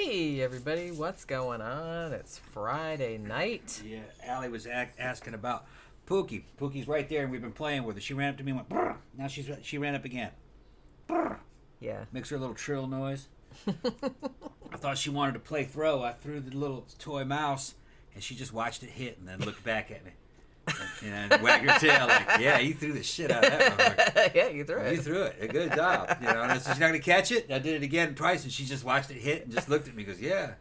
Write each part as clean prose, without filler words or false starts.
Hey everybody, what's going on? It's Friday night. Yeah, Allie was asking about Pookie. Pookie's right there, and we've been playing with her. She ran up to me and went, brr. Now she ran up again. Brr. Yeah. Makes her a little trill noise. I thought she wanted to play throw. I threw the little toy mouse, and she just watched it hit and then looked back at me. And wagged her tail like, yeah, you threw the shit out of that. Yeah, you threw it. You threw it. A good job. You know, and she's not going to catch it. I did it again twice, and she just watched it hit and just looked at me and goes, yeah.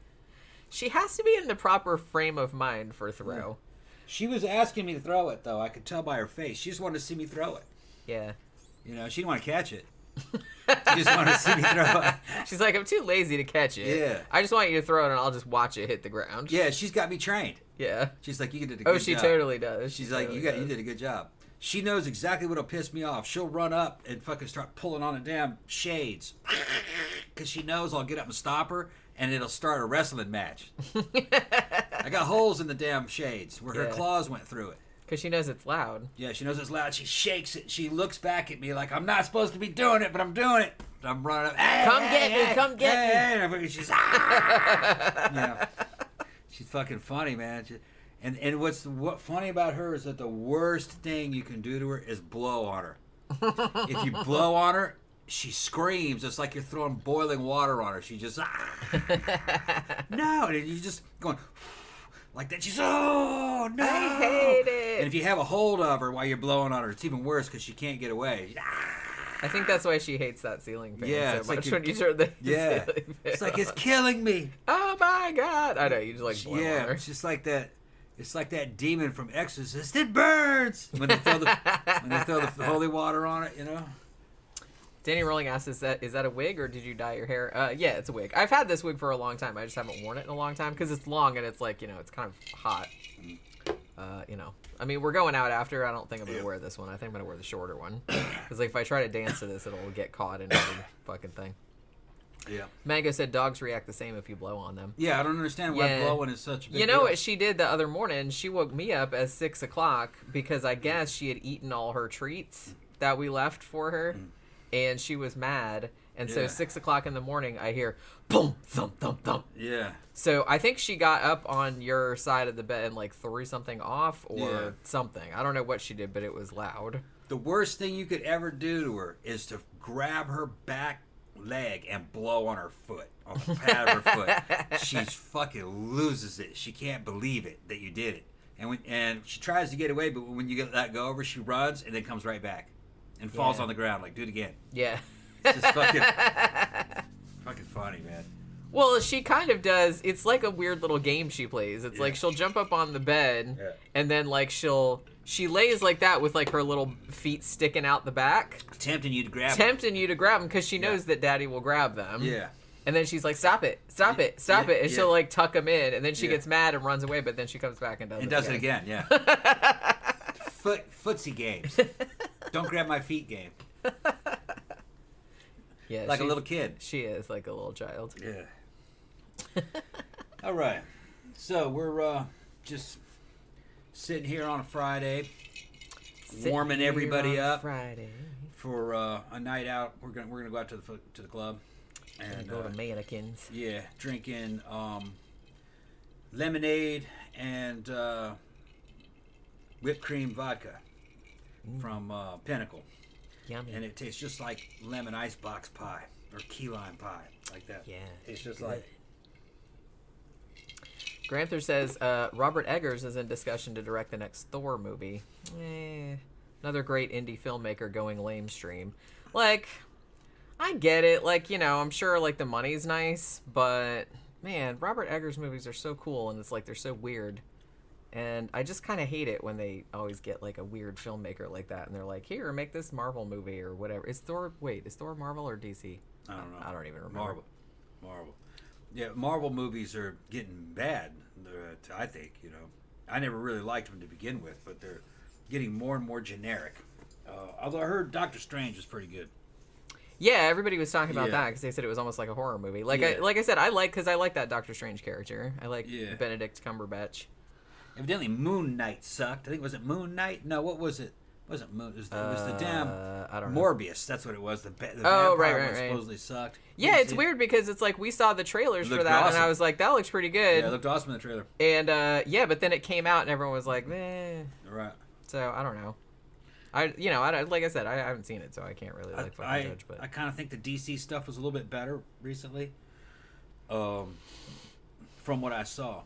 She has to be in the proper frame of mind for throw. Yeah. She was asking me to throw it, though. I could tell by her face. She just wanted to see me throw it. Yeah. You know, she didn't want to catch it. She just wanted to see me throw it. She's like, I'm too lazy to catch it. Yeah. I just want you to throw it, and I'll just watch it hit the ground. Yeah, she's got me trained. Yeah. She's like, you did a good job. Oh, she totally does. She's like, you did a good job. She knows exactly what'll piss me off. She'll run up and fucking start pulling on the damn shades. Because she knows I'll get up and stop her, and it'll start a wrestling match. I got holes in the damn shades where her claws went through it. Because she knows it's loud. Yeah, she knows it's loud. She shakes it. She looks back at me like, I'm not supposed to be doing it, but I'm doing it. I'm running up. Hey, come get me, come get me. She's, you know, she's fucking funny, man. And what's funny about her is that the worst thing you can do to her is blow on her. If you blow on her, she screams. It's like you're throwing boiling water on her. She just, no. And you just going like that. She's, oh, no. I hate it. And if you have a hold of her while you're blowing on her, it's even worse because she can't get away. I think that's why she hates that ceiling fan so much like when you turn the ceiling fan. It's like, it's killing me. Oh, my God. I know. You just like blow on her. It's just like that. It's like that demon from Exorcist. It burns when they throw the holy water on it, you know. Danny Rolling asks, is that a wig or did you dye your hair? Yeah, it's a wig. I've had this wig for a long time. I just haven't worn it in a long time because it's long and it's like, you know, it's kind of hot. You know, I mean, we're going out after. I don't think I'm going to wear this one. I think I'm going to wear the shorter one. Because like, if I try to dance to this, it'll get caught in every fucking thing. Yeah. Mango said dogs react the same if you blow on them. Yeah, I don't understand why blowing is such a big You know deal. what she did the other morning? She woke me up at 6 o'clock because I guess she had eaten all her treats that we left for her. And she was mad. And so 6 o'clock in the morning, I hear boom, thump, thump, thump. Yeah. So I think she got up on your side of the bed and like threw something off or something. I don't know what she did, but it was loud. The worst thing you could ever do to her is to grab her back leg and blow on her foot, on the pad of her foot. She fucking loses it. She can't believe it that you did it. And she tries to get away, but when you let go of her, she runs and then comes right back and falls on the ground. Like, do it again. Yeah. It's just fucking funny, man. Well, she kind of does. It's like a weird little game she plays. It's like she'll jump up on the bed and then like she lays like that with like her little feet sticking out the back. Tempting you to grab them because she knows that daddy will grab them. Yeah. And then she's like, stop it. And she'll like tuck him in. And then she gets mad and runs away, but then she comes back and does it again. Yeah. Footsie games. Don't grab my feet game. Yeah, like a little kid. She is like a little child. Yeah. All right. So we're just sitting here on a Friday, warming everybody up Friday for a night out. We're gonna go out to the club and go to Mannequins. Yeah, drinking lemonade and whipped cream vodka from Pinnacle. Yummy. And it tastes just like lemon icebox pie or key lime pie, like that. Yeah. It's just like. Gramthars says Robert Eggers is in discussion to direct the next Thor movie. Another great indie filmmaker going lamestream. Like, I get it. Like, you know, I'm sure like the money's nice, but man, Robert Eggers movies are so cool, and it's like they're so weird. And I just kind of hate it when they always get like a weird filmmaker like that, and they're like, "Here, make this Marvel movie or whatever." Is Thor Marvel or DC? I don't know. I don't even remember. Marvel. Yeah, Marvel movies are getting bad. I think, you know, I never really liked them to begin with, but they're getting more and more generic. Although I heard Doctor Strange was pretty good. Yeah, everybody was talking about that because they said it was almost like a horror movie. Like I said, I like that Doctor Strange character. I like Benedict Cumberbatch. Evidently, Moon Knight sucked. I think was it Moon Knight? No, what was it? wasn't Moon. It was the damn I don't know. Morbius. That's what it was. The Oh, vampire right, one right. supposedly sucked. Yeah, it's weird because it's like we saw the trailers for looked that, awesome. and I was like, that looks pretty good. Yeah, it looked awesome in the trailer. And yeah, but then it came out, and everyone was like, meh. Right. So I don't know. Like I said, I haven't seen it, so I can't really like fucking judge. But I kind of think the DC stuff was a little bit better recently. From what I saw.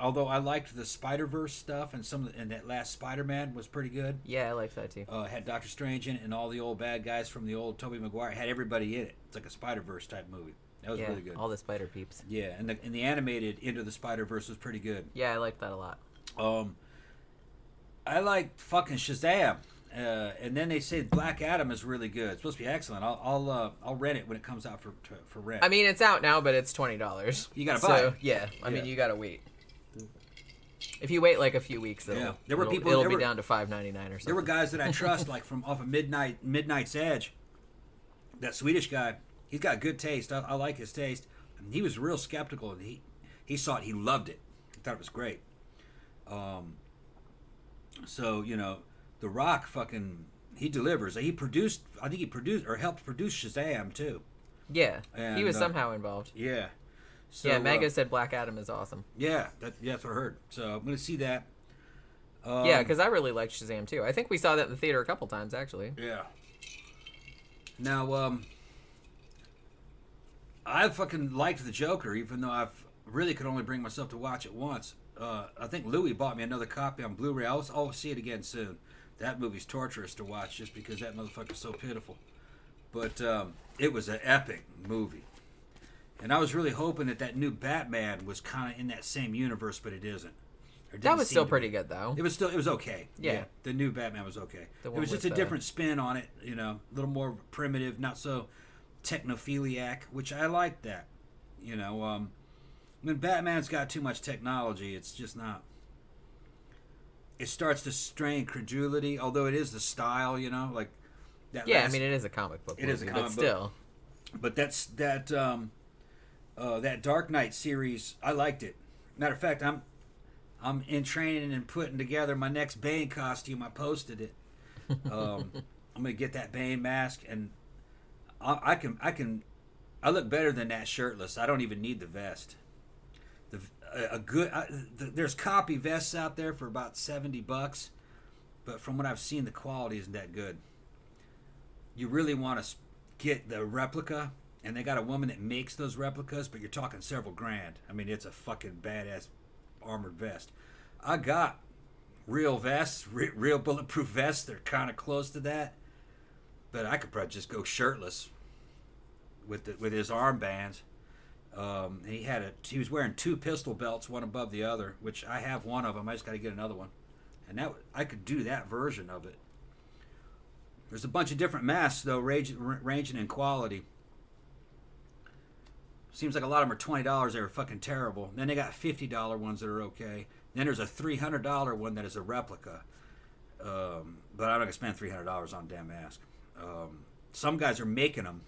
Although I liked the Spider-Verse stuff and that last Spider-Man was pretty good. Yeah, I liked that too. Had Doctor Strange in it and all the old bad guys from the old Tobey Maguire. Had everybody in it. It's like a Spider-Verse type movie. That was really good. All the Spider peeps. Yeah, and the animated Into the Spider-Verse was pretty good. Yeah, I liked that a lot. I like fucking Shazam. And then they say Black Adam is really good. It's supposed to be excellent. I'll rent it when it comes out for rent. I mean, it's out now, but it's $20. You gotta buy it. Yeah, I mean, you gotta wait. If you wait like a few weeks, it'll be down to $5.99 or something. There were guys that I trust, like from off of Midnight's Edge. That Swedish guy, he's got good taste. I like his taste. And he was real skeptical, and he saw it. He loved it. He thought it was great. So The Rock he delivers. I think he produced or helped produce Shazam too. Yeah, and, he was somehow involved. Yeah. So, yeah, Mega said Black Adam is awesome. Yeah, that's what I heard. So I'm going to see that. Yeah, because I really liked Shazam too. I think we saw that in the theater a couple times actually. Yeah. Now, I fucking liked the Joker, even though I've really could only bring myself to watch it once. I think Louis bought me another copy on Blu-ray. I'll see it again soon. That movie's torturous to watch just because that motherfucker's so pitiful. But it was an epic movie. And I was really hoping that new Batman was kind of in that same universe, but it isn't. That was still pretty good, though. It was okay. Yeah. The new Batman was okay. It was just with a different spin on it, a little more primitive, not so technophiliac, which I like that. When Batman's got too much technology, it's just not. It starts to strain credulity, although it is the style, like that. Yeah, I mean, it is a comic book. It is a comic book. Still. But that's that Dark Knight series. I liked it. Matter of fact, I'm in training and putting together my next Bane costume. I posted it. I'm gonna get that Bane mask, and I look better than that shirtless. I don't even need the vest. There's copy vests out there for about $70, but from what I've seen, the quality isn't that good. You really want to get the replica, and they got a woman that makes those replicas, but you're talking several grand. I mean, it's a fucking badass armored vest. I got real vests, real bulletproof vests. They're kind of close to that, but I could probably just go shirtless with his armbands. He was wearing 2 pistol belts, one above the other, which I have one of them. I just got to get another one, and I could do that version of it. There's a bunch of different masks though, ranging in quality. Seems like a lot of them are $20. They were fucking terrible. Then they got $50 ones that are okay. Then there's a $300 one that is a replica. But I'm not gonna spend $300 on a damn mask. Some guys are making them,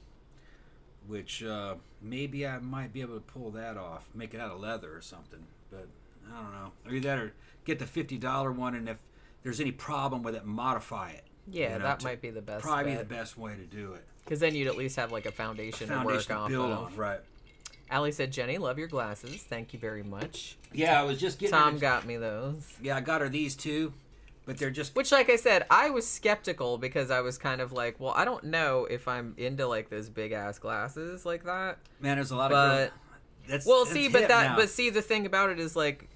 which maybe I might be able to pull that off, make it out of leather or something. But I don't know. Or either that or get the $50 one, and if there's any problem with it, modify it. Yeah, that might be the best. Probably the best way to do it. Because then you'd at least have like a foundation to work to build on, right? Allie said, Jenny, love your glasses. Thank you very much. Yeah, I was just getting Tom got me those. Yeah, I got her these too, but they're just... Which, like I said, I was skeptical because I was kind of like, well, I don't know if I'm into like those big-ass glasses like that. Man, there's a lot of... See, the thing about it is like,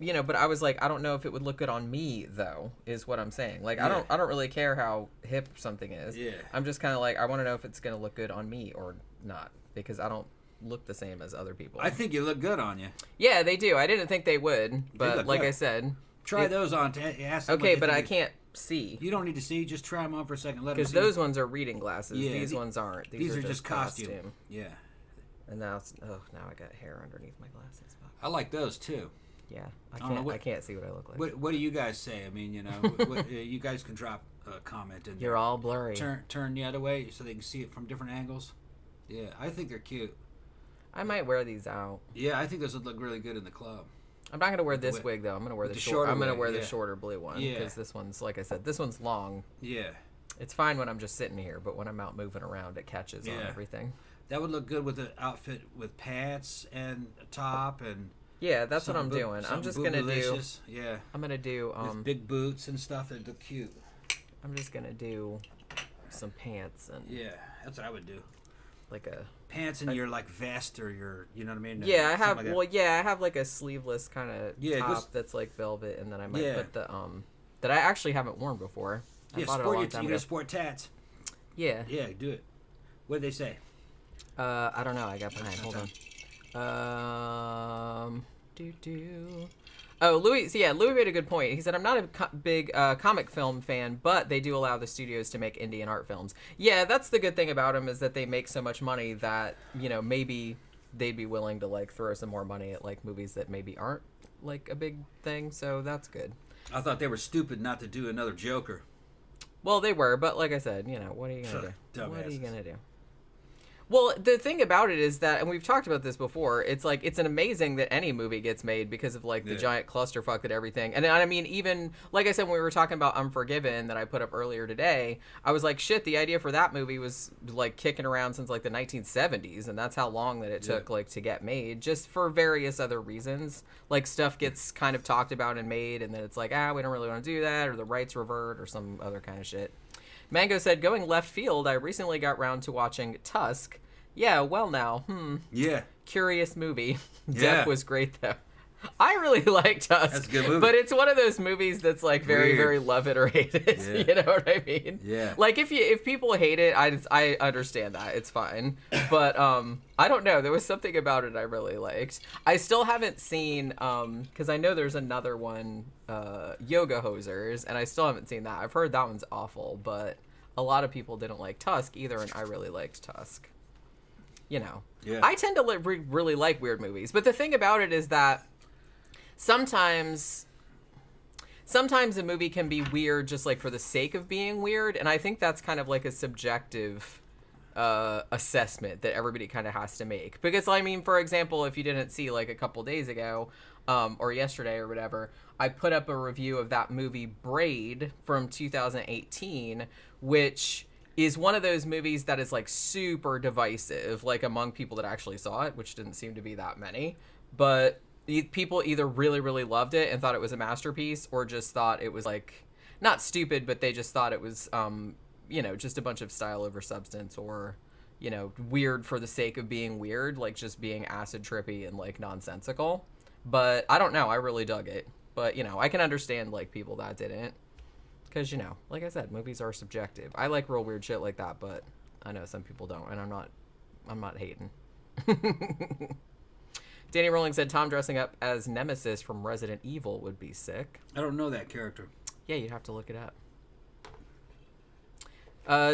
but I was like, I don't know if it would look good on me though, is what I'm saying. Like, yeah. I don't really care how hip something is. Yeah. I'm just kind of like, I want to know if it's going to look good on me or not, because I don't look the same as other people. I think you look good on you. Yeah, they do. I didn't think they would, but like I said, try those on. Okay, but I can't see. You don't need to see. Just try them on for a second. Because those ones are reading glasses. Yeah, these ones aren't. These are just costume. Yeah. And now I got hair underneath my glasses. I like those too. Yeah, I can't see what I look like. What do you guys say? I mean, you guys can drop a comment in there. You're all blurry. Turn the other way so they can see it from different angles. Yeah, I think they're cute. I might wear these out. Yeah, I think those would look really good in the club. I'm not gonna wear this wig though. I'm gonna wear the short. I'm gonna wear the yeah. shorter blue one because this one's, like I said, this one's long. Yeah. It's fine when I'm just sitting here, but when I'm out moving around, it catches on everything. That would look good with an outfit with pants and a top and. Yeah, that's what I'm doing. I'm just gonna do. Yeah. I'm gonna do. With big boots and stuff that look cute. I'm just gonna do some pants and. Yeah, that's what I would do. Like a. Pants and your like vest or your, you know what I mean? Yeah, I have. Like I have like a sleeveless kind of top that's like velvet, and then I might put the that I actually haven't worn before. I bought it a long time ago. You sport tats. Yeah. Yeah, do it. What did they say? I don't know. I got behind. Hold on. Oh, Louis made a good point. He said, I'm not a big comic film fan, but they do allow the studios to make indie and art films. Yeah, that's the good thing about them is that they make so much money that, you know, maybe they'd be willing to, like, throw some more money at, like, movies that maybe aren't, like, a big thing, so that's good. I thought they were stupid not to do another Joker. Well, they were, but like I said, you know, what are you going to do? What are you going to do? Well, the thing about it is that, and we've talked about this before, it's like, it's an amazing that any movie gets made because of, like, the giant clusterfuck that everything, and I mean, even, like I said, when we were talking about Unforgiven that I put up earlier today, I was like, shit, the idea for that movie was, like, kicking around since, like, the 1970s, and that's how long that it took, like, to get made, just for various other reasons. Like, stuff gets kind of talked about and made, and then it's like, we don't really want to do that, or the rights revert, or some other kind of shit. Mango said, going left field, I recently got round to watching Tusk. Yeah, well now, Yeah. Curious movie. Yeah. Depp was great, though. I really like Tusk. That's a good movie. But it's one of those movies that's, like, very, very love it or hate it. Yeah. You know what I mean? Yeah. Like, if people hate it, I understand that. It's fine. But, I don't know. There was something about it I really liked. I still haven't seen, because I know there's another one, Yoga Hosers, and I still haven't seen that. I've heard that one's awful, but a lot of people didn't like Tusk either, and I really liked Tusk. You know, I tend to really like weird movies, but the thing about it is that sometimes a movie can be weird just like for the sake of being weird, and I think that's kind of like a subjective assessment that everybody kind of has to make. Because, I mean, for example, if you didn't see, like, a couple days ago or yesterday or whatever, I put up a review of that movie Braid from 2018, which is one of those movies that is, like, super divisive, like, among people that actually saw it, which didn't seem to be that many. But people either really, really loved it and thought it was a masterpiece, or just thought it was, like, not stupid, but they just thought it was, you know, just a bunch of style over substance, or, you know, weird for the sake of being weird, like, just being acid trippy and, like, nonsensical. But I don't know. I really dug it. But, you know, I can understand, like, people that didn't. Because, you know, like I said, movies are subjective. I like real weird shit like that, but I know some people don't, and I'm not hating. Danny Rowling said Tom dressing up as Nemesis from Resident Evil would be sick. I don't know that character. Yeah, you'd have to look it up.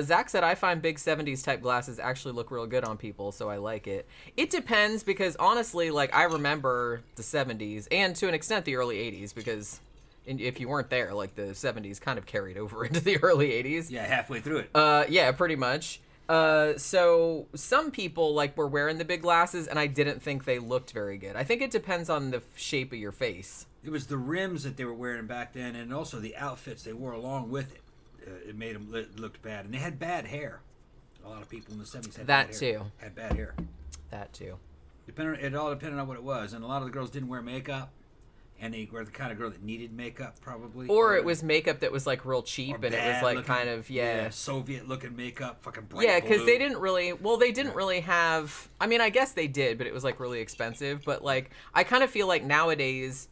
Zach said, I find big 70s type glasses actually look real good on people, so I like it. It depends, because honestly, like, I remember the 70s, and to an extent the early 80s, because if you weren't there, like, the 70s kind of carried over into the early 80s. Yeah, halfway through it. Yeah, pretty much. So some people, like, were wearing the big glasses, and I didn't think they looked very good. I think it depends on the shape of your face. It was the rims that they were wearing back then, and also the outfits they wore along with it. It made them looked bad, and they had bad hair. A lot of people in the 70s had that bad too. Hair. Had bad hair. That too. It all depended on what it was, and a lot of the girls didn't wear makeup, and they were the kind of girl that needed makeup probably. Or it was makeup that was like real cheap, and it was like looking, kind of Soviet looking makeup, fucking bright yeah, because blue. they didn't really have. I mean, I guess they did, but it was like really expensive. But like, I kind of feel like nowadays,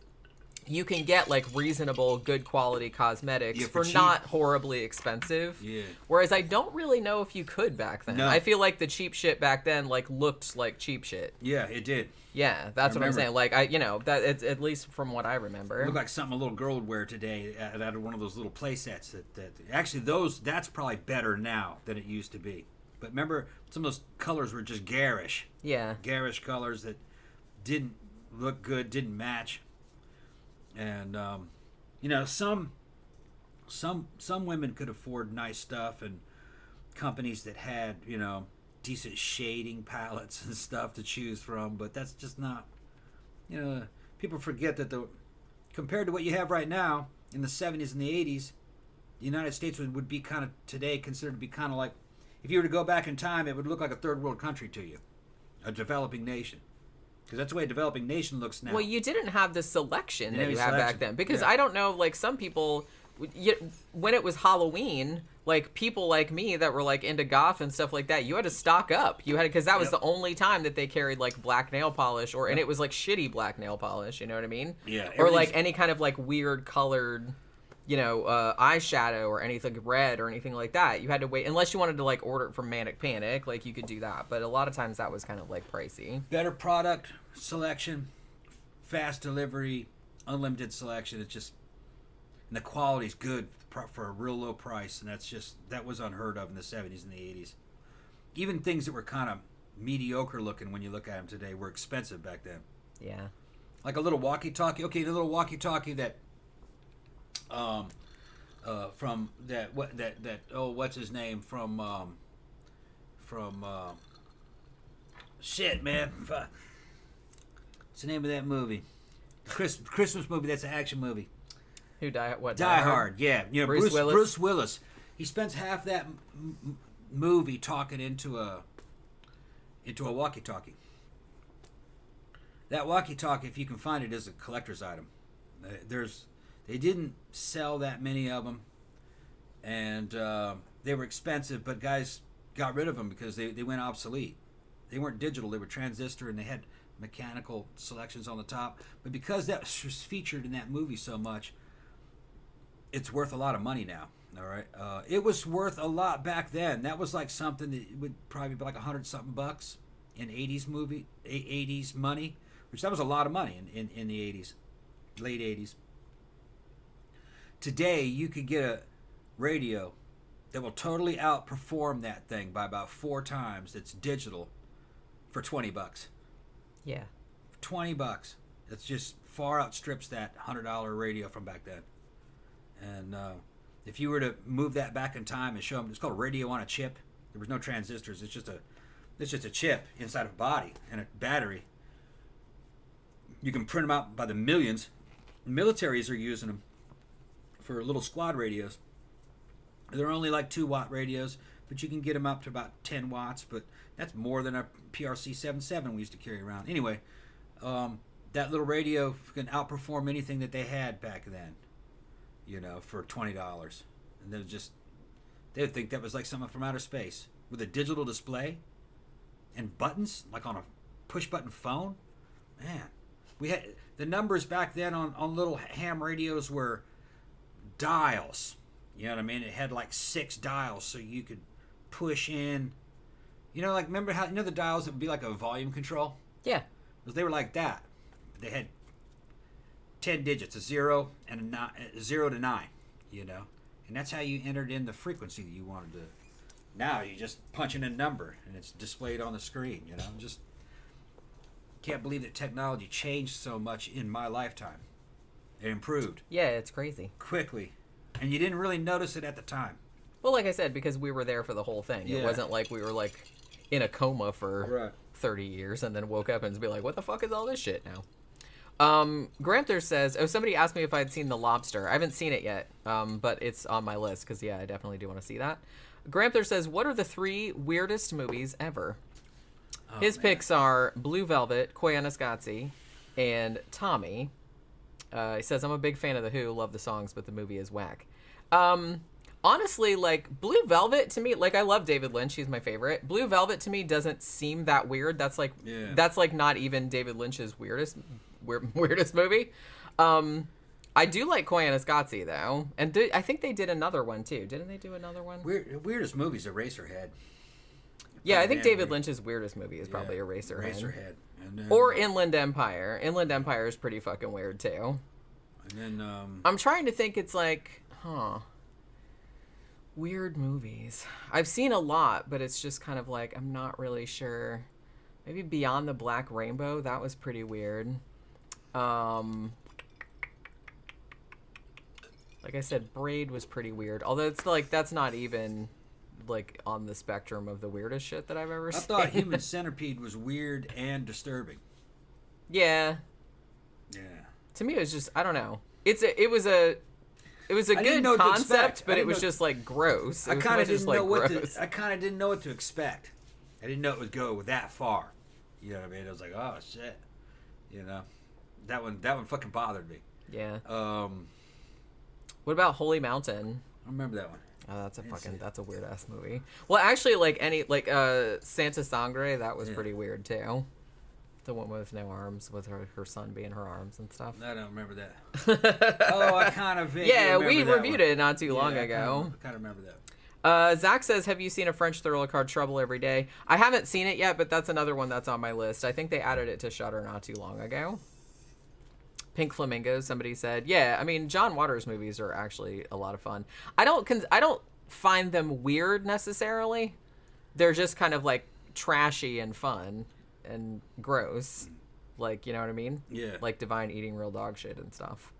you can get like reasonable, good quality cosmetics for not horribly expensive. Yeah. Whereas I don't really know if you could back then. No. I feel like the cheap shit back then like looked like cheap shit. Yeah, it did. Yeah, that's what I'm saying. Like that it's at least from what I remember. It looked like something a little girl would wear today out of one of those little play sets that actually that's probably better now than it used to be. But remember, some of those colors were just garish. Yeah. Garish colors that didn't look good, didn't match. And some women could afford nice stuff, and companies that had decent shading palettes and stuff to choose from, but that's just not, people forget that compared to what you have right now in the 70s and the 80s, the United States would be kind of today considered to be kind of like, if you were to go back in time, it would look like a third world country to you, a developing nation. Because that's the way a developing nation looks now. Well, you didn't have the selection that you had back then. Because yeah. I don't know, like, some people, when it was Halloween, like, people like me that were, like, into goth and stuff like that, you had to stock up. You had because that was the only time that they carried, like, black nail polish, and it was, like, shitty black nail polish, you know what I mean? Yeah. Or, like, any kind of, like, weird colored, eyeshadow or anything red or anything like that. You had to wait, unless you wanted to, like, order it from Manic Panic, like, you could do that. But a lot of times that was kind of, like, pricey. Better product selection, fast delivery, unlimited selection. It's just, and the quality's good for a real low price, and that was unheard of in the 70s and the 80s. Even things that were kind of mediocre looking when you look at them today were expensive back then. Yeah. Like a little walkie-talkie. Okay, the little walkie-talkie that from what's his name from shit, man, fuck. What's the name of that movie? Christmas movie. That's an action movie. Who Die Hard? Yeah, Bruce Willis. Bruce Willis. He spends half that movie talking into a walkie-talkie. That walkie-talkie, if you can find it, is a collector's item. They didn't sell that many of them, and they were expensive. But guys got rid of them because they went obsolete. They weren't digital; they were transistor, and they had mechanical selections on the top. But because that was featured in that movie so much, it's worth a lot of money now. All right, it was worth a lot back then. That was like something that would probably be like $100-something bucks in 80s money, which that was a lot of money in the 80s, late 80s. Today, you could get a radio that will totally outperform that thing by about 4 times. That's digital for $20. Yeah, $20. That's just far outstrips that $100 radio from back then. And if you were to move that back in time and show them, it's called a radio on a chip. There was no transistors. It's just a chip inside of a body and a battery. You can print them out by the millions. Militaries are using them for little squad radios. They're only like 2-watt radios, but you can get them up to about 10 watts. But that's more than a PRC 77 we used to carry around. Anyway, that little radio can outperform anything that they had back then. For $20, and they would think that was like something from outer space with a digital display and buttons like on a push button phone. Man, we had the numbers back then on little ham radios were dials. You know what I mean? It had like 6 dials, so you could push in. Like remember how the dials that would be like a volume control? Yeah, because they were like that. They had 10 digits, a 0 and a 0 to 9, and that's how you entered in the frequency that you wanted to. Now you just punch in a number and it's displayed on the screen. Just can't believe that technology changed so much in my lifetime. It improved. Yeah, it's crazy. Quickly, and you didn't really notice it at the time. Well, like I said, because we were there for the whole thing. Yeah. It wasn't like we were like in a coma for 30 years and then woke up and be like, what the fuck is all this shit now? Gramthars says, somebody asked me if I had seen The Lobster. I haven't seen it yet, but it's on my list because, I definitely do want to see that. Gramthars says, what are the 3 weirdest movies ever? His picks are Blue Velvet, Koyaanisqatsi, and Tommy. He says, I'm a big fan of The Who, love the songs, but the movie is whack. Honestly, like, Blue Velvet to me, like, I love David Lynch, he's my favorite. Blue Velvet to me doesn't seem that weird. That's like not even David Lynch's weirdest movie. I do like Koyaanisqatsi though, and I think they did another one too. Didn't they do another one? Weirdest movies, Eraserhead. Yeah, I think David Lynch's weirdest movie is probably Eraserhead. Eraserhead. And then, or Inland Empire. Inland Empire is pretty fucking weird too. And then I'm trying to think. It's like, weird movies. I've seen a lot, but it's just kind of like I'm not really sure. Maybe Beyond the Black Rainbow. That was pretty weird. Like I said, Braid was pretty weird. Although it's like that's not even like on the spectrum of the weirdest shit that I've ever seen. I thought Human Centipede was weird and disturbing. Yeah. Yeah. To me, it was just, I don't know. It was a good concept, but it was just like gross. I kind of didn't know I kind of didn't know what to expect. I didn't know it would go that far. You know what I mean? I was like, oh shit. You know, that one fucking bothered me. Yeah. What about Holy Mountain? I remember that one. Oh, that's a weird ass movie. Well, actually, Santa Sangre, that was pretty weird too. The one with no arms, with her son being her arms and stuff. I don't remember that. Oh, I kind of yeah, we reviewed it not too long ago. I kind of remember that. Zach says, have you seen a French thriller called Trouble Every Day? I haven't seen it yet, but that's another one that's on my list. I think they added it to Shudder not too long ago. Pink Flamingos, somebody said. Yeah, I mean, John Waters movies are actually a lot of fun. I don't find them weird necessarily. They're just kind of like trashy and fun and gross. Like, you know what I mean? Yeah. Like Divine eating real dog shit and stuff.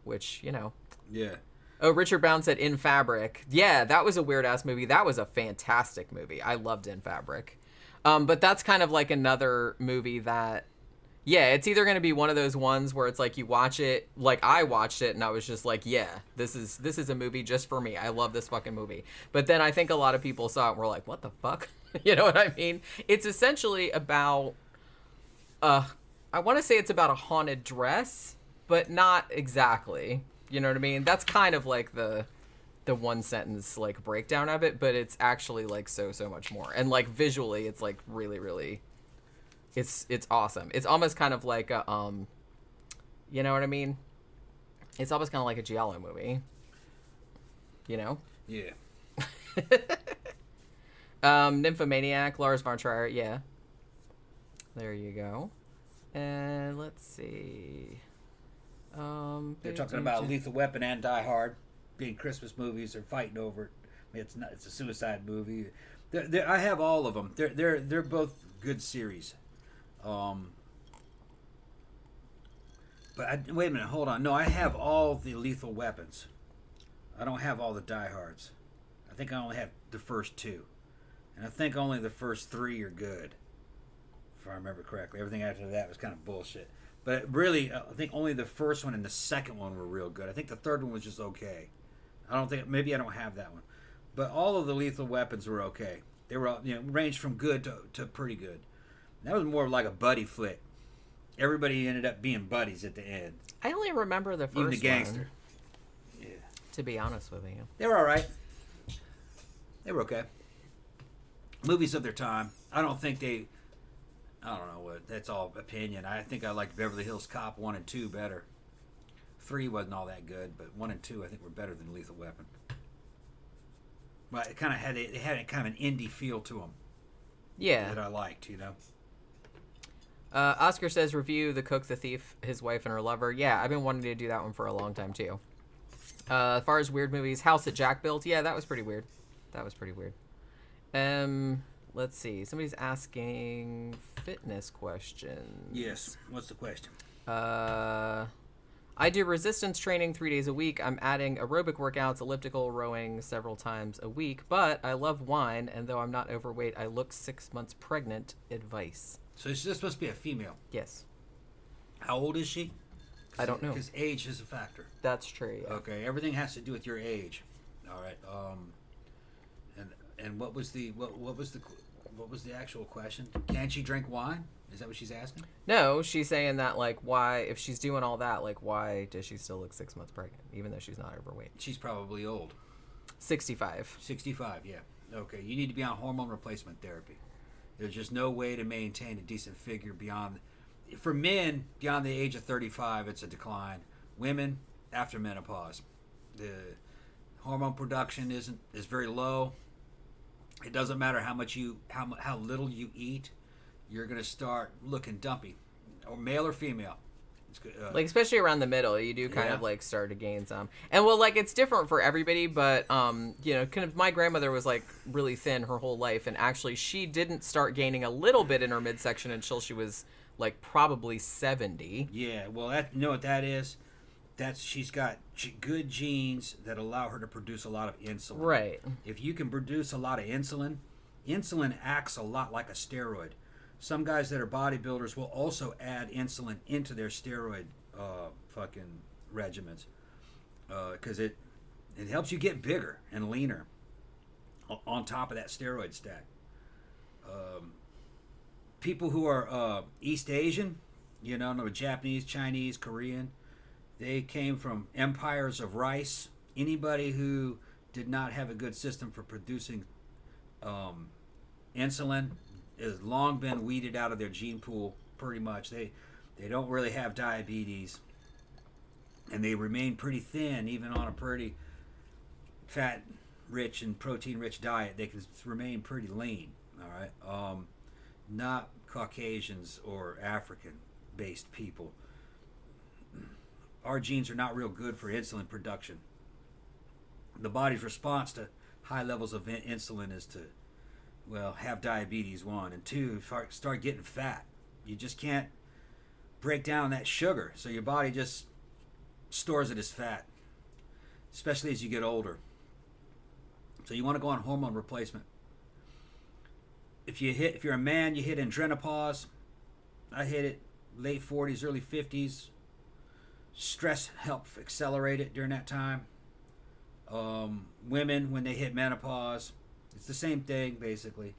Which, you know. Yeah. Oh, Richard Brown said In Fabric. Yeah, that was a weird-ass movie. That was a fantastic movie. I loved In Fabric. But that's kind of like another movie that... Yeah, it's either going to be one of those ones where it's like you watch it, like I watched it and I was just like, yeah, this is a movie just for me. I love this fucking movie. But then I think a lot of people saw it and were like, what the fuck? You know what I mean? It's essentially about, I want to say it's about a haunted dress, but not exactly. You know what I mean? That's kind of like the one sentence like breakdown of it, but it's actually like so much more. And like visually, it's like really... It's awesome. It's almost kind of like a, you know what I mean? It's almost kind of like a Giallo movie. You know? Yeah. Nymphomaniac, Lars von Trier, yeah. There you go. And let's see. They're talking about Lethal Weapon and Die Hard being Christmas movies. They're fighting over it. I mean, it's a suicide movie. I have all of them. They're both good series. But wait a minute, hold on. No, I have all the Lethal Weapons. I don't have all the Die Hards. I think I only have the first two. And I think only the first three are good. If I remember correctly. Everything after that was kind of bullshit. But really, I think only the first one and the second one were real good. I think the third one was just okay. Maybe I don't have that one. But all of the Lethal Weapons were okay. They were all, ranged from good to pretty good. That was more like a buddy flick. Everybody ended up being buddies at the end. I only remember the first one. Even the gangster. Yeah. To be honest with you. They were all right. They were okay. Movies of their time. I don't know what. That's all opinion. I think I liked Beverly Hills Cop 1 and 2 better. 3 wasn't all that good, but 1 and 2 I think were better than Lethal Weapon. But it kind of had kind of an indie feel to them. Yeah. That I liked, Oscar says, review The Cook, the Thief, His Wife, and Her Lover. Yeah, I've been wanting to do that one for a long time, too. As far as weird movies, House that Jack Built. Yeah, that was pretty weird. Let's see. Somebody's asking fitness questions. Yes. What's the question? I do resistance training 3 days a week. I'm adding aerobic workouts, elliptical, rowing several times a week. But I love wine, and though I'm not overweight, I look 6 months pregnant. Advice. So she's supposed to be a female? Yes. How old is she? I don't know. Because age is a factor. That's true. Yeah. Okay, everything has to do with your age. All right. And what was the actual question? Can she drink wine? Is that what she's asking? No, she's saying that like why, if she's doing all that, like why does she still look 6 months pregnant, even though she's not overweight? She's probably old. 65. 65, yeah. Okay, you need to be on hormone replacement therapy. There's just no way to maintain a decent figure for men, beyond the age of 35, it's a decline. Women, after menopause. The hormone production is very low. It doesn't matter how little you eat, you're going to start looking dumpy. Or male or female. It's good, like especially around the middle, you do kind of like start to gain some. And well, like it's different for everybody, but kind of my grandmother was like really thin her whole life, and actually she didn't start gaining a little bit in her midsection until she was like probably 70. Yeah, well, you know what that is? She's got good genes that allow her to produce a lot of insulin. Right. If you can produce a lot of insulin acts a lot like a steroid. Some guys that are bodybuilders will also add insulin into their steroid fucking regimens, because it helps you get bigger and leaner on top of that steroid stack. People who are East Asian, no, Japanese, Chinese, Korean, they came from empires of rice. Anybody who did not have a good system for producing insulin has long been weeded out of their gene pool. Pretty much, they don't really have diabetes, and they remain pretty thin even on a pretty fat-rich and protein-rich diet. They can remain pretty lean. All right, not Caucasians or African-based people. Our genes are not real good for insulin production. The body's response to high levels of insulin is to, well, have diabetes, 1, and 2, start getting fat. You just can't break down that sugar, so your body just stores it as fat, especially as you get older. So you want to go on hormone replacement. If you're a man, you hit andropause. I hit it late 40s, early 50s. Stress helps accelerate it during that time. Women, when they hit menopause, it's the same thing basically.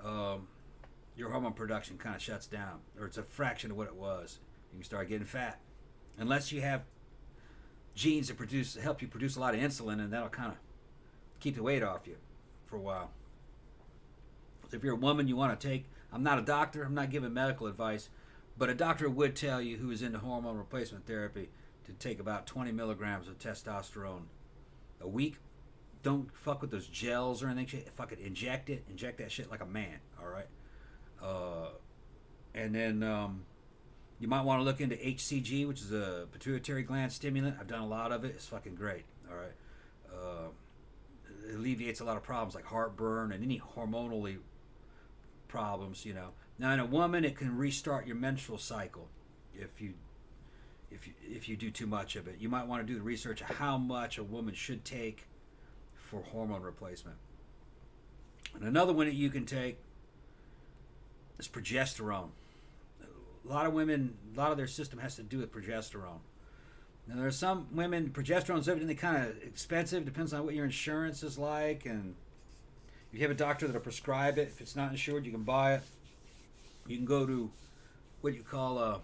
Your hormone production kind of shuts down, or it's a fraction of what it was. You can start getting fat, unless you have genes that help you produce a lot of insulin, and that'll kind of keep the weight off you for a while. So if you're a woman, you want to take. I'm not a doctor. I'm not giving medical advice, but a doctor would tell you, who is into hormone replacement therapy, to take about 20 milligrams of testosterone a week. Don't fuck with those gels or anything. Fucking inject it. Inject that shit like a man. All right. And then you might want to look into HCG, which is a pituitary gland stimulant. I've done a lot of it. It's fucking great. All right. It alleviates a lot of problems like heartburn and any hormonally problems. Now, in a woman, it can restart your menstrual cycle if you do too much of it. You might want to do the research of how much a woman should take for hormone replacement. And another one that you can take is progesterone. A lot of women, a lot of their system has to do with progesterone. Now, there are some women, progesterone's evidently kind of expensive, depends on what your insurance is like, and if you have a doctor that'll prescribe it. If it's not insured, you can buy it. You can go to what you call a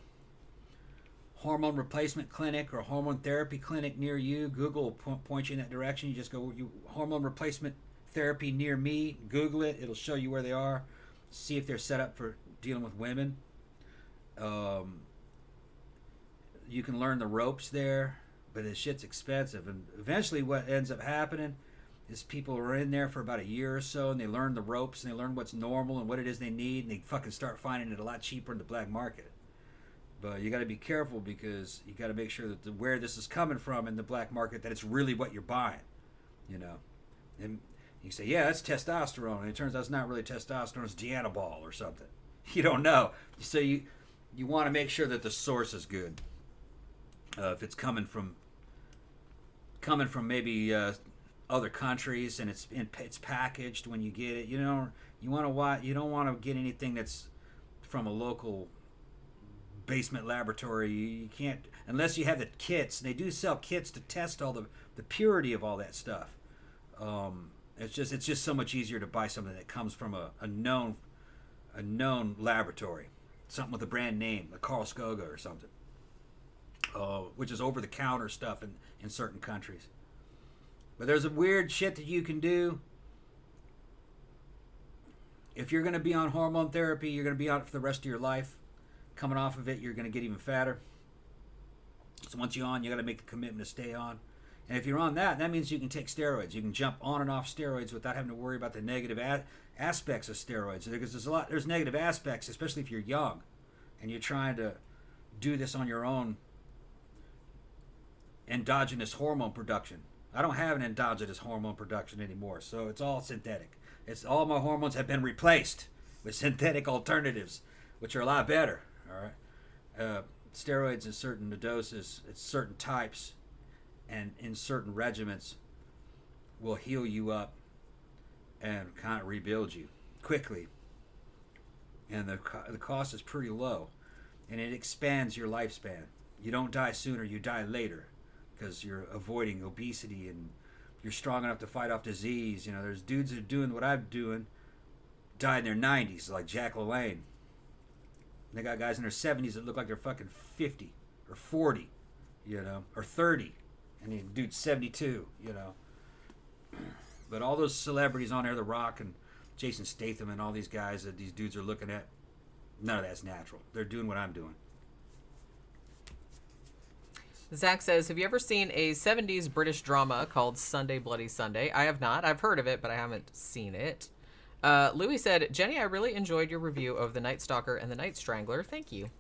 hormone replacement clinic or a hormone therapy clinic near you. Google will point you in that direction. You just go, hormone replacement therapy near me. Google it. It'll show you where they are. See if they're set up for dealing with women. You can learn the ropes there, but the shit's expensive. And eventually what ends up happening is people are in there for about a year or so, and they learn the ropes, and they learn what's normal and what it is they need, and they fucking start finding it a lot cheaper in the black market. But you got to be careful, because you got to make sure that where this is coming from in the black market, that it's really what you're buying, And you say, yeah, that's testosterone, and it turns out it's not really testosterone, it's Dianabol or something. You don't know. So you want to make sure that the source is good. If it's coming from maybe other countries, and it's packaged when you get it, you don't want to get anything that's from a local basement laboratory. You can't, unless you have the kits. They do sell kits to test all the purity of all that stuff. It's just so much easier to buy something that comes from a known laboratory, something with a brand name, like Carl Skoga or something, which is over the counter stuff in certain countries. But there's a weird shit that you can do. If you're going to be on hormone therapy, you're going to be on it for the rest of your life. Coming off of it, you're going to get even fatter. So once you're on, you got to make the commitment to stay on. And if you're on that means you can take steroids. You can jump on and off steroids without having to worry about the negative aspects of steroids. Because there's negative aspects, especially if you're young and you're trying to do this on your own endogenous hormone production. I don't have an endogenous hormone production anymore, so it's all synthetic. All my hormones have been replaced with synthetic alternatives, which are a lot better. All right, steroids in certain doses, at certain types, and in certain regimens, will heal you up and kind of rebuild you quickly. And the cost is pretty low, and it expands your lifespan. You don't die sooner, you die later, because you're avoiding obesity and you're strong enough to fight off disease. You know, there's dudes that are doing what I'm doing, die in their 90s, like Jack LaLanne. They got guys in their 70s that look like they're fucking 50 or 40, you know, or 30, and the dude's 72, you know. But all those celebrities on there, The Rock and Jason Statham and all these guys that these dudes are looking at, none of that's natural. They're doing what I'm doing. Zach says, have you ever seen a 70s British drama called Sunday Bloody Sunday? I have not. I've heard of it, but I haven't seen it. Louis said, Jenny, I really enjoyed your review of The Night Stalker and The Night Strangler. Thank you.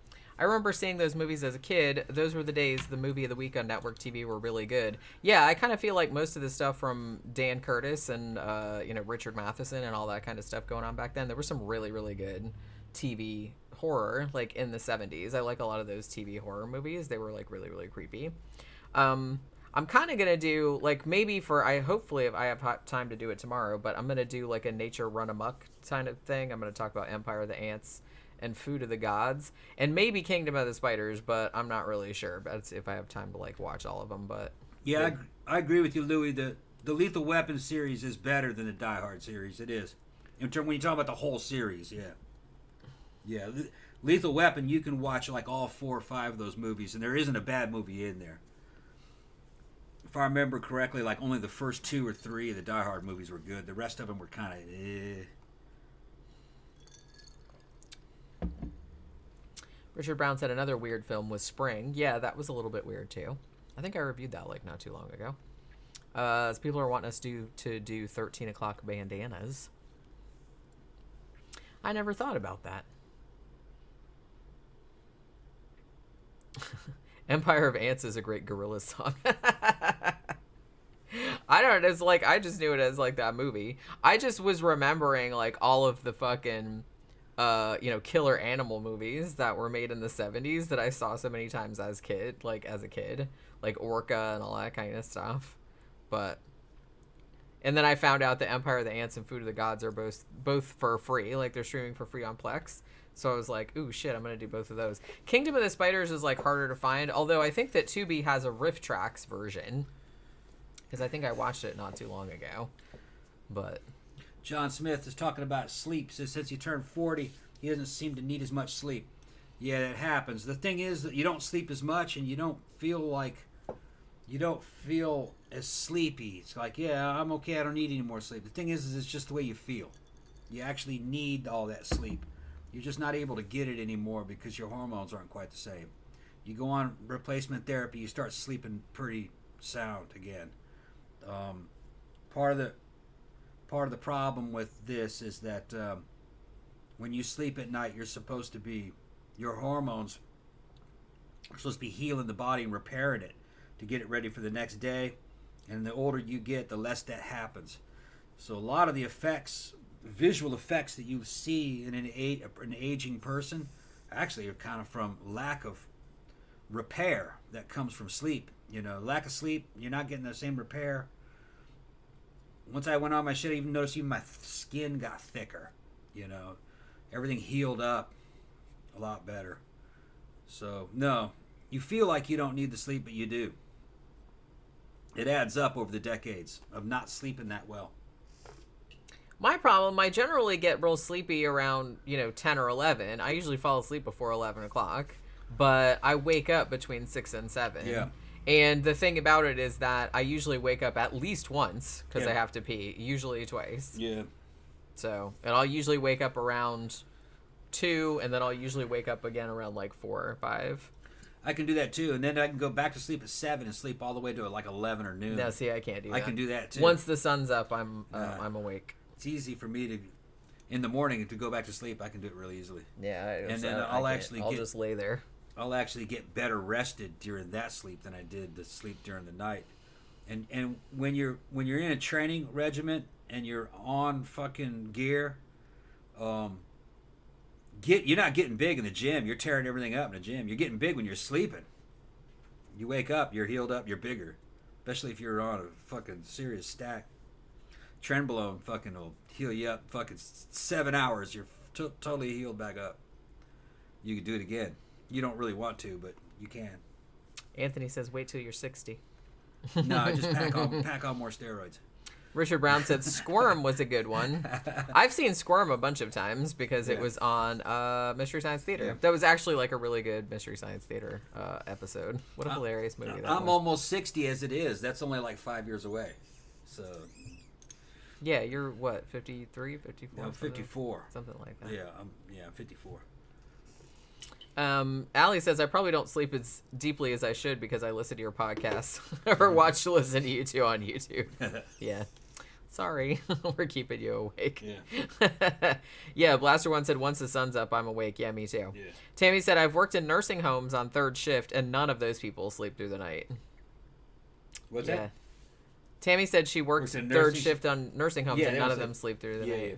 I remember seeing those movies as a kid. Those were the days the movie of the week on network TV were really good. Yeah, I kind of feel like most of the stuff from Dan Curtis and, Richard Matheson and all that kind of stuff going on back then, there was some really, really good TV horror, like, in the 70s. I like a lot of those TV horror movies. They were, like, really, really creepy. I'm kind of going to do, like, maybe hopefully if I have time to do it tomorrow, but I'm going to do, like, a nature run amok kind of thing. I'm going to talk about Empire of the Ants and Food of the Gods, and maybe Kingdom of the Spiders, but I'm not really sure. That's if I have time to, like, watch all of them, but... Yeah, I agree with you, Louis. The Lethal Weapon series is better than the Die Hard series. It is. When you talk about the whole series, yeah. Yeah, Lethal Weapon, you can watch, like, all 4 or 5 of those movies, and there isn't a bad movie in there. If I remember correctly, like, only the first 2 or 3 of the Die Hard movies were good. The rest of them were kind of Richard Brown said another weird film was Spring. Yeah, that was a little bit weird, too. I think I reviewed that, like, not too long ago. As people are wanting us to do 13 o'clock bandanas. I never thought about that. Empire of Ants is a great Gorillaz song. I don't know, it's like, I just knew it as, like, that movie. I just was remembering, like, all of the fucking, killer animal movies that were made in the 70s that I saw so many times as a kid, like Orca and all that kind of stuff. And then I found out that Empire of the Ants and Food of the Gods are both for free, like, they're streaming for free on Plex. So I was like, ooh, shit, I'm going to do both of those. Kingdom of the Spiders is, like, harder to find, although I think that Tubi has a Riff Tracks version, because I think I watched it not too long ago. But John Smith is talking about sleep. Says since he turned 40, he doesn't seem to need as much sleep. Yeah, it happens. The thing is that you don't sleep as much, and you don't feel as sleepy. It's like, yeah, I'm okay, I don't need any more sleep. The thing is it's just the way you feel. You actually need all that sleep. You're just not able to get it anymore because your hormones aren't quite the same. You go on replacement therapy, you start sleeping pretty sound again. Part of the problem with this is that when you sleep at night, your hormones are supposed to be healing the body and repairing it to get it ready for the next day. And the older you get, the less that happens. So a lot of the visual effects that you see in an aging person actually are kind of from lack of repair that comes from sleep. You know, lack of sleep, you're not getting the same repair. Once I went on my shit, I even noticed my skin got thicker. You know, everything healed up a lot better. So, no, you feel like you don't need the sleep, but you do. It adds up over the decades of not sleeping that well. my problem, I generally get real sleepy around, 10 or 11. I usually fall asleep before 11 o'clock, but I wake up between 6 and 7. Yeah. And the thing about it is that I usually wake up at least once because I have to pee, usually twice. Yeah. So, and I'll usually wake up around 2, and then I'll usually wake up again around like 4 or 5. I can do that too, and then I can go back to sleep at 7 and sleep all the way to like 11 or noon. No, see, I can't do that. I can do that too. Once the sun's up, I'm awake. It's easy for me to, in the morning, to go back to sleep. I can do it really easily. Yeah, and then I'll just lay there. I'll actually get better rested during that sleep than I did the sleep during the night. And when you're in a training regiment and you're on fucking gear, you're not getting big in the gym. You're tearing everything up in the gym. You're getting big when you're sleeping. You wake up, you're healed up, you're bigger. Especially if you're on a fucking serious stack. Trenbolone fucking will heal you up fucking 7 hours. You're totally healed back up. You can do it again. You don't really want to, but you can. Anthony says, wait till you're 60. No, just pack on more steroids. Richard Brown said Squirm was a good one. I've seen Squirm a bunch of times because it was on Mystery Science Theater. Yeah. That was actually like a really good Mystery Science Theater episode. What a hilarious movie that was. I'm almost 60 as it is. That's only like 5 years away. So. Yeah, you're what, 53, 54? No, 54. Something like that. Yeah, I'm 54. Allie says, I probably don't sleep as deeply as I should because I listen to your podcasts or listen to you two on YouTube. Yeah. Sorry. We're keeping you awake. Yeah. Yeah, Blaster One said, once the sun's up, I'm awake. Yeah, me too. Yeah. Tammy said, I've worked in nursing homes on third shift, and none of those people sleep through the night. What's that? Tammy said she works third shift on nursing homes, and none of them sleep through the night. Yeah.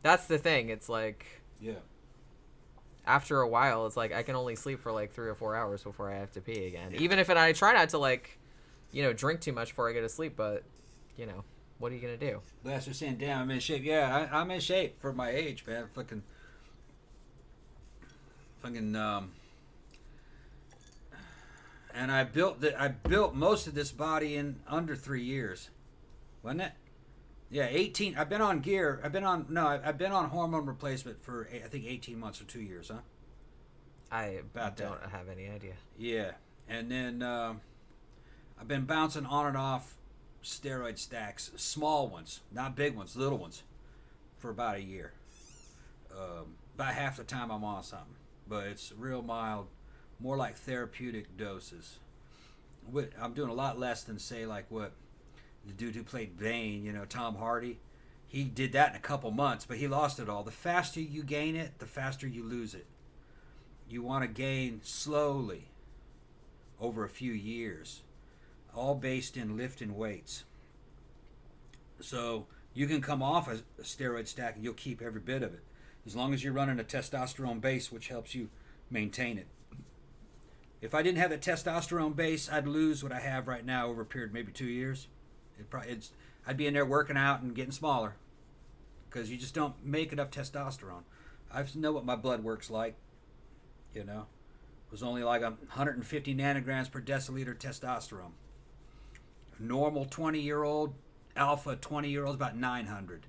That's the thing. It's like... Yeah. After a while, it's like I can only sleep for like 3 or 4 hours before I have to pee again. Even if I try not to like, drink too much before I go to sleep, but what are you gonna do? Blaster's saying, "Damn, I'm in shape." Yeah, I'm in shape for my age, man. Fucking. And I built most of this body in under 3 years, wasn't it? Yeah, 18. I've been on gear. I've been on hormone replacement for I think 18 months or 2 years, huh? I don't have any idea. Yeah, and then I've been bouncing on and off steroid stacks, small ones, not big ones, little ones, for about a year. About half the time I'm on something, but it's real mild, more like therapeutic doses. I'm doing a lot less than say like what the dude who played Bane, Tom Hardy. He did that in a couple months, but he lost it all. The faster you gain it, the faster you lose it. You want to gain slowly over a few years, all based in lifting weights. So you can come off a steroid stack and you'll keep every bit of it, as long as you're running a testosterone base, which helps you maintain it. If I didn't have a testosterone base, I'd lose what I have right now over a period of maybe 2 years. I'd be in there working out and getting smaller because you just don't make enough testosterone. I know what my blood works like. It was only like 150 nanograms per deciliter testosterone. Normal 20-year-old, alpha 20-year-old is about 900.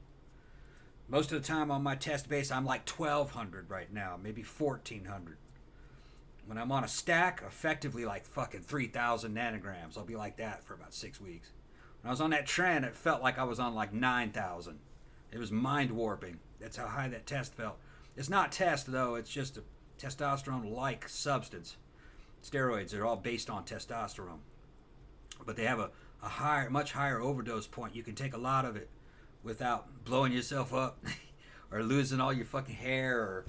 Most of the time on my test base, I'm like 1,200 right now, maybe 1,400. When I'm on a stack, effectively like fucking 3,000 nanograms. I'll be like that for about 6 weeks. When I was on that trend, it felt like I was on like 9,000. It was mind warping. That's how high that test felt. It's not test though. It's just a testosterone-like substance. Steroids are all based on testosterone, but they have a much higher overdose point. You can take a lot of it without blowing yourself up, or losing all your fucking hair, or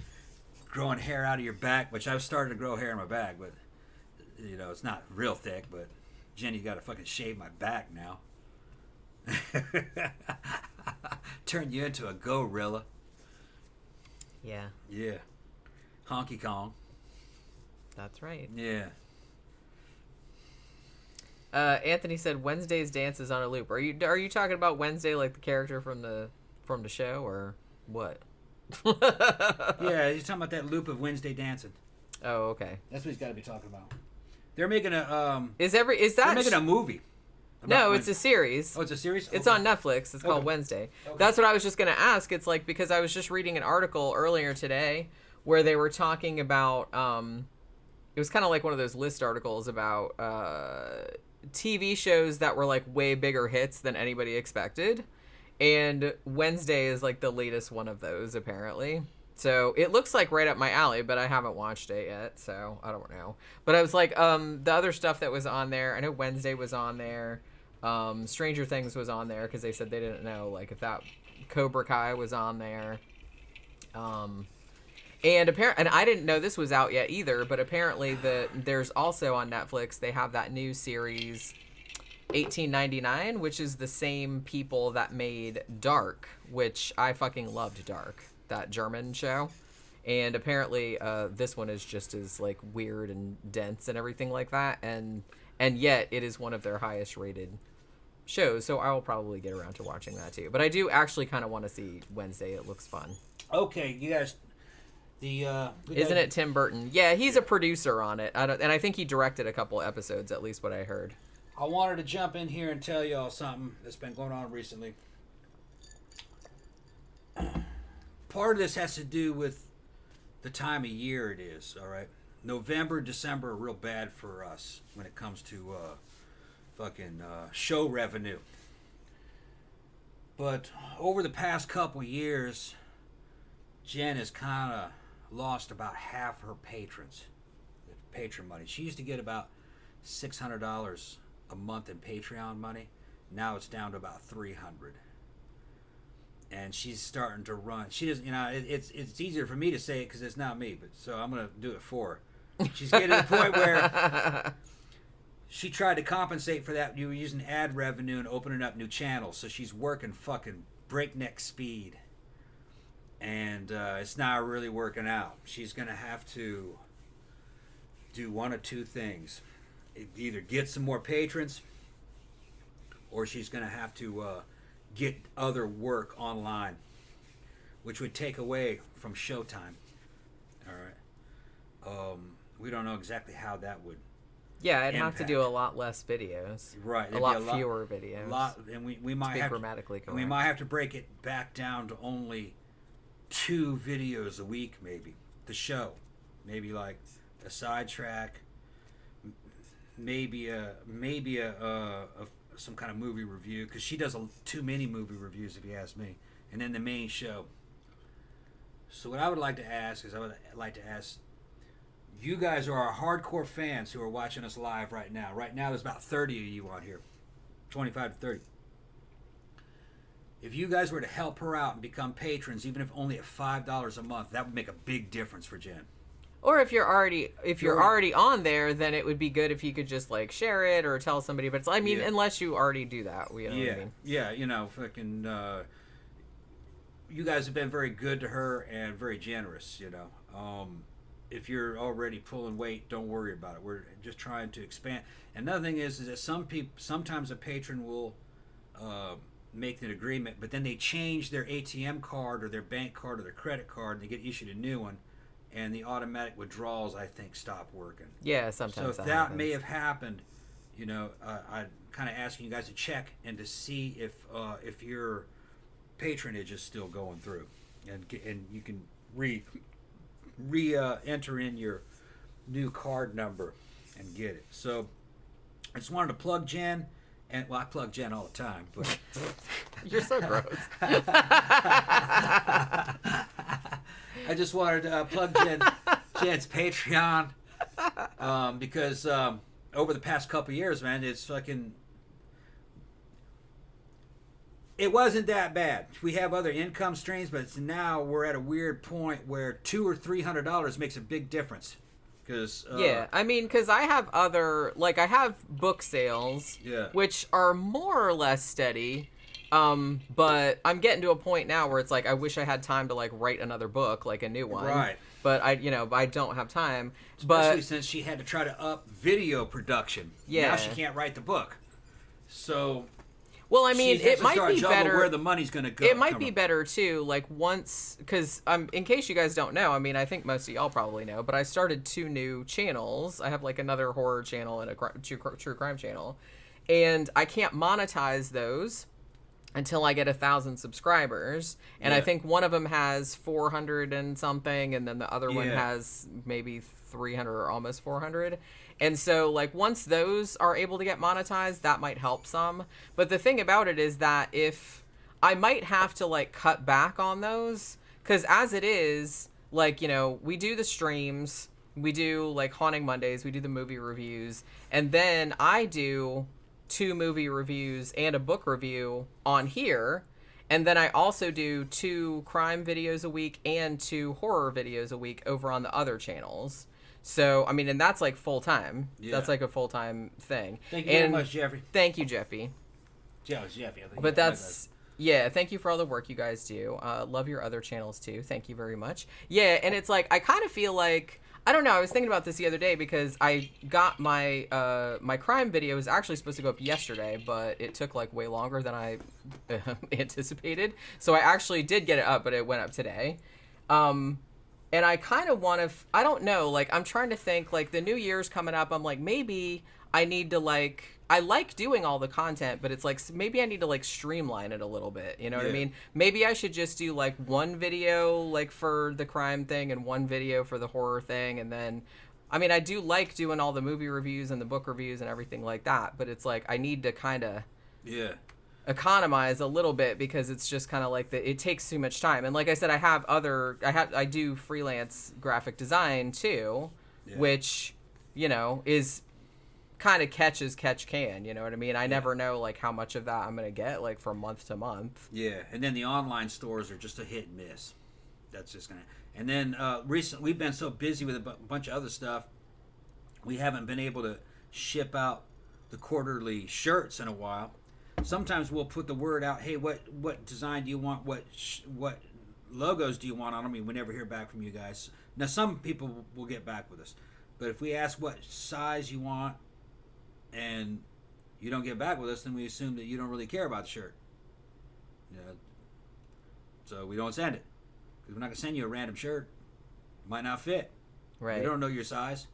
growing hair out of your back. Which I've started to grow hair in my back, but it's not real thick. But Jenny's got to fucking shave my back now. Turn you into a gorilla. Yeah. Yeah. Honky Kong. That's right. Yeah. Anthony said Wednesday's dance is on a loop. Are you talking about Wednesday, like the character from the show, or what? Yeah, he's talking about that loop of Wednesday dancing. Oh, okay. That's what he's got to be talking about. They're making a They're making a movie. No, Wednesday. it's a series. Oh, it's a series? It's on Netflix. It's called Wednesday. Okay. That's what I was just going to ask. It's like, because I was just reading an article earlier today where they were talking about, it was kind of like one of those list articles about TV shows that were like way bigger hits than anybody expected. And Wednesday is like the latest one of those, apparently. So it looks like right up my alley, but I haven't watched it yet, so I don't know. But I was like, the other stuff that was on there, I know Wednesday was on there. Stranger Things was on there because they said they didn't know like if that Cobra Kai was on there. And I didn't know this was out yet either, but apparently there's also on Netflix, they have that new series 1899, which is the same people that made Dark, which I fucking loved Dark, that German show. And apparently this one is just as like weird and dense and everything like that, and yet it is one of their highest rated shows, so I will probably get around to watching that too. But I do actually kind of want to see Wednesday. It looks fun. Okay, you guys, Isn't it Tim Burton? Yeah, he's a producer on it. And I think he directed a couple episodes, at least what I heard. I wanted to jump in here and tell y'all something that's been going on recently. Part of this has to do with the time of year it is, all right? November, December are real bad for us when it comes to show revenue. But over the past couple years, Jen has kind of lost about half her patrons, patron money. She used to get about $600 a month in Patreon money. Now it's down to about $300. And she's starting to run. She doesn't, it's easier for me to say it because it's not me, but so I'm going to do it for her. She's getting to the point where she tried to compensate for that. You were using ad revenue and opening up new channels, so she's working fucking breakneck speed. And it's not really working out. She's going to have to do one of two things. Either get some more patrons, or she's going to have to get other work online, which would take away from showtime. All right. We don't know exactly how that would. Yeah, I'd have to do a lot less videos. Right. A lot fewer videos. And we might have grammatically correct. We might have to break it back down to only 2 videos a week, maybe. The show, maybe like a sidetrack, maybe some kind of movie review, because she does too many movie reviews, if you ask me, and then the main show. So what I would like to ask is, you guys are our hardcore fans who are watching us live right now. Right now there's about 30 of you on here, 25 to 30. If you guys were to help her out and become patrons, even if only at $5 a month, that would make a big difference for Jen. Or if you're already on there, then it would be good if you could just like share it or tell somebody. But unless you already do that, you know what I mean? Yeah, fucking. You guys have been very good to her and very generous. If you're already pulling weight, don't worry about it. We're just trying to expand. Another thing is that sometimes a patron will make an agreement, but then they change their ATM card or their bank card or their credit card, and they get issued a new one. And the automatic withdrawals, I think, stop working. Yeah, sometimes. So if that may have happened, I'm kind of asking you guys to check and to see if your patronage is still going through, and you can enter in your new card number and get it. So I just wanted to plug Jen, and I plug Jen all the time, but you're so gross. I just wanted to plug Jen's Patreon because over the past couple years, man, it's fucking. It wasn't that bad. We have other income streams, but now we're at a weird point where $200 or $300 makes a big difference. Because because I have I have book sales, which are more or less steady. But I'm getting to a point now where it's like I wish I had time to like write another book, like a new one. Right. But I don't have time. Especially since she had to try to up video production. Yeah. Now she can't write the book. So. Well, I mean, it might be better. Where the money's going to go. It might be better too. Like once, because in case you guys don't know, I mean, I think most of y'all probably know, but I started 2 new channels. I have like another horror channel and a true crime channel, and I can't monetize those until I get 1,000 subscribers. And I think one of them has 400 and something, and then the other one has maybe 300 or almost 400. And so, like, once those are able to get monetized, that might help some. But the thing about it is that if I might have to, like, cut back on those, because as it is, like, we do the streams, we do, like, Haunting Mondays, we do the movie reviews, and then I do 2 movie reviews and a book review on here, and then I also do 2 crime videos a week and 2 horror videos a week over on the other channels. So, I mean, and that's like full time. Yeah. That's like a full time thing. Thank you very much, Jeffrey. Thank you, Jeffy. Jeffy. But that's, yeah, thank you for all the work you guys do. Love your other channels too. Thank you very much. Yeah, and it's like, I kind of feel like, I don't know, I was thinking about this the other day because I got my my crime video was actually supposed to go up yesterday, but it took like way longer than I anticipated. So I actually did get it up, but it went up today. And I kind of want to, I don't know, like, I'm trying to think, like, the new year's coming up. I'm like, maybe I need to, like, I like doing all the content, but it's like, maybe I need to, like, streamline it a little bit. You know what I mean? Maybe I should just do, like, one video, like, for the crime thing and one video for the horror thing. And then, I mean, I do like doing all the movie reviews and the book reviews and everything like that. But it's like, I need to kind of economize a little bit because it's just kind of like it takes too much time. And like I said, I do freelance graphic design too, which, you know, is kind of catch can, you know what I mean? I never know like how much of that I'm going to get like from month to month. Yeah. And then the online stores are just a hit and miss. That's just going to, and then recently we've been so busy with a bunch of other stuff. We haven't been able to ship out the quarterly shirts in a while. Sometimes we'll put the word out, hey, what design do you want? What logos do you want on them? We never hear back from you guys. Now, some people will get back with us. But if we ask what size you want and you don't get back with us, then we assume that you don't really care about the shirt. You know, so we don't send it. Because we're not going to send you a random shirt. It might not fit. Right. We don't know your size.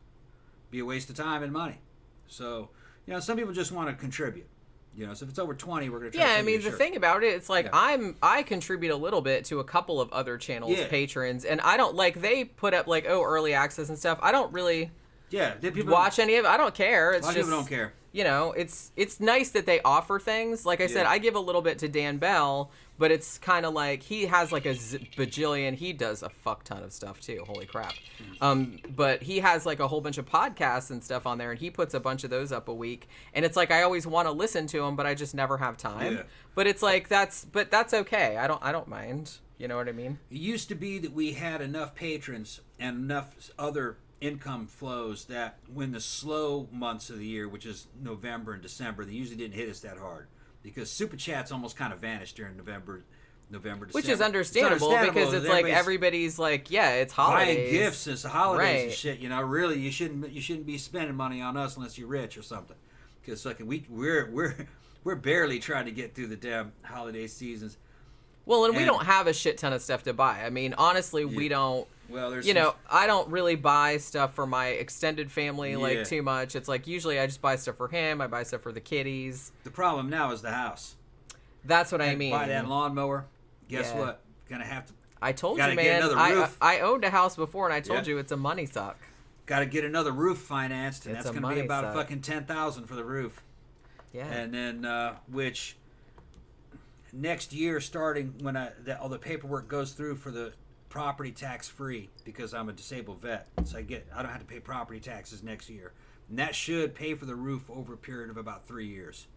Be a waste of time and money. So, you know, some people just want to contribute. You know, so if it's over 20, we're going to try to I mean, the thing about it, it's like I contribute a little bit to a couple of other channels' patrons, and I don't, like, they put up, like, early access and stuff. I don't really watch any of it. I don't care. It's a lot of people don't care. You know, it's nice that they offer things. Like I said, I give a little bit to Dan Bell, but it's kind of like he has like a bajillion. He does a fuck ton of stuff too. Holy crap. But he has like a whole bunch of podcasts and stuff on there, and he puts a bunch of those up a week. And it's like I always want to listen to them, but I just never have time. Yeah. But it's like that's okay. I don't mind. You know what I mean? It used to be that we had enough patrons and enough other income flows that when the slow months of the year, which is November and December, they usually didn't hit us that hard because super chats almost kind of vanished during November, December. Which is understandable because it's like everybody's like, it's holidays. Buying gifts, it's the holidays and shit. You know, really, you shouldn't be spending money on us unless you're rich or something. Because like we're barely trying to get through the damn holiday seasons. Well, and we don't have a shit ton of stuff to buy. I mean, honestly, we don't. Well, there's I don't really buy stuff for my extended family like too much. It's like usually I just buy stuff for him. I buy stuff for the kiddies. The problem now is the house. That's what I mean. Buy that lawnmower. Guess what? Gonna have to. I told you, man. I owned a house before, and I told you it's a money suck. Got to get another roof financed, and that's gonna be about fucking $10,000 for the roof. Yeah. And then which next year, starting when all the paperwork goes through for the property tax free, because I'm a disabled vet, so I don't have to pay property taxes next year, and that should pay for the roof over a period of about 3 years,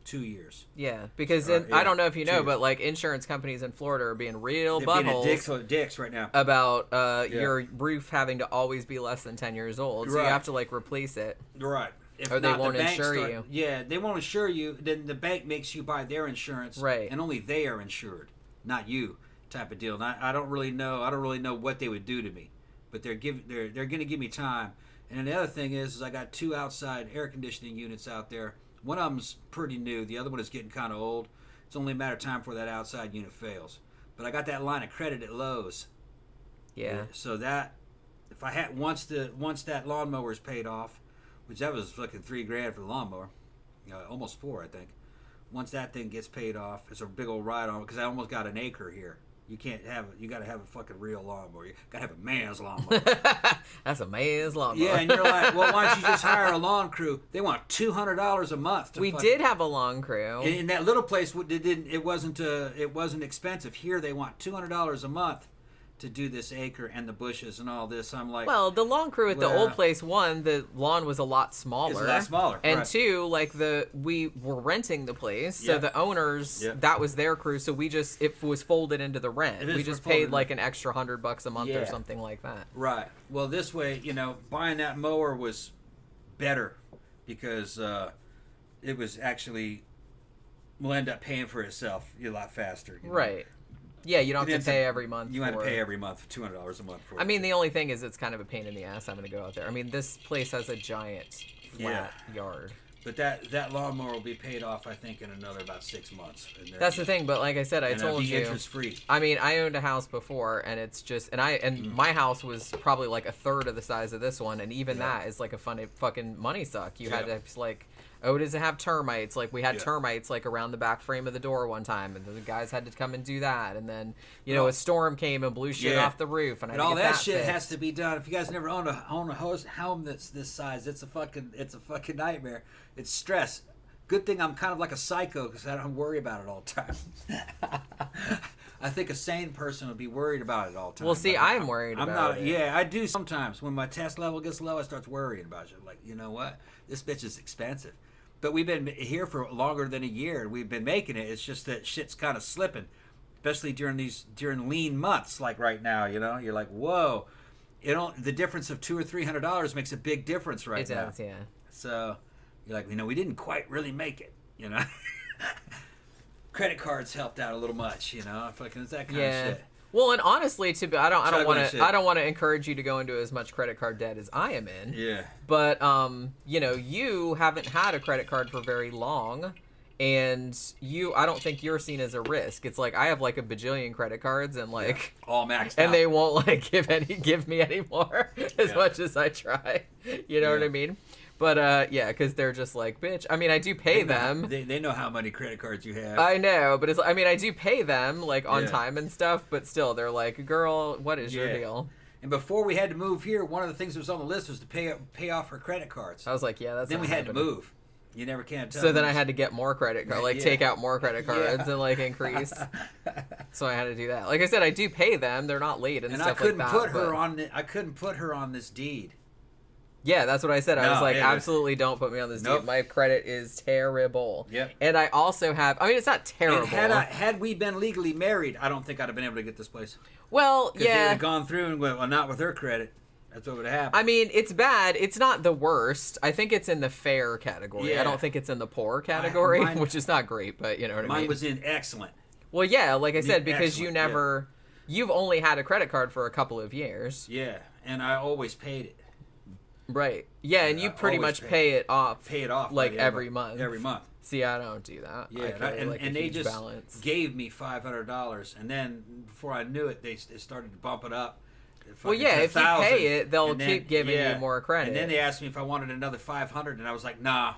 2 years. Yeah, because I don't know if you know, but like insurance companies in Florida are being real buttholes dicks right now about your roof having to always be less than 10 years old, so you have to like replace it. Right. Or they won't insure you. Yeah, they won't insure you. Then the bank makes you buy their insurance, right? And only they are insured, not you, type of deal. And I don't really know. I don't really know what they would do to me, but they're going to give me time. And then the other thing is I got 2 outside air conditioning units out there. One of them's pretty new. The other one is getting kind of old. It's only a matter of time before that outside unit fails. But I got that line of credit at Lowe's. Yeah. So that if I had once that lawnmower is paid off. Which that was fucking $3,000 for the lawnmower, almost 4, I think. Once that thing gets paid off, it's a big old ride on because I almost got an acre here. You can't have it. You got to have a fucking real lawnmower. You got to have a man's lawnmower. That's a man's lawnmower. Yeah, and you're like, well, why don't you just hire a lawn crew? They want $200 a month. We did have a lawn crew. In that little place, it wasn't expensive. Here, they want $200 a month to do this acre and the bushes and all this. I'm like, well, the lawn crew at the old place, one, the lawn was a lot smaller. It's a lot smaller. And right. 2, like we were renting the place, so the owners, that was their crew, so it was folded into the rent. We just paid like an extra $100 a month or something like that. Right. Well, this way, buying that mower was better because it was actually will end up paying for itself a lot faster. Right. Yeah, you don't have to pay every month. You have to pay every month $200 a month for it. I mean, the only thing is it's kind of a pain in the ass having to go out there. I mean, this place has a giant flat yard. But that lawnmower will be paid off, I think, in another about 6 months. That's the thing, but like I said, I told you, interest free. I mean, I owned a house before, and it's just, and my house was probably like a third of the size of this one, and even that is like a funny fucking money suck. You had to like, oh, does it have termites? Like we had termites like around the back frame of the door one time, and the guys had to come and do that, and then a storm came and blew shit off the roof, and all that shit has to be done. If you guys never own a home that's this size, it's a fucking nightmare. It's stress. Good thing I'm kind of like a psycho because I don't worry about it all the time. I think a sane person would be worried about it all the time. Well, see, I'm worried about it. Yeah, I do sometimes. When my test level gets low, I start worrying about it. Like, you know what? This bitch is expensive. But we've been here for longer than a year. We've been making it. It's just that shit's kind of slipping, especially during lean months like right now. You're like, whoa. The difference of $200 or $300 makes a big difference now. It does, yeah. So you're like, we didn't quite really make it. Credit cards helped out a little much. Fucking it's that kind of shit. Well, and honestly, I don't want to encourage you to go into as much credit card debt as I am in. Yeah. But you haven't had a credit card for very long, and I don't think you're seen as a risk. It's like I have like a bajillion credit cards and like all maxed out, and they won't like give me any more as much as I try. You know what I mean? But because they're just like, bitch. I mean, I do pay them. They know how many credit cards you have. I know, but I do pay them like on time and stuff. But still, they're like, girl, what is your deal? And before we had to move here, one of the things that was on the list was to pay off her credit cards. I was like, yeah, that's. Then we had to move. You never can tell. So then I had to get more credit cards, take out more credit cards and like increase. So I had to do that. Like I said, I do pay them. They're not late and stuff like that. I couldn't put her on this deed. Yeah, that's what I said. I was like, absolutely don't put me on this deed. My credit is terrible. Yep. And I also have, it's not terrible. And had we been legally married, I don't think I'd have been able to get this place. Well, Because they would have gone through and went, well, not with her credit. That's what would have happened. I mean, it's bad. It's not the worst. I think it's in the fair category. Yeah. I don't think it's in the poor category, which is not great, but you know what I mean. Mine was in excellent. Well, yeah, like I said, because you've only had a credit card for a couple of years. Yeah, and I always paid it. Right. Yeah, and you pretty much pay it off. Pay it off like every month. Every month. See, I don't do that. Yeah, and they just gave me $500, and then before I knew it, they started to bump it up. Well, yeah, if you pay it, they'll keep giving you more credit. And then they asked me if I wanted another $500, and I was like, nah,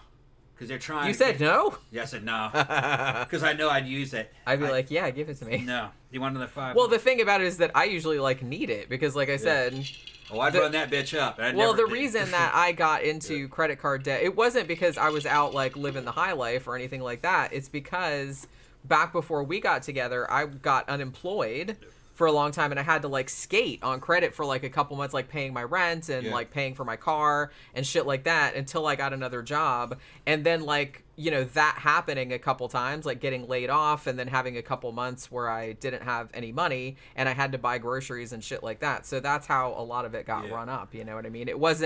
because they're trying. You said no? Yeah, I said no, because I know I'd use it. I'd be like, yeah, give it to me. No, you want another $500? Well, the thing about it is that I usually need it because, like I said. Oh, I'd run that bitch up. The reason that I got into credit card debt, it wasn't because I was out living the high life or anything like that. It's because back before we got together, I got unemployed for a long time, and I had to skate on credit for a couple months, paying my rent and paying for my car and shit like that until I got another job. And then that happening a couple times, getting laid off and then having a couple months where I didn't have any money and I had to buy groceries and shit like that. So that's how a lot of it got run up. You know what I mean? It was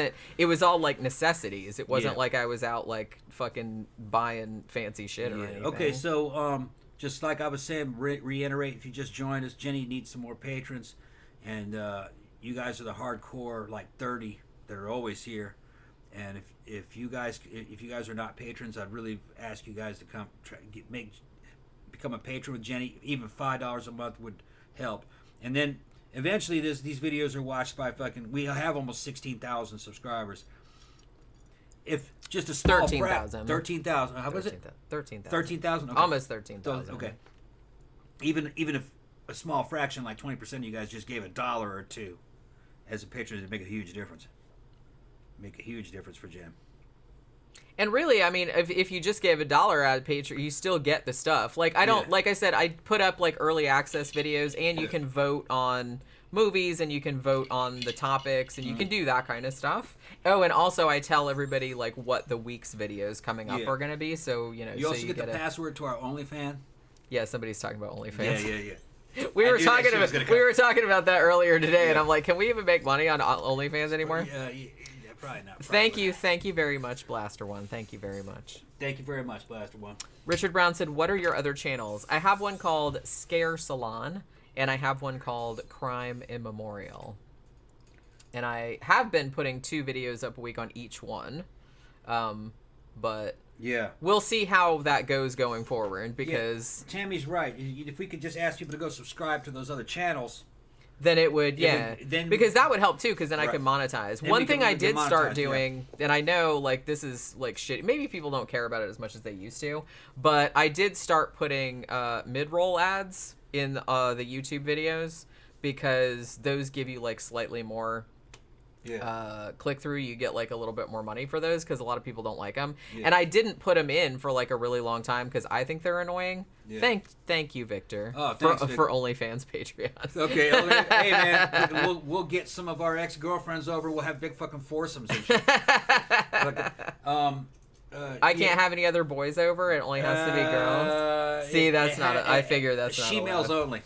all necessities. It wasn't like I was out fucking buying fancy shit or anything. Okay, so just like I was saying, reiterate, if you just joined us, Jenny needs some more patrons, and you guys are the hardcore 30 that are always here. And if you guys are not patrons, I'd really ask you guys to come become a patron with Jenny. Even $5 a month would help. And then eventually these videos are watched by we have almost 16,000 subscribers. If just a small 13,000. 13,000. How was it? 13,000. 13,000. Okay. Almost 13,000. Okay. Even if a small fraction, 20% of you guys just gave $1 or $2 as a patron, it'd make a huge difference. Make a huge difference for Jen. And really, if you just gave $1 out of Patreon, you still get the stuff. Like I said, I put up early access videos, and you can vote on movies, and you can vote on the topics, and you can do that kind of stuff. Oh, and also I tell everybody what the week's videos coming up are going to be. So you also get the password to our OnlyFans. Yeah, somebody's talking about OnlyFans. Yeah. We were talking about that earlier today, and I'm like, can we even make money on OnlyFans anymore? Yeah, probably not. Thank you very much, Blaster One. Thank you very much. Thank you very much, Blaster One. Richard Brown said, "What are your other channels?" I have one called Scare Salon, and I have one called Crime Immemorial. And I have been putting 2 videos up a week on each one. but Yeah. we'll see how that goes going forward, because Tammy's right. If we could just ask people to go subscribe to those other channels, then it would, because that would help too, because then I Right. could monetize. Then One we thing can I did monetize, start doing, and I know like this is like shit, maybe people don't care about it as much as they used to, but I did start putting mid-roll ads in the YouTube videos, because those give you like slightly more click through. You get like a little bit more money for those, because a lot of people don't like them. And I didn't put them in for like a really long time because I think they're annoying. Thank you, Victor, thanks, for OnlyFans Patreon. Okay, hey man, we'll get some of our ex-girlfriends over. We'll have big fucking foursomes and shit. I can't have any other boys over. It only has to be girls. See, that's not. I figure that's not. She-males allowed. only.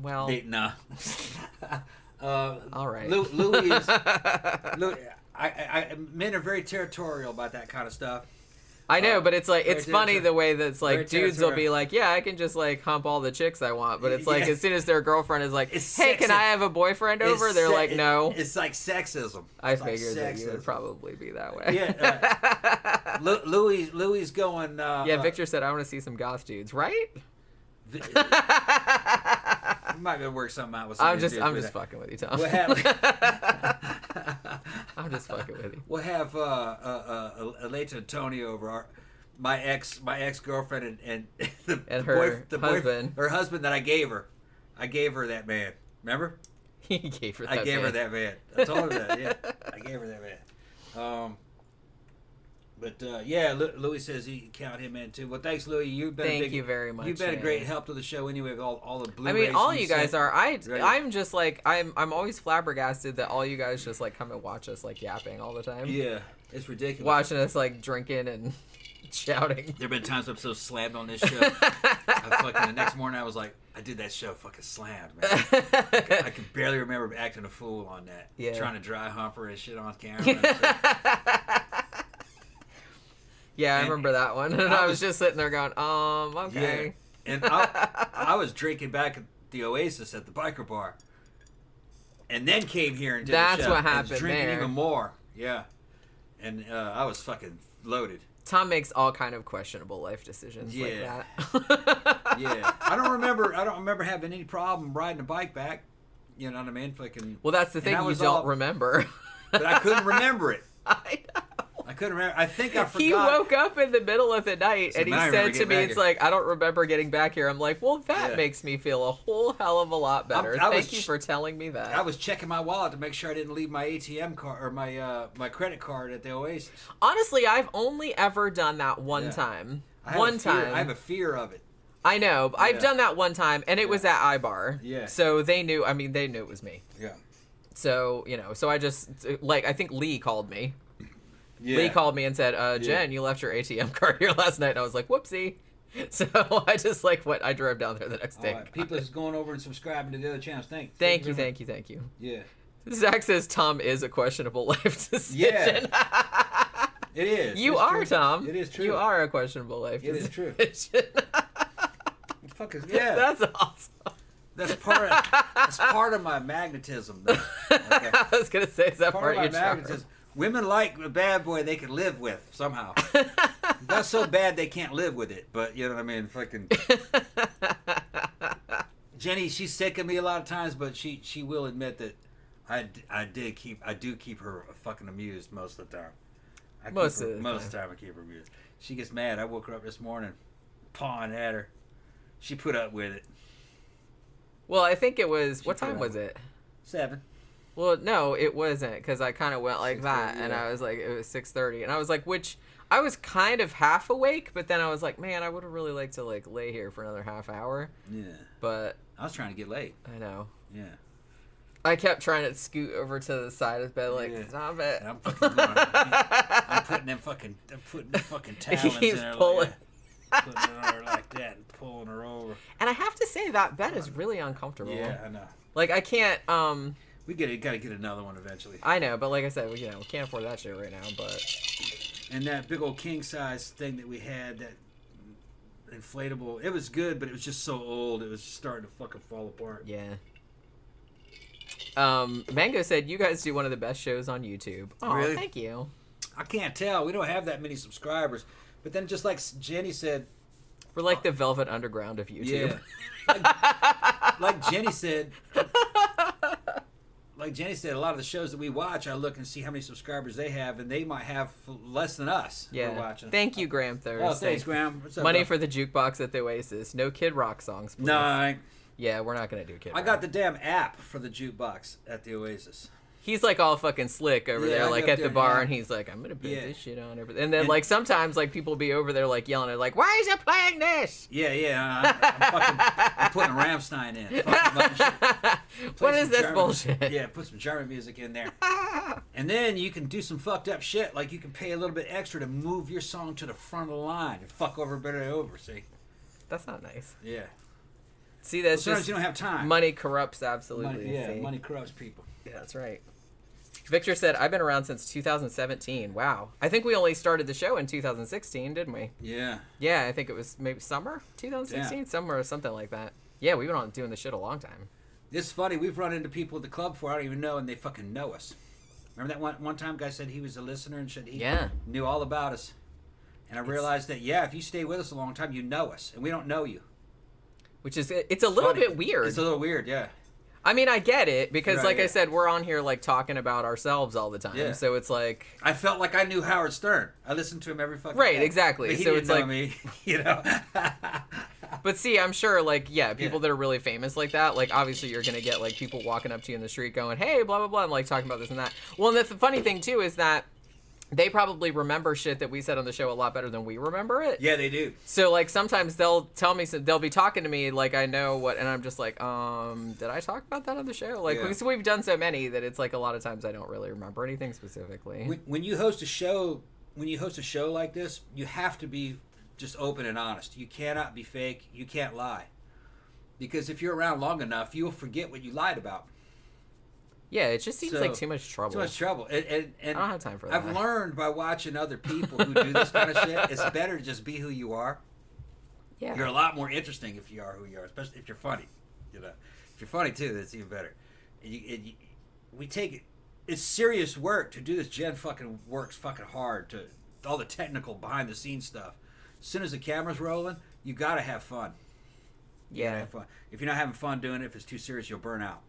Well, Nah. all right. Louis is. Men are very territorial about that kind of stuff. I know, but it's like it's funny the way that's like very dudes will be like, yeah, I can just like hump all the chicks I want, but it's like as soon as their girlfriend is like, hey, can I have a boyfriend over? They're like, no. It's like sexism. I figured that you would probably be that way. Yeah. Louis going. Yeah, Victor said I want to see some goth dudes, right? You might be able to work something out with some I'm dudes just fucking with you, Tom. We'll have, I'm just fucking with you. We'll have Eleta and Tony over. My ex girlfriend and her husband. Her husband that I gave her. I gave her that man. Remember? He gave her that I gave man. her that man. I told her that. Yeah, I gave her that man. But Louis says he count him in too. Well, thanks, Louis. You've been Thank you very much. You've been a great help to the show anyway with all the Blu-rays. I mean, all you guys are. Right. I'm just like I'm always flabbergasted that all you guys just like come and watch us like yapping all the time. Yeah, it's ridiculous. Watching us like drinking and shouting. There have been times I'm so slammed on this show. The next morning I was like, I did that show fucking slammed, man. I can barely remember acting a fool on that. Yeah. Trying to dry hump her and shit on camera. Yeah, I remember that one. And I was just sitting there going, okay. Yeah. And I was drinking back at the Oasis at the biker bar. And then came here and did That's the show. what happened and drinking there. even more. Yeah. And I was fucking loaded. Tom makes all kind of questionable life decisions like that. Yeah. I don't remember having any problem riding a bike back. You know what I mean? Well, that's the thing, you don't remember. But I couldn't remember it. I know. I couldn't remember. I think I forgot. He woke up in the middle of the night and he said to me, it's here. like, I don't remember getting back here. I'm like, well, that makes me feel a whole hell of a lot better. Thank you for telling me that. I was checking my wallet to make sure I didn't leave my ATM card or my credit card at the Oasis. Honestly, I've only ever done that one time. I have a fear of it. I know. But I've done that one time, and it was at iBar. Yeah. So they knew it was me. Yeah. So, so I just, like, I think Lee called me. Yeah. Lee called me and said, Jen, you left your ATM card here last night. And I was like, whoopsie. So I just, I drove down there the next day. Right. People is going over and subscribing to the other channels. Thank you. Yeah. Zach says Tom is a questionable life decision. Yeah. It is. You are, true. Tom. It is true. You are a questionable life decision. It is true. Yeah. That's awesome. That's part of my magnetism. Okay. I was going to say, is that part of your magnetism? Women like a bad boy they can live with somehow. Not so bad they can't live with it, but you know what I mean? Fucking Jenny, she's sick of me a lot of times, but she will admit that I do keep her fucking amused most of the time. Most of the time I keep her amused. She gets mad. I woke her up this morning, pawing at her. She put up with it. Well, I think it was. What time was it? 7. Well, no, it wasn't, because I kind of went like that, and I was like, it was 6:30, and I was like, I was kind of half awake, but then I was like, man, I would have really liked to lay here for another half hour. Yeah. But I was trying to get late. I know. Yeah. I kept trying to scoot over to the side of the bed, stop it. I'm putting them fucking talons in her pulling. Putting her on her like that and pulling her over. And I have to say that bed is really uncomfortable. Yeah, I know. I can't. We gotta get another one eventually. I know, but like I said, we can't afford that shit right now. But and that big old king size thing that we had, that inflatable, it was good, but it was just so old. It was just starting to fucking fall apart. Yeah. Mango said you guys do one of the best shows on YouTube. Oh, really? Thank you. I can't tell. We don't have that many subscribers. But then just like Jenny said, we're like the Velvet Underground of YouTube. Yeah. Like Jenny said, a lot of the shows that we watch, I look and see how many subscribers they have, and they might have less than us. Yeah. We're watching. Thank you, Gramthars. Oh, thanks, Graham. What's up, Money bro? for the jukebox at the Oasis. No Kid Rock songs, please. No, Yeah, we're not gonna do Kid Rock. I got the damn app for the jukebox at the Oasis. He's like all fucking slick over there, I like go at the there, bar, yeah. and he's like, I'm gonna put Yeah. this shit on everything. And then like sometimes like people be over there like yelling at like, why is it playing this? Yeah. I'm putting Rammstein in. What is this German bullshit? Yeah, put some German music in there. And then you can do some fucked up shit, like you can pay a little bit extra to move your song to the front of the line and fuck everybody over, see? That's not nice. Yeah. See, that's Sometimes just you don't have time. money corrupts absolutely. See? Money corrupts people. Yeah, that's right. Victor said, I've been around since 2017. Wow. I think we only started the show in 2016, didn't we? Yeah. Yeah, I think it was maybe summer 2016, summer or something like that. Yeah, we've been on doing this shit a long time. It's funny, we've run into people at the club before I don't even know, and they fucking know us. Remember that one time guy said he was a listener and said he knew all about us. And I realized that, if you stay with us a long time, you know us, and we don't know you. Which is, it's a little bit weird. It's a little weird, yeah. I mean, I get it, because Right, like yeah. I said, we're on here like talking about ourselves all the time. Yeah. So it's like... I felt like I knew Howard Stern. I listened to him every fucking Right, day. exactly. But he So didn't it's know like... me, you know. But see, I'm sure, like, people that are really famous like that, like, obviously you're going to get, like, people walking up to you in the street going, hey, blah, blah, blah, and, like, talking about this and that. Well, and the funny thing, too, is that they probably remember shit that we said on the show a lot better than we remember it. Yeah, they do. So, like, sometimes they'll tell me, they'll be talking to me, like, I know what, and I'm just like, did I talk about that on the show? Like, because we've done so many that it's, like, a lot of times I don't really remember anything specifically. When you host a show, like this, you have to be just open and honest. You cannot be fake. You can't lie. Because if you're around long enough, you'll forget what you lied about. Yeah, it just seems like too much trouble. Too much trouble. And I don't have time for that. I've learned by watching other people who do this kind of shit, it's better to just be who you are. Yeah. You're a lot more interesting if you are who you are, especially if you're funny. You know, if you're funny too, that's even better. We take it. It's serious work to do this. Jen fucking works fucking hard to all the technical behind the scenes stuff. As soon as the camera's rolling, you gotta have fun. You gotta have fun. If you're not having fun doing it, if it's too serious, you'll burn out.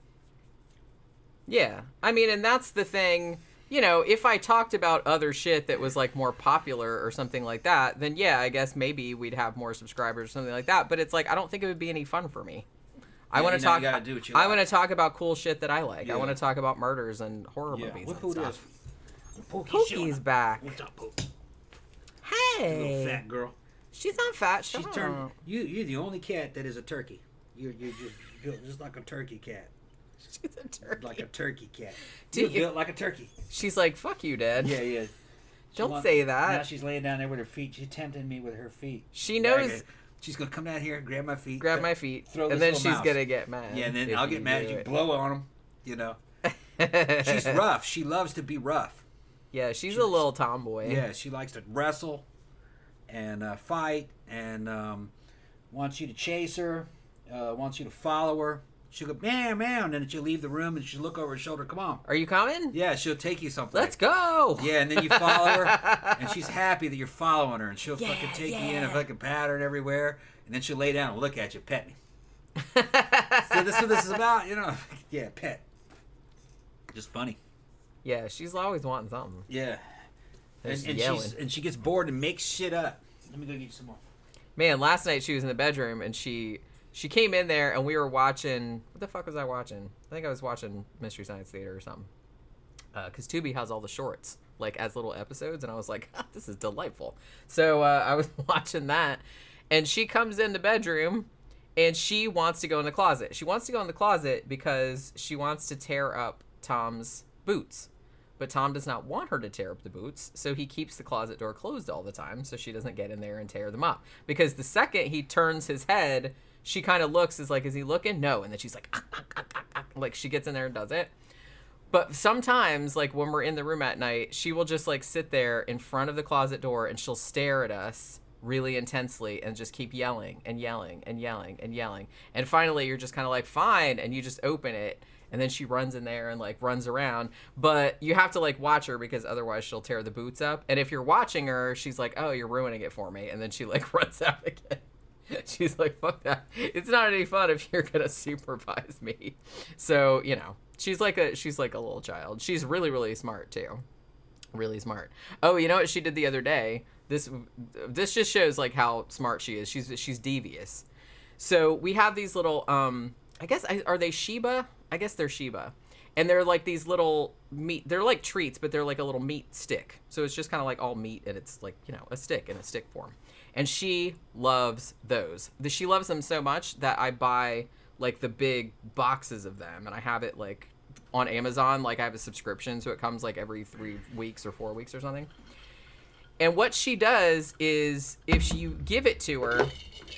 Yeah. I mean, and that's the thing, you know, if I talked about other shit that was like more popular or something like that, then yeah, I guess maybe we'd have more subscribers or something like that. But it's like, I don't think it would be any fun for me. I want to talk. You gotta do what you I like. want to talk about cool shit that I like. Yeah. I want to talk about murders and horror movies Look and who it stuff. is. Pookie's back. What's up, Pookie? Hey. Little fat girl. She's not fat. She's turned. You're the only cat that is a turkey. You're just built just like a turkey cat. She's a turkey. Like a turkey cat. Dude, You're built like a turkey. She's like, fuck you, Dad. Yeah. Don't say that. Now she's laying down there with her feet. She's tempting me with her feet. She knows. Right, she's gonna come down here, grab my feet, Grab my feet, throw and this then little she's mouse. gonna get mad. Yeah, and then if I'll get mad do if you it. blow on them. You know, she's rough. She loves to be rough. Yeah, she's a little tomboy. Yeah, she likes to wrestle and fight and wants you to chase her, wants you to follow her. She'll go, meow, meow, and then she'll leave the room and she'll look over her shoulder. Come on. Are you coming? Yeah, she'll take you someplace. Let's go. Yeah, and then you follow her, and she's happy that you're following her, and she'll fucking take you in a fucking pattern everywhere, and then she'll lay down and look at you, pet me. So this is what this is about, you know? Yeah, pet. Just funny. Yeah, she's always wanting something. Yeah. Just And yelling. she gets bored and makes shit up. Let me go get you some more. Man, last night she was in the bedroom and she came in there and we were watching. What the fuck was I watching? I think I was watching Mystery Science Theater or something. Because Tubi has all the shorts, like as little episodes, and I was like, this is delightful. So I was watching that, and she comes in the bedroom, and she wants to go in the closet. She wants to go in the closet because she wants to tear up Tom's boots. But Tom does not want her to tear up the boots, so he keeps the closet door closed all the time so she doesn't get in there and tear them up. Because the second he turns his head, she kind of looks, is like, is he looking? No. And then she's like, like she gets in there and does it. But sometimes, like when we're in the room at night, she will just like sit there in front of the closet door and she'll stare at us really intensely and just keep yelling and yelling and yelling and yelling. And finally, you're just kind of like, fine. And you just open it. And then she runs in there and like runs around, but you have to like watch her because otherwise she'll tear the boots up. And if you're watching her, she's like, oh, you're ruining it for me. And then she like runs out again. She's like, fuck that. It's not any fun if you're going to supervise me. So, you know, she's like a little child. She's really, really smart too. Really smart. Oh, you know what she did the other day? This just shows like how smart she is. She's devious. So we have these little, I guess, are they Shiba? I guess they're Shiba. And they're like these little meat, they're like treats, but they're like a little meat stick. So it's just kind of like all meat and it's like, you know, a stick in a stick form. And she loves those. She loves them so much that I buy like the big boxes of them and I have it like on Amazon. Like I have a subscription, so it comes like every 3 weeks or 4 weeks or something. And what she does is if you give it to her,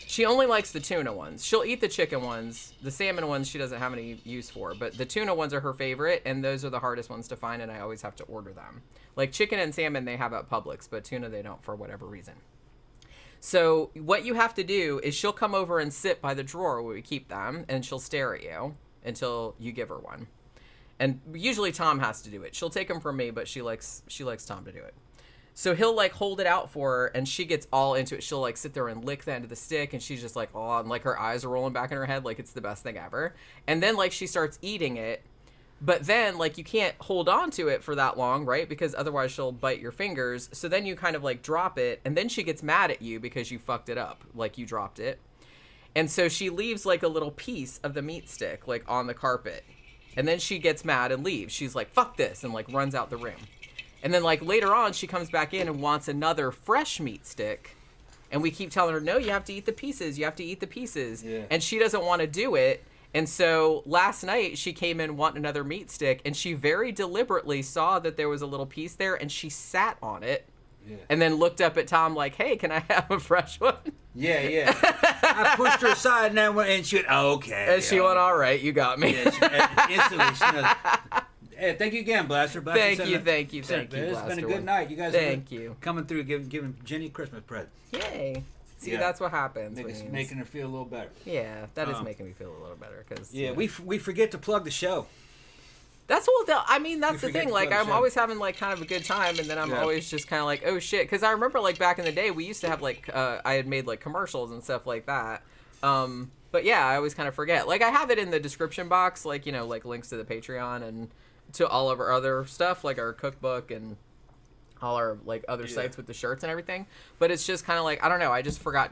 she only likes the tuna ones. She'll eat the chicken ones. The salmon ones she doesn't have any use for. But the tuna ones are her favorite, and those are the hardest ones to find, and I always have to order them. Like chicken and salmon they have at Publix, but tuna they don't for whatever reason. So what you have to do is she'll come over and sit by the drawer where we keep them, and she'll stare at you until you give her one. And usually Tom has to do it. She'll take them from me, but she likes Tom to do it. So he'll like hold it out for her and she gets all into it. She'll like sit there and lick the end of the stick and she's just like, oh, and like her eyes are rolling back in her head like it's the best thing ever. And then like she starts eating it, but then like you can't hold on to it for that long, right? Because otherwise she'll bite your fingers. So then you kind of like drop it and then she gets mad at you because you fucked it up, like you dropped it. And so she leaves like a little piece of the meat stick like on the carpet. And then she gets mad and leaves. She's like, fuck this, and like runs out the room. And then, like, later on, she comes back in and wants another fresh meat stick. And we keep telling her, no, you have to eat the pieces. You have to eat the pieces. Yeah. And she doesn't want to do it. And so last night, she came in wanting another meat stick. And she very deliberately saw that there was a little piece there. And she sat on it. Yeah. And then looked up at Tom like, hey, can I have a fresh one? Yeah. I pushed her aside and she went, oh, okay. And she went, all right, you got me. Yeah, instantly, she knows. Hey, thank you again, Blaster. Thank you, It's been a good night. You guys coming through, giving Jenny a Christmas present. Yay. See, that's what happens. Making her feel a little better. Yeah, that is making me feel a little better. Cause, yeah, we forget to plug the show. That's that's the thing. Like, I'm always having, like, kind of a good time, and then I'm always just kind of like, oh, shit. Because I remember, like, back in the day, we used to have, like, I had made, like, commercials and stuff like that. But, yeah, I always kind of forget. Like, I have it in the description box, like, you know, like, links to the Patreon and to all of our other stuff, like our cookbook and all our like other sites with the shirts and everything. But it's just kind of like, I don't know, I just forget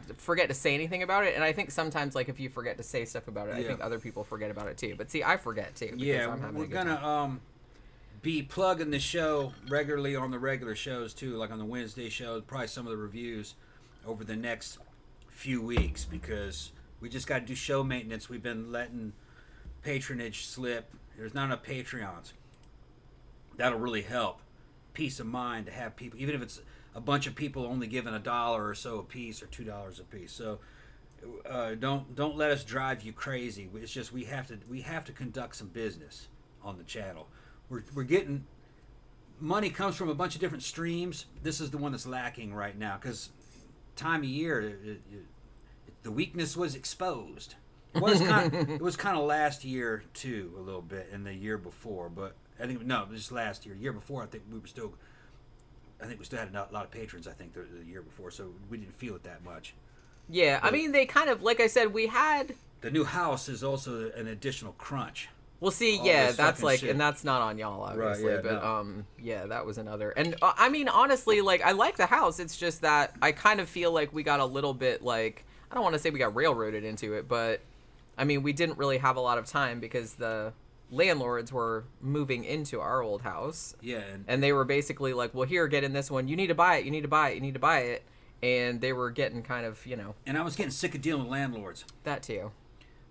to say anything about it. And I think sometimes like if you forget to say stuff about it, I think other people forget about it too. But see, I forget too. Yeah, we're gonna be plugging the show regularly on the regular shows too, like on the Wednesday show, probably some of the reviews over the next few weeks because we just got to do show maintenance. We've been letting patronage slip. There's not enough Patreons. That'll really help. Peace of mind to have people, even if it's a bunch of people only giving $1 or so a piece or $2 a piece. So don't let us drive you crazy. It's just we have to conduct some business on the channel. We're getting money comes from a bunch of different streams. This is the one that's lacking right now because time of year the weakness was exposed. It was kind of last year too, a little bit, and the year before, but I think this last year. Year before, I think we still had a lot of patrons. I think the year before, so we didn't feel it that much. Yeah, but I mean, they kind of, like I said, we had the new house is also an additional crunch. Well, see, that's like, shit. And that's not on y'all, obviously, right, but that was another. And I mean, honestly, like I like the house. It's just that I kind of feel like we got a little bit like I don't want to say we got railroaded into it, but I mean, we didn't really have a lot of time because the landlords were moving into our old house. Yeah. And they were basically like, well, here, get in this one. You need to buy it. You need to buy it. You need to buy it. And they were getting kind of, you know. And I was getting sick of dealing with landlords. That too.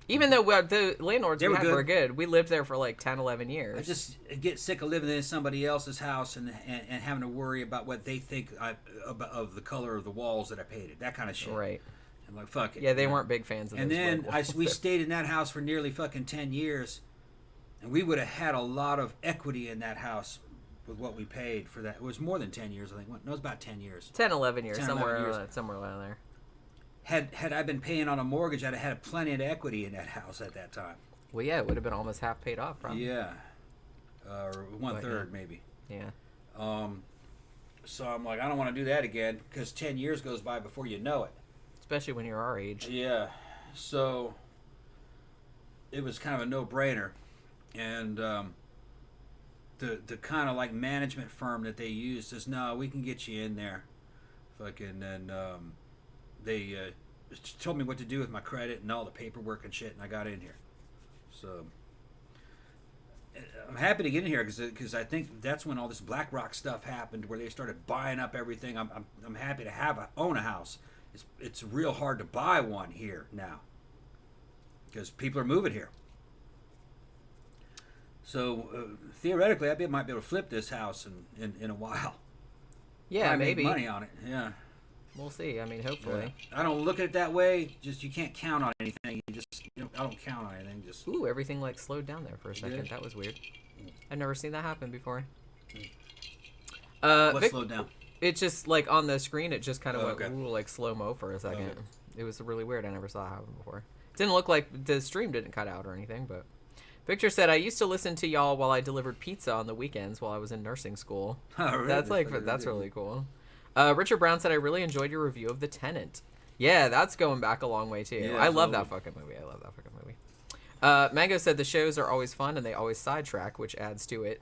Even though the landlords were good. We lived there for like 10, 11 years. I just get sick of living in somebody else's house and having to worry about what they think of the color of the walls that I painted. That kind of shit. Right. I'm like, fuck it. Yeah, they weren't big fans of and then we stayed in that house for nearly fucking 10 years. And we would have had a lot of equity in that house with what we paid for that. It was more than 10 years, I think. No, it was about 10 years. 10, 11 years, somewhere around there. Had I been paying on a mortgage, I'd have had plenty of equity in that house at that time. Well, yeah, it would have been almost half paid off, probably. Yeah. Or 1/3 maybe. Yeah. So I'm like, I don't want to do that again because 10 years goes by before you know it. Especially when you're our age. Yeah. So it was kind of a no-brainer. And the kind of like management firm that they use says, no, we can get you in there. Fucking, and they told me what to do with my credit and all the paperwork and shit, and I got in here. So I'm happy to get in here because I think that's when all this BlackRock stuff happened, where they started buying up everything. I'm happy to own a house. It's real hard to buy one here now because people are moving here. So theoretically, I might be able to flip this house in a while. Yeah, maybe make money on it. Yeah, we'll see. I mean, hopefully. Yeah. I don't look at it that way. Just you can't count on anything. I don't count on anything. Just ooh, everything like slowed down there for a second. That was weird. I've never seen that happen before. What slowed down? It just like on the screen, it just kind of went okay. ooh, like slow mo for a second. Okay. It was really weird. I never saw it happen before. It didn't look like the stream didn't cut out or anything, but. Victor said, I used to listen to y'all while I delivered pizza on the weekends while I was in nursing school. Oh, really? That's really cool. Richard Brown said, I really enjoyed your review of The Tenant. Yeah, that's going back a long way, too. Yeah, I love that fucking movie. Mango said, the shows are always fun and they always sidetrack, which adds to it.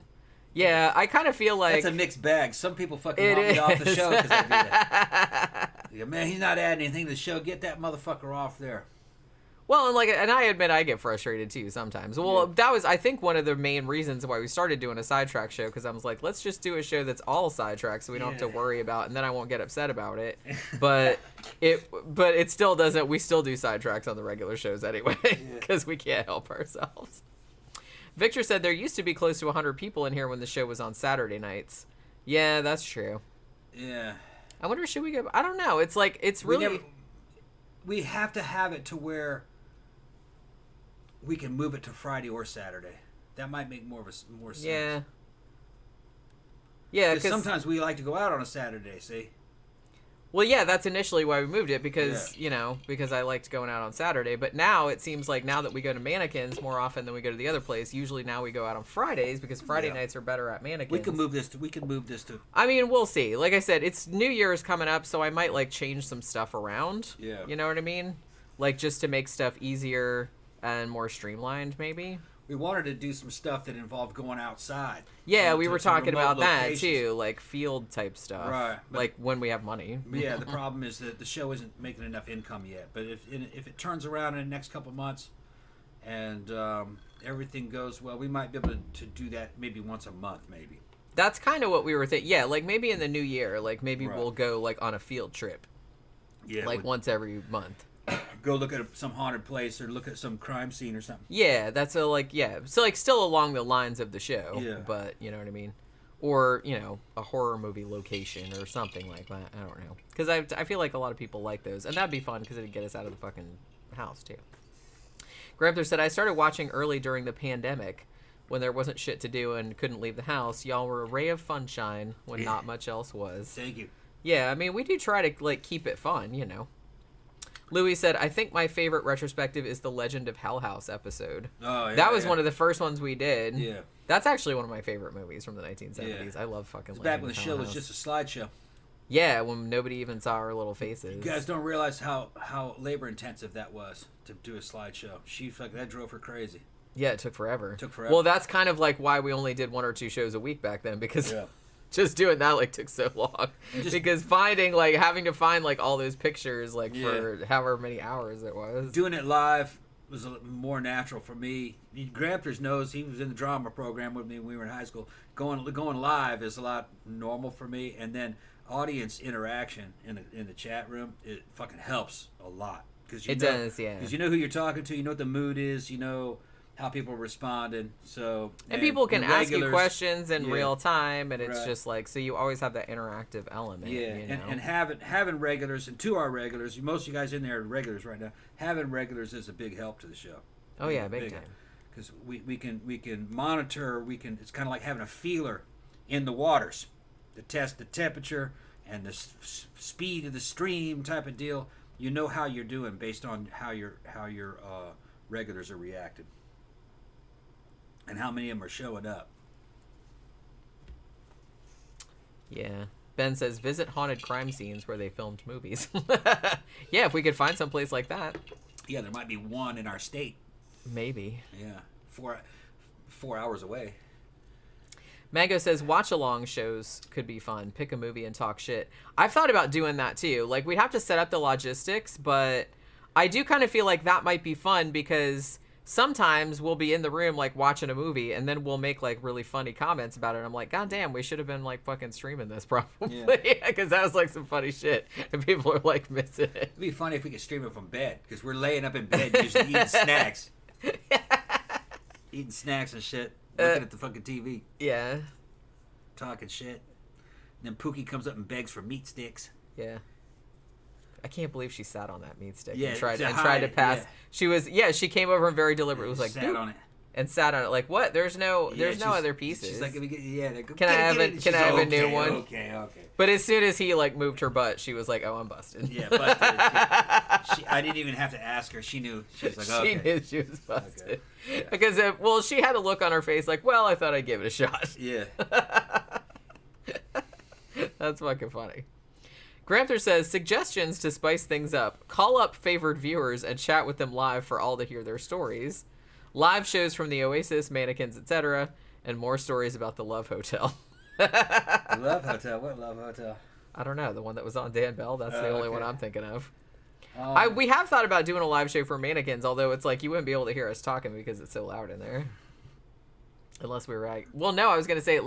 Yeah, I kind of feel like... That's a mixed bag. Some people fucking want me off the show because I do that. Yeah, man, he's not adding anything to the show. Get that motherfucker off there. Well, and I admit I get frustrated too sometimes. Well, that was I think one of the main reasons why we started doing a sidetrack show, because I was like, let's just do a show that's all sidetrack, so we don't have to worry about, and then I won't get upset about it. But it still doesn't. We still do sidetracks on the regular shows anyway, because we can't help ourselves. Victor said there used to be close to 100 people in here when the show was on Saturday nights. Yeah, that's true. Yeah. I wonder, should we go? I don't know. It's like it's really. We have to have it to where we can move it to Friday or Saturday. That might make more sense. Yeah, because sometimes we like to go out on a Saturday, see? Well, yeah, that's initially why we moved it, because, because I liked going out on Saturday. But now it seems like now that we go to Mannequins more often than we go to the other place, usually now we go out on Fridays because Friday nights are better at Mannequins. We can move this to... I mean, we'll see. Like I said, it's New Year's coming up, so I might, like, change some stuff around. Yeah. You know what I mean? Like, just to make stuff easier and more streamlined, maybe. We wanted to do some stuff that involved going outside. Yeah, we were talking about that too, like field type stuff. Right. Like when we have money. Yeah, the problem is that the show isn't making enough income yet. But if it turns around in the next couple months and everything goes well, we might be able to do that maybe once a month, maybe. That's kind of what we were thinking. Yeah, like maybe in the new year, like maybe we'll go like on a field trip. Yeah. Like once every month. Go look at some haunted place or look at some crime scene or something. Yeah, that's so like still along the lines of the show. Yeah. But you know what I mean, or a horror movie location or something like that. I don't know, because I feel like a lot of people like those, and that'd be fun because it'd get us out of the fucking house too. Gramthars said, I started watching early during the pandemic when there wasn't shit to do and couldn't leave the house. Y'all were a ray of sunshine when not much else was. Thank you. Yeah, I mean we do try to like keep it fun, Louis said, I think my favorite retrospective is the Legend of Hell House episode. Oh, yeah. That was one of the first ones we did. Yeah. That's actually one of my favorite movies from the 1970s. I love fucking Legend back when of the Hell show House. was just a slideshow. Yeah, when nobody even saw our little faces. You guys don't realize how labor intensive that was to do a slideshow. That drove her crazy. Yeah, it took forever. Took forever. Well, that's kind of like why we only did 1 or 2 shows a week back then, because just doing that like took so long. Because having to find like all those pictures for however many hours it was. Doing it live was more natural for me. Gramthars knows, he was in the drama program with me when we were in high school. Going live is a lot normal for me, and then audience interaction in the chat room, it fucking helps a lot. Does, yeah. Because you know who you're talking to, you know what the mood is, you know how people are responding. And people can ask you questions in real time, and it's just like, so you always have that interactive element. Yeah, and having regulars, and to our regulars, most of you guys in there are regulars right now, having regulars is a big help to the show. Oh yeah, big time. Because we can monitor, it's kind of like having a feeler in the waters to test the temperature and the speed of the stream type of deal. You know how you're doing based on how your regulars are reacting. and how many of them are showing up. Yeah. Ben says, visit haunted crime scenes where they filmed movies. Yeah, if we could find some place like that. Yeah, there might be one in our state. Maybe. Yeah, 4 hours away. Mango says, watch-along shows could be fun. Pick a movie and talk shit. I've thought about doing that, too. Like, we'd have to set up the logistics, but I do kind of feel like that might be fun because sometimes we'll be in the room, like, watching a movie, and then we'll make, like, really funny comments about it. And I'm like, God damn, we should have been, like, fucking streaming this, probably. Yeah, because that was, like, some funny shit. And people are, like, missing it. It'd be funny if we could stream it from bed, because we're laying up in bed usually eating snacks. Eating snacks and shit. Looking at the fucking TV. Yeah. Talking shit. And then Pookie comes up and begs for meat sticks. Yeah. I can't believe she sat on that meat stick Yeah, and tried to pass. Yeah. She came over and very deliberate. It was like, sat on it. And sat on it. Like, what? There's no other pieces. She's like, can I have a new one? Okay. But as soon as he, like, moved her butt, she was like, oh, I'm busted. Yeah, busted. I didn't even have to ask her. She knew. She was like, okay. She knew she was busted. Okay. Yeah. Because, she had a look on her face like, well, I thought I'd give it a shot. Yeah. That's fucking funny. Gramthars says, suggestions to spice things up. Call up favored viewers and chat with them live for all to hear their stories. Live shows from the Oasis, mannequins, etc. And more stories about the Love Hotel. Love Hotel? What Love Hotel? I don't know. The one that was on Dan Bell. That's the only one I'm thinking of. We have thought about doing a live show for mannequins, although it's like you wouldn't be able to hear us talking because it's so loud in there. Unless we were at... Well, no, I was going to say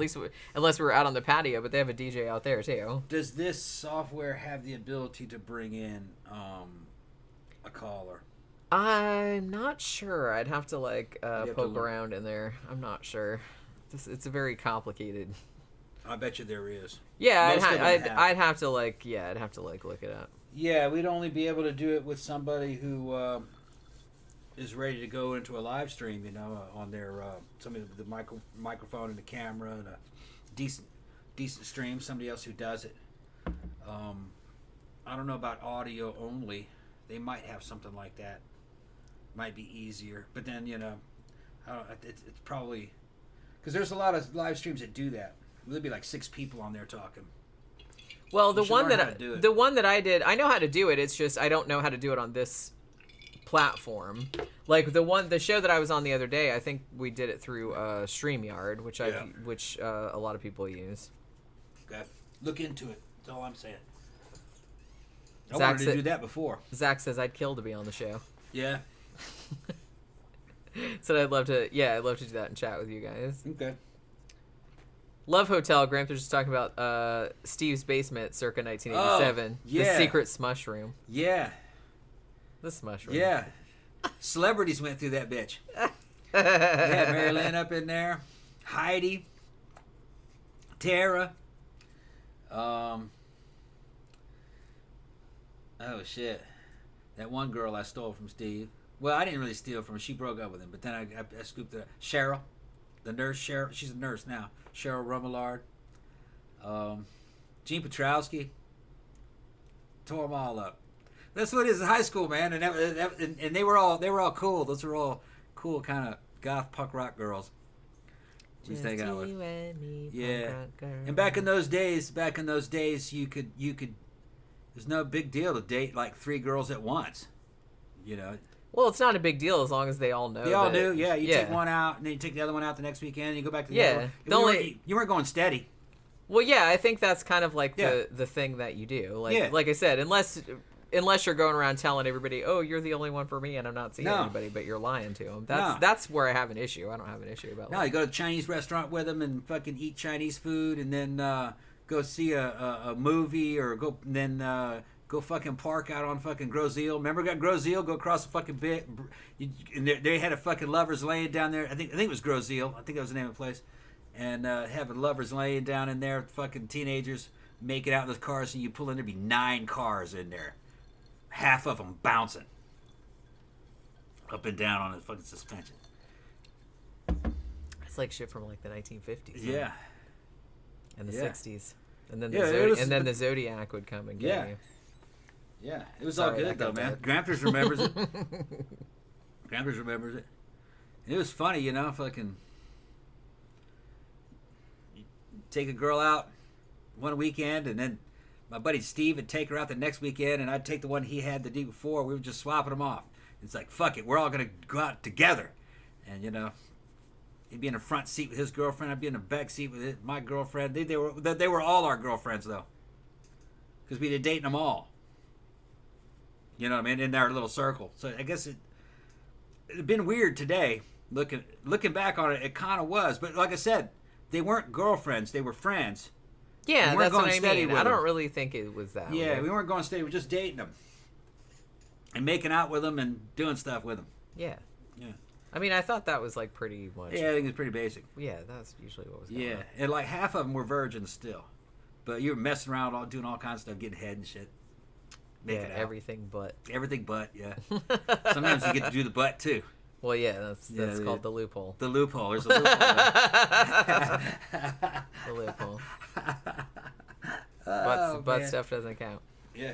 unless we were out on the patio, but they have a DJ out there, too. Does this software have the ability to bring in a caller? I'm not sure. I'd have to, like, poke around in there. I'm not sure. It's a very complicated... I bet you there is. Yeah, I'd have to, like, look it up. Yeah, we'd only be able to do it with somebody who... is ready to go into a live stream, on their somebody with the microphone and the camera and a decent stream. Somebody else who does it. I don't know about audio only. They might have something like that. Might be easier, but then it's probably because there's a lot of live streams that do that. There'll be like 6 people on there talking. Well, the one that I did, I know how to do it. It's just I don't know how to do it on this platform. Like the show that I was on the other day, I think we did it through StreamYard, which a lot of people use. Okay, look into it. That's all I'm saying. I wanted to do that before. Zach says I'd kill to be on the show. Yeah. So I'd love to do that and chat with you guys. Okay. Love Hotel. Gramthars was talking about Steve's basement, circa 1987. Yeah. The secret smush room. Yeah. The smush room. Yeah. Celebrities went through that bitch. They had Mary Lynn up in there, Heidi, Tara. Oh shit. That one girl I stole from Steve. Well, I didn't really steal from her. She broke up with him, but then I scooped her. Cheryl, the nurse. Cheryl, she's a nurse now. Cheryl Rumillard. Gene Petrowski. Tore them all up. That's what it is in high school, man. And they were all cool. Those were all cool kind of goth punk rock girls. Just you and me, yeah. And back in those days, you could. There's no big deal to date like 3 girls at once. Well, it's not a big deal as long as they all know. They all knew, yeah. You take one out, and then you take the other one out the next weekend, and you go back to the other one. You weren't going steady. Well, yeah, I think that's kind of like the thing that you do. Like I said, unless you're going around telling everybody, oh, you're the only one for me, and I'm not seeing anybody, but you're lying to them. That's where I have an issue. I don't have an issue about that. No, you go to a Chinese restaurant with them and fucking eat Chinese food, and then go see a movie, or go fucking park out on fucking Groseal. Remember, Groseal? Go across the fucking bit. And they had a fucking lovers laying down there. I think it was Groseal. I think that was the name of the place. And having lovers laying down in there, fucking teenagers make it out in the cars, and you pull in, there'd be 9 cars in there. Half of them bouncing. Up and down on the fucking suspension. It's like shit from like the 1950s. Yeah. And the 60s. And then the Zodiac would come and get you. Yeah, it was all good though, man. Gramthars remembers it. Gramthars remembers it. It was funny, fucking. take a girl out one weekend, and then my buddy Steve would take her out the next weekend, and I'd take the one he had the day before. We were just swapping them off. It's like, fuck it, we're all going to go out together. And, you know, he'd be in the front seat with his girlfriend. I'd be in the back seat with my girlfriend. They were all our girlfriends, though, because we did dating them all. You know what I mean? In our little circle. So I guess it'd been weird today. Looking back on it, it kind of was. But like I said, they weren't girlfriends. They were friends. Yeah, that's what I mean. I don't really think it was that. Yeah, we weren't going steady. We were just dating them. And making out with them and doing stuff with them. Yeah. Yeah. I mean, I thought that was, like, pretty much... Yeah, I think it's pretty basic. Yeah, that's usually what was going on. Yeah, and, like, half of them were virgins still. But you were messing around, doing all kinds of stuff, getting head and shit. Making out. Everything but. Everything but, yeah. Sometimes you get to do the butt, too. Well, yeah, that's called the loophole. The loophole. There's a loophole. The loophole. Oh, butt stuff doesn't count. Yeah.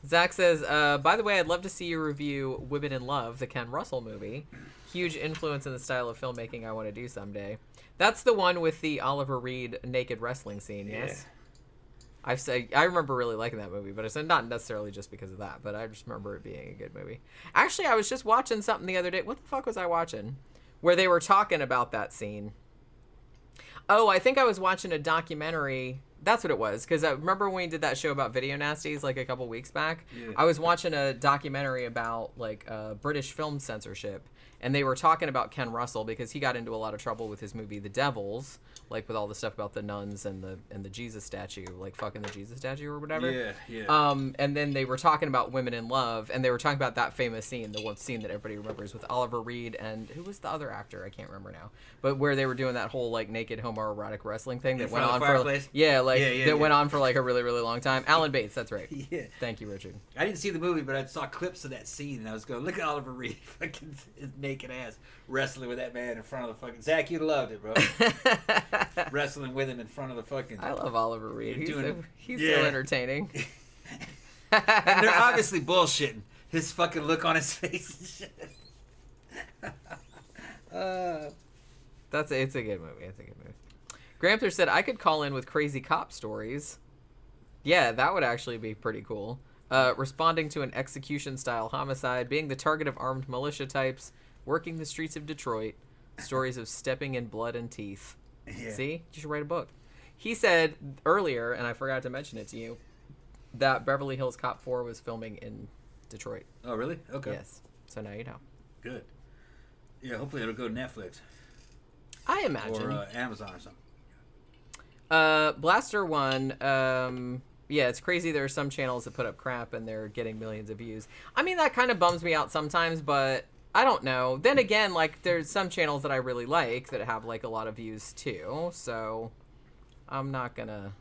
Zach says, by the way, I'd love to see you review Women in Love, the Ken Russell movie. Huge influence in the style of filmmaking I want to do someday. That's the one with the Oliver Reed naked wrestling scene, yes? Yeah. I remember really liking that movie, but it's not necessarily just because of that, but I just remember it being a good movie. Actually, I was just watching something the other day. What the fuck was I watching? Where they were talking about that scene. Oh, I think I was watching a documentary. That's what it was, because I remember when we did that show about video nasties like a couple weeks back. Yeah. I was watching a documentary about like British film censorship, and they were talking about Ken Russell because he got into a lot of trouble with his movie The Devils, like with all the stuff about the nuns and the Jesus statue, like fucking the Jesus statue or whatever. Yeah, yeah. And then they were talking about Women in Love, and they were talking about that famous scene, the one scene that everybody remembers with Oliver Reed and who was the other actor? I can't remember now. But where they were doing that whole like naked homoerotic wrestling thing that went on for went on for like a really, really long time. Alan Bates, that's right. Yeah. Thank you, Richard. I didn't see the movie, but I saw clips of that scene, and I was going, look at Oliver Reed, fucking his naked ass wrestling with that man in front of the fucking... Zach, you'd have loved it, bro. Wrestling with him in front of the fucking... I love Oliver Reed. He's so entertaining. And they're obviously bullshitting. His fucking look on his face and shit. It's a good movie. It's a good movie. Gramthars said, I could call in with crazy cop stories. Yeah, that would actually be pretty cool. Responding to an execution-style homicide, being the target of armed militia types, working the streets of Detroit, stories of stepping in blood and teeth. Yeah. See? You should write a book. He said earlier, and I forgot to mention it to you, that Beverly Hills Cop 4 was filming in Detroit. Oh, really? Okay. Yes. So now you know. Good. Yeah, hopefully it'll go to Netflix. I imagine. Or Amazon or something. Blaster One, yeah, it's crazy. There are some channels that put up crap and they're getting millions of views. I mean, that kind of bums me out sometimes, but I don't know. Then again, like, there's some channels that I really like that have, like, a lot of views, too, so I'm not gonna...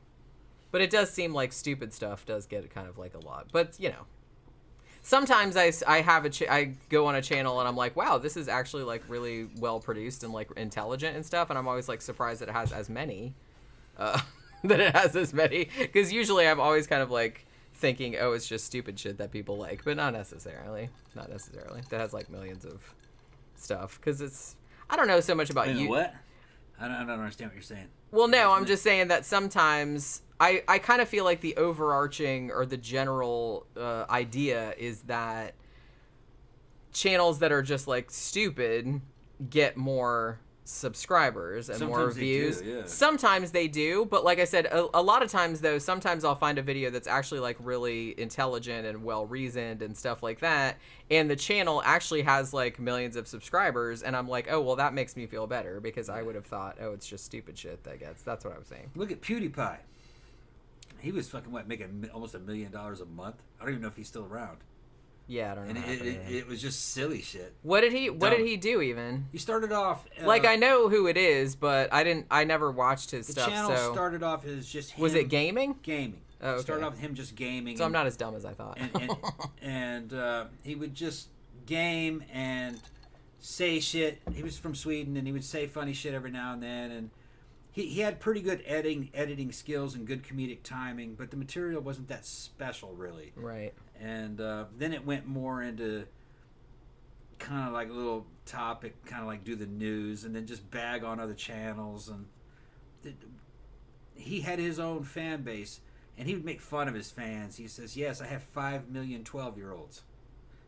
But it does seem like stupid stuff does get kind of, like, a lot. But, you know, sometimes I go on a channel and I'm like, wow, this is actually, like, really well-produced and, like, intelligent and stuff, and I'm always, like, surprised that it has as many. That it has as many, because usually I'm always kind of like thinking, oh, it's just stupid shit that people like, but not necessarily that has like millions of stuff, because it's, I don't know so much about you. What? I don't understand what you're saying. Well, no, I'm just saying that sometimes I kind of feel like the overarching or the general idea is that channels that are just like stupid get more subscribers and more views. Do, yeah. Sometimes they do, but like I said, a lot of times though, sometimes I'll find a video that's actually like really intelligent and well reasoned and stuff like that, and the channel actually has like millions of subscribers, and I'm like, oh well, that makes me feel better, because I would have thought, oh, it's just stupid shit that gets. That's what I was saying. Look at PewDiePie. He was fucking making almost $1 million a month. I don't even know if he's still around. Yeah, I don't know. And it was just silly shit. What did he do even? He started off like, I know who it is, but I never watched his stuff. The channel started off as just him. Was it gaming? Gaming. Oh, okay. Started off with him just gaming. So I'm not as dumb as I thought. And he would just game and say shit. He was from Sweden, and he would say funny shit every now and then, and he had pretty good editing skills and good comedic timing, but the material wasn't that special, really. Right. And then it went more into kind of like a little topic, kind of like do the news, and then just bag on other channels. And he had his own fan base, and he would make fun of his fans. He says, "Yes, I have 5 million 12-year-olds."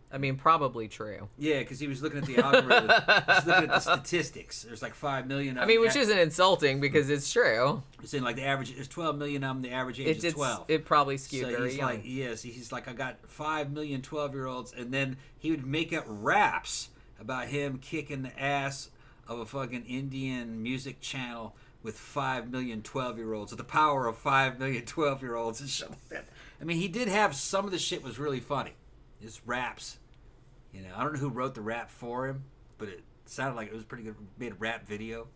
I mean, probably true. Yeah, because he was looking at the algorithm. He was looking at the statistics. There's like 5 million. I mean, which isn't insulting because it's true. He's saying like the average. There's 12 million of them. The average age is 12. It probably skewed so very he's young. like, yes, he's like, I got 5 million 12-year-olds, and then he would make up raps about him kicking the ass of a fucking Indian music channel with 5 million 12-year-olds, with the power of 5 million 12-year-olds and shit like that. I mean, he did have some of the shit was really funny. His raps. You know, I don't know who wrote the rap for him, but it sounded like it was pretty good. Made a rap video.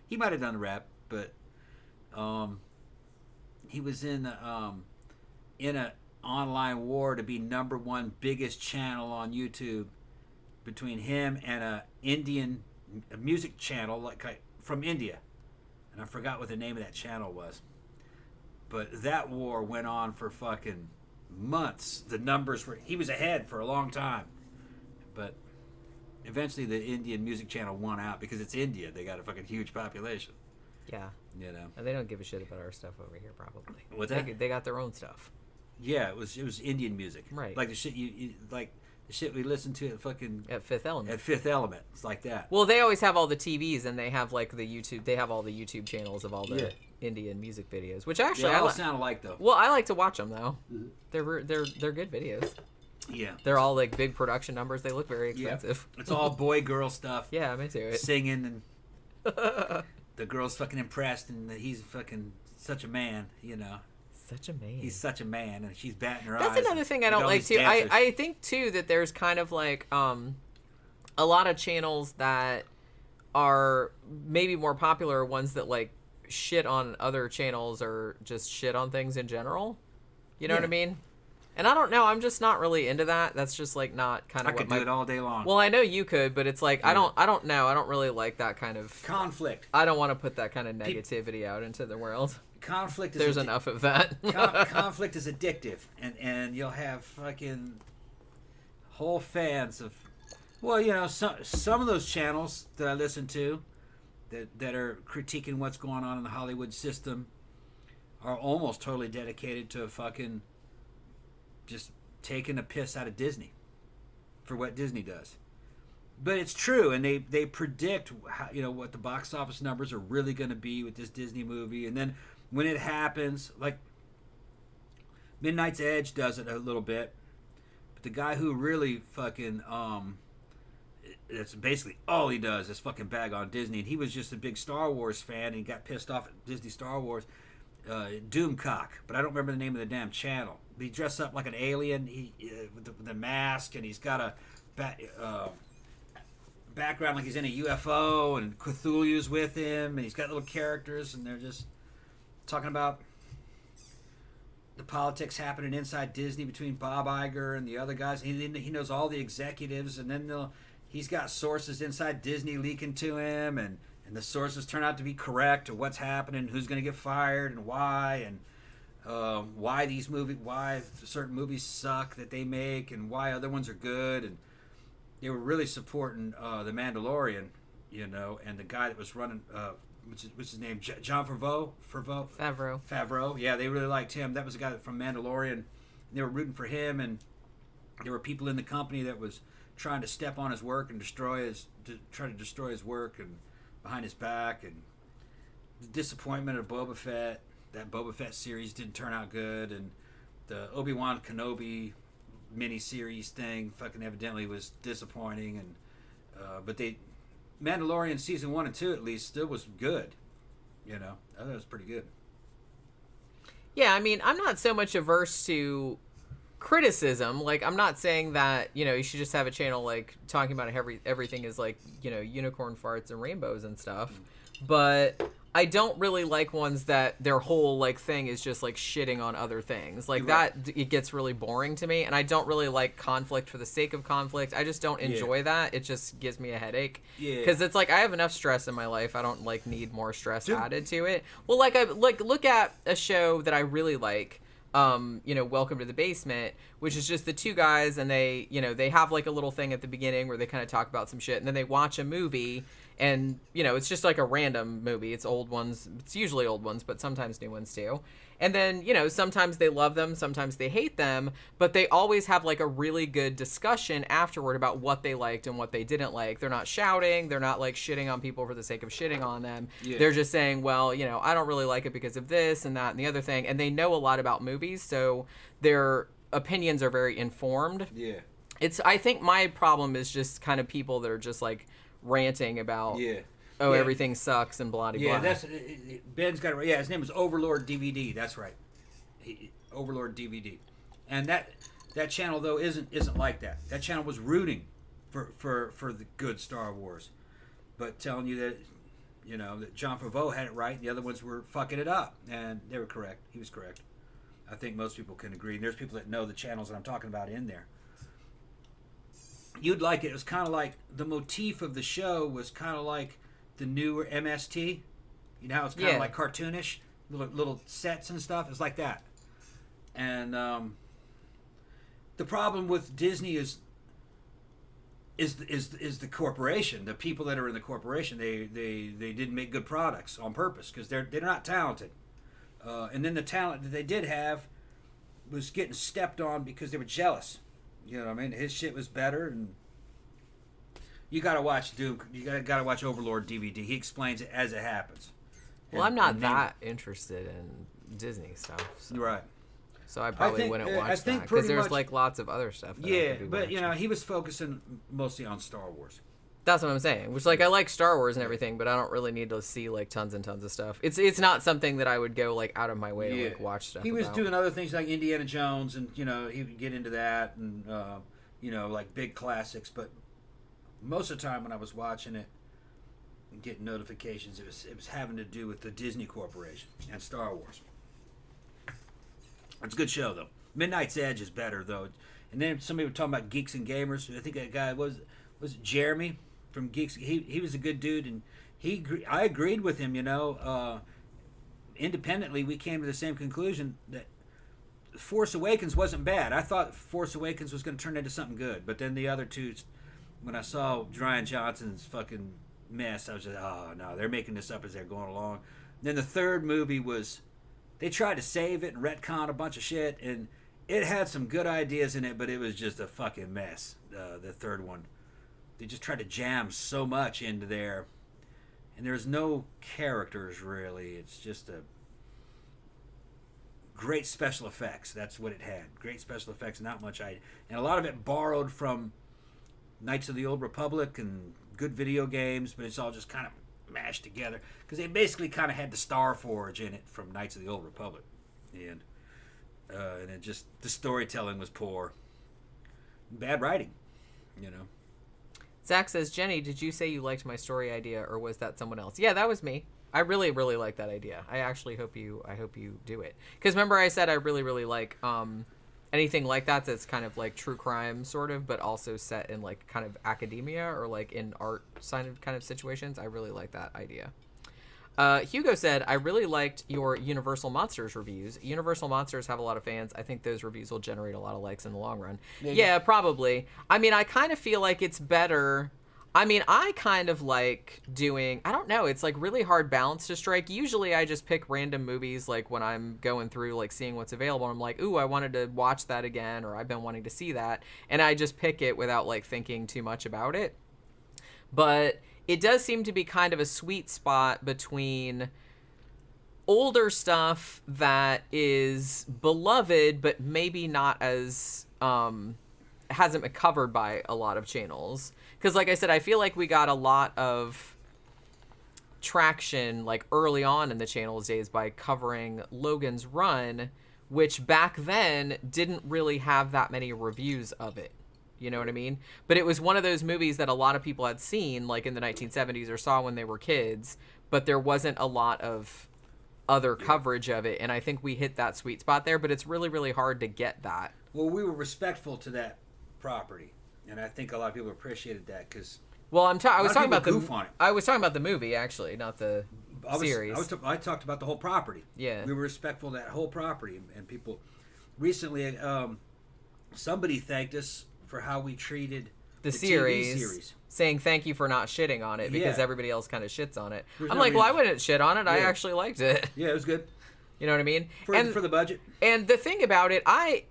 He might have done the rap, but he was in an online war to be #1 biggest channel on YouTube between him and a music channel from India, and I forgot what the name of that channel was. But that war went on for fucking months. The numbers were, he was ahead for a long time. But eventually the Indian music channel won out because it's India. They got a fucking huge population. Yeah. You know. And they don't give a shit about our stuff over here, probably. What's that? They got their own stuff. Yeah, it was Indian music. Right. Like the shit like the shit we listened to at fucking At Fifth Element. At Fifth Element. It's like that. Well, they always have all the TVs, and they have like the YouTube. They have all the YouTube channels of all the Indian music videos, which actually they all sound alike though. Well, I like to watch them though. Mm-hmm. They're good videos. Yeah. They're all like big production numbers. They look very expensive. Yeah. It's all boy girl stuff. Yeah, I'm into it. Singing and the girl's fucking impressed and he's fucking such a man, you know. Such a man. He's such a man, and she's batting her eyes. That's another thing I don't like too. I think too that there's kind of like a lot of channels that are maybe more popular ones that like shit on other channels or just shit on things in general. You know what I mean? And I don't know. I'm just not really into that. That's just like not kind of. I could do it all day long. Well, I know you could, but it's like I don't know. I don't really like that kind of conflict. I don't want to put that kind of negativity out into the world. Conflict is there's enough of that. Conflict is addictive, and you'll have fucking whole fans of. Well, you know, some of those channels that I listen to, that are critiquing what's going on in the Hollywood system, are almost totally dedicated to fucking. Just taking a piss out of Disney for what Disney does. But it's true, and they predict how, you know, what the box office numbers are really going to be with this Disney movie. And then when it happens, like Midnight's Edge does it a little bit, but the guy who really fucking that's basically all he does is fucking bag on Disney. And he was just a big Star Wars fan, and he got pissed off at Disney Star Wars. Doomcock, but I don't remember the name of the damn channel. He dressed up like an alien, with the mask, and he's got a background like he's in a UFO, and Cthulhu's with him, and he's got little characters, and they're just talking about the politics happening inside Disney between Bob Iger and the other guys. He knows all the executives, and then he's got sources inside Disney leaking to him, and the sources turn out to be correct, or what's happening, who's going to get fired, and why, and why certain movies suck that they make, and why other ones are good. And they were really supporting the Mandalorian, you know, and the guy that was running, what's his name, John Favreau. Yeah, they really liked him. That was the guy from Mandalorian. And they were rooting for him, and there were people in the company that was trying to step on his work and try to destroy his work and behind his back. And the disappointment of Boba Fett. That Boba Fett series didn't turn out good, and the Obi-Wan Kenobi mini-series thing fucking evidently was disappointing. And but Mandalorian season 1 and 2 at least still was good. You know, I thought it was pretty good. Yeah, I mean, I'm not so much averse to criticism. Like, I'm not saying that, you know, you should just have a channel like talking about everything is like, you know, unicorn farts and rainbows and stuff. But I don't really like ones that their whole like thing is just like shitting on other things. Like that, it gets really boring to me, and I don't really like conflict for the sake of conflict. I just don't enjoy that. It just gives me a headache. Yeah. Because it's like I have enough stress in my life. I don't like need more stress added to it. Well, like I look at a show that I really like. You know, Welcome to the Basement, which is just the two guys, and they, you know, they have like a little thing at the beginning where they kind of talk about some shit, and then they watch a movie. And, you know, it's just like a random movie. It's old ones. It's usually old ones, but sometimes new ones too. And then, you know, sometimes they love them, sometimes they hate them, but they always have like a really good discussion afterward about what they liked and what they didn't like. They're not shouting. They're not like shitting on people for the sake of shitting on them. Yeah. They're just saying, well, you know, I don't really like it because of this and that and the other thing. And they know a lot about movies, so their opinions are very informed. Yeah. I think my problem is just kind of people that are just like ranting about everything sucks and blah blah blah. That's Ben's got it right. Yeah, his name was Overlord DVD. That's right. Overlord DVD. And that channel though isn't like that. That channel was rooting for the good Star Wars, but telling you that, you know, that John Favreau had it right and the other ones were fucking it up, and they were correct. He was correct. I think most people can agree. And there's people that know the channels that I'm talking about in there. You'd like it. It was kind of like the motif of the show was kind of like the newer MST. You know how it's kind of like cartoonish, little sets and stuff. It's like that. And the problem with Disney is the corporation. The people that are in the corporation, they didn't make good products on purpose because they're not talented. And then the talent that they did have was getting stepped on because they were jealous. You know what I mean? His shit was better, and you gotta watch Duke. You gotta watch Overlord DVD. He explains it as it happens. Well, I'm not that interested in Disney stuff. So. Right. So I probably wouldn't watch that because there's like lots of other stuff. But you know, he was focusing mostly on Star Wars. That's what I'm saying. Which, like, I like Star Wars and everything, but I don't really need to see like tons and tons of stuff. It's not something that I would go like out of my way to like watch stuff. He was doing other things like Indiana Jones, and you know he would get into that, and you know, like big classics. But most of the time when I was watching it and getting notifications, it was having to do with the Disney Corporation and Star Wars. It's a good show though. Midnight's Edge is better though. And then somebody was talking about Geeks and Gamers. I think that guy was it Jeremy from Geeks. He was a good dude, and I agreed with him. You know, independently we came to the same conclusion that Force Awakens wasn't bad. I thought Force Awakens was going to turn into something good, but then the other two, when I saw Rian Johnson's fucking mess, I was just, oh no, they're making this up as they're going along. Then the third movie was, they tried to save it and retcon a bunch of shit, and it had some good ideas in it, but it was just a fucking mess. The third one, they just tried to jam so much into there, and there's no characters really. It's just a great special effects. That's what it had. Great special effects, not much idea, and a lot of it borrowed from Knights of the Old Republic and good video games, but it's all just kind of mashed together because they basically kind of had the Star Forge in it from Knights of the Old Republic, and it just, the storytelling was poor, bad writing, you know. Zach says, Jenny, did you say you liked my story idea, or was that someone else? Yeah, that was me. I really, really like that idea. I actually hope you do it, because remember I said I really, really like anything like that's kind of like true crime sort of, but also set in like kind of academia or like in art kind of situations. I really like that idea. Hugo said, I really liked your Universal Monsters reviews. Universal Monsters have a lot of fans. I think those reviews will generate a lot of likes in the long run. Yeah, probably. I mean, I kind of feel like it's better. I mean, I kind of like doing, I don't know, it's like really hard balance to strike. Usually I just pick random movies like when I'm going through like seeing what's available. I'm like, ooh, I wanted to watch that again, or I've been wanting to see that. And I just pick it without like thinking too much about it. But it does seem to be kind of a sweet spot between older stuff that is beloved, but maybe not as, hasn't been covered by a lot of channels. Because like I said, I feel like we got a lot of traction like early on in the channel's days by covering Logan's Run, which back then didn't really have that many reviews of it. You know what I mean? But it was one of those movies that a lot of people had seen like in the 1970s or saw when they were kids, but there wasn't a lot of other coverage of it. And I think we hit that sweet spot there, but it's really, really hard to get that. Well, we were respectful to that property, and I think a lot of people appreciated that because. Well, I was talking about I was talking about the movie actually, not the series. I talked about the whole property. Yeah, we were respectful of that whole property, and people recently, somebody thanked us for how we treated the TV series saying thank you for not shitting on it because everybody else kind of shits on it. There's I'm no like, well, I reason. wouldn't shit on it. I actually liked it. Yeah, it was good. You know what I mean? For the budget. And the thing about it, I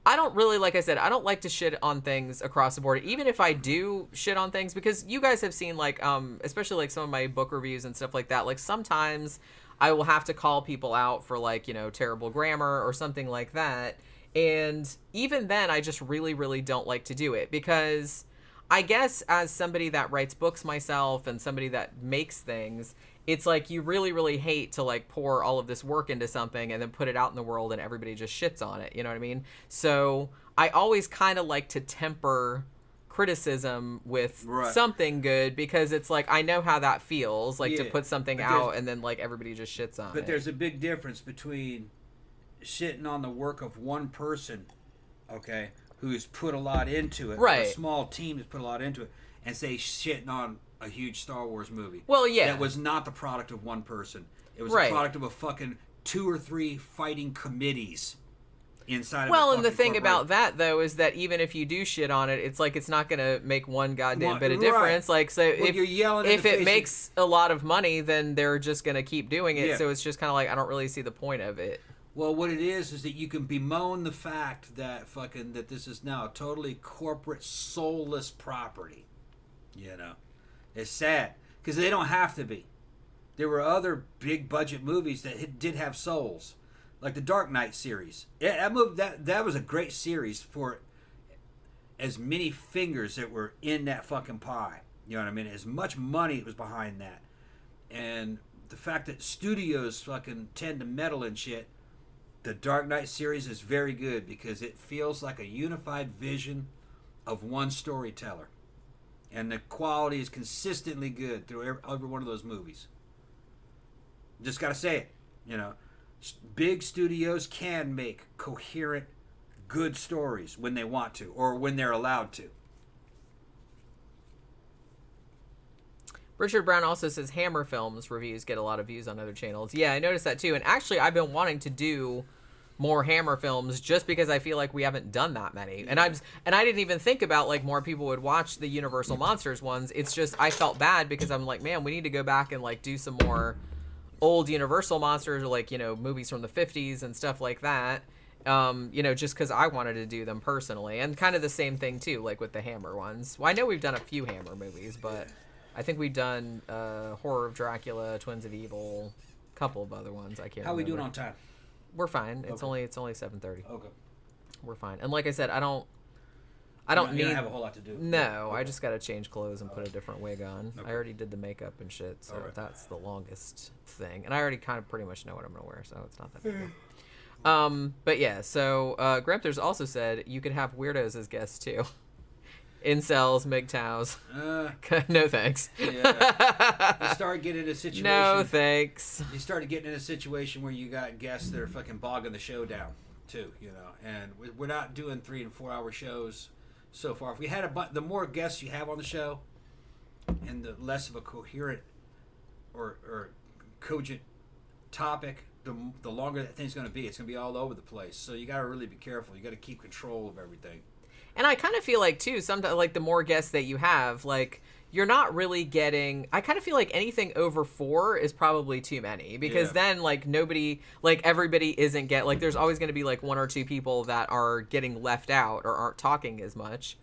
don't really, like I said, I don't like to shit on things across the board, even if I do shit on things, because you guys have seen, like, especially, like, some of my book reviews and stuff like that, like, sometimes I will have to call people out for, like, you know, terrible grammar or something like that, and even then, I just really, really don't like to do it, because I guess as somebody that writes books myself and somebody that makes things, it's like you really, really hate to like pour all of this work into something and then put it out in the world and everybody just shits on it. You know what I mean? So I always kind of like to temper criticism with something good, because it's like I know how that feels, like to put something out and then like everybody just shits on it. But there's a big difference between shitting on the work of one person, okay, who's put a lot into it, right? A small team that's put a lot into it, and say shitting on a huge Star Wars movie. Well, yeah. That was not the product of one person. It was right. the product of a fucking 2 or 3 fighting committees inside of well, and the thing about that, though, is that even if you do shit on it, it's like it's not going to make one goddamn bit of difference. Like, so well, if it makes a lot of money, then they're just going to keep doing it. Yeah. So it's just kind of like, I don't really see the point of it. Well, what it is that you can bemoan the fact that that this is now a totally corporate, soulless property. You know? It's sad. Because they don't have to be. There were other big budget movies that did have souls. Like the Dark Knight series. That was a great series for as many fingers that were in that fucking pie. You know what I mean? As much money was behind that. And the fact that studios fucking tend to meddle in shit, the Dark Knight series is very good because it feels like a unified vision of one storyteller. And the quality is consistently good through every one of those movies. Just gotta say it, you know. Big studios can make coherent, good stories when they want to, or when they're allowed to. Richard Brown also says Hammer Films reviews get a lot of views on other channels. Yeah, I noticed that too. And actually, I've been wanting to do more Hammer films just because I feel like we haven't done that many. And I didn't even think about like more people would watch the Universal Monsters ones. It's just I felt bad because I'm like, man, we need to go back and like do some more old Universal Monsters, or like, you know, movies from the 50s and stuff like that. You know, just because I wanted to do them personally. And kind of the same thing too, like with the Hammer ones. Well, I know we've done a few Hammer movies, but I think we've done Horror of Dracula, Twins of Evil, a couple of other ones. I can't remember. How are we doing on time? We're fine. It's okay. only 7:30. Okay. We're fine. And like I said, I don't You don't have a whole lot to do. No, okay. I just got to change clothes and put a different wig on. Okay. I already did the makeup and shit, so right. That's the longest thing. And I already kind of pretty much know what I'm going to wear, so it's not that big. But yeah, so Gramthars also said you could have weirdos as guests too. Incels, MGTOWs. No thanks. Yeah. You start getting in a situation. No thanks. You started getting in a situation where you got guests that are fucking bogging the show down too, you know. And we're not doing 3 and 4 hour shows so far. If we had the more guests you have on the show, and the less of a coherent or cogent topic, the longer that thing's going to be. It's going to be all over the place. So you got to really be careful. You got to keep control of everything. And I kind of feel like, too, sometimes, like, the more guests that you have, like, you're not really getting... I kind of feel like anything over 4 is probably too many. Because then, like, nobody... Like, everybody isn't like, there's always going to be, like, 1 or 2 people that are getting left out or aren't talking as much.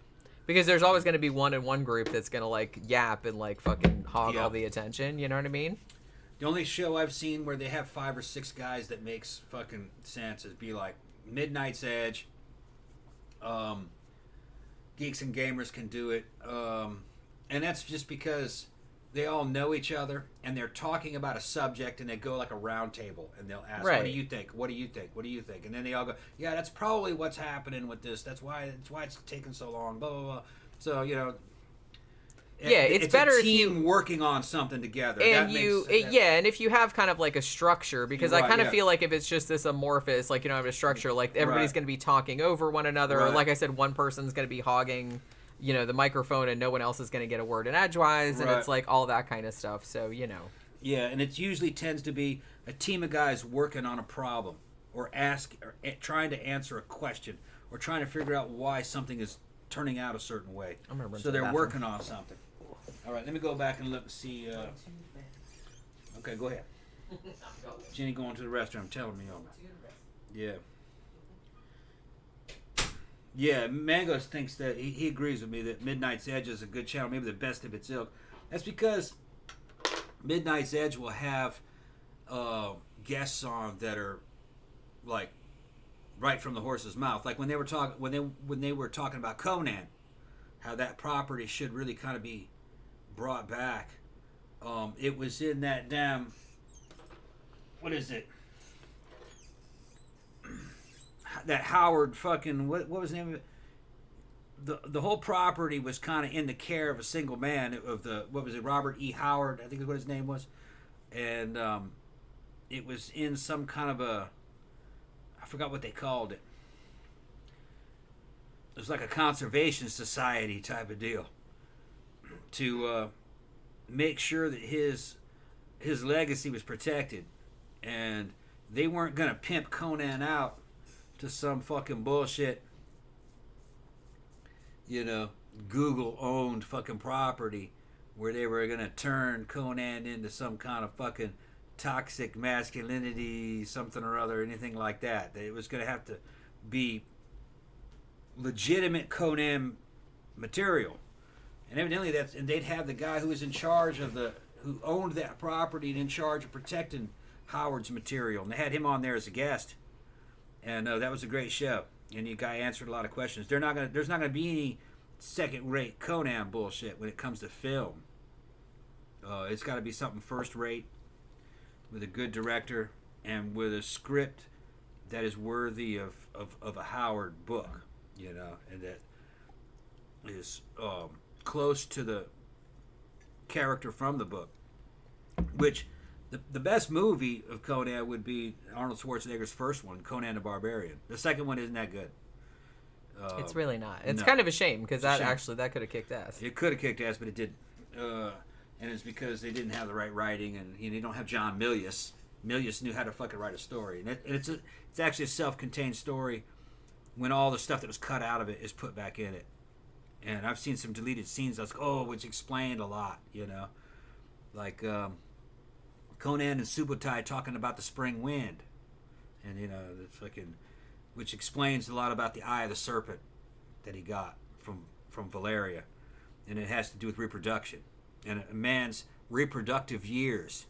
Because there's always going to be one in one group that's going to, like, yap and, like, fucking hog all the attention. You know what I mean? The only show I've seen where they have 5 or 6 guys that makes fucking sense is be like Midnight's Edge. Geeks and Gamers can do it. And that's just because they all know each other and they're talking about a subject and they go like a round table and they'll ask, what do you think? What do you think? What do you think? And then they all go, yeah, that's probably what's happening with this. That's why it's taking so long, blah, blah, blah. So, you know, yeah, it's better a if team working on something together. And and if you have kind of like a structure, because I kind of feel like if it's just this amorphous, like you don't have a structure, like everybody's going to be talking over one another, or like I said, one person's going to be hogging, you know, the microphone, and no one else is going to get a word in edgewise, and it's like all that kind of stuff. So you know, yeah, and it usually tends to be a team of guys working on a problem, or trying to answer a question, or trying to figure out why something is turning out a certain way. I'm gonna run So to the they're bathroom. working on something. All right, let me go back and look and see. Okay, go ahead. Jenny going to the restroom. Telling me on that. Yeah, Mangos thinks that he agrees with me that Midnight's Edge is a good channel, maybe the best of its ilk. That's because Midnight's Edge will have guests on that are like right from the horse's mouth. Like when they were talking about Conan, how that property should really kind of be brought back. It was in that damn, what is it? That Howard fucking, what was the name of it? The whole property was kind of in the care of a single man of what was it, Robert E. Howard, I think is what his name was. And it was in some kind of I forgot what they called it. It was like a conservation society type of deal to make sure that his legacy was protected. And they weren't going to pimp Conan out to some fucking bullshit, Google-owned fucking property where they were going to turn Conan into some kind of fucking toxic masculinity, something or other, anything like that. It was going to have to be legitimate Conan material. And evidently and they'd have the guy who was in charge of who owned that property and in charge of protecting Howard's material. And they had him on there as a guest. And that was a great show. And the guy answered a lot of questions. There's not gonna be any second-rate Conan bullshit when it comes to film. It's got to be something first-rate, with a good director, and with a script that is worthy of a Howard book, and that is close to the character from the book. Which the best movie of Conan would be Arnold Schwarzenegger's first one, Conan the Barbarian. The second one isn't that good. It's really not. It's no. kind of a shame because that could have kicked ass. It could have kicked ass, but it didn't. And it's because they didn't have the right writing, and they don't have John Milius. Milius knew how to fucking write a story, and it's actually a self-contained story when all the stuff that was cut out of it is put back in it. And I've seen some deleted scenes that's which explained a lot, like Conan and Subutai talking about the spring wind, and the fucking, which explains a lot about the eye of the serpent that he got from Valeria, and it has to do with reproduction and a man's reproductive years.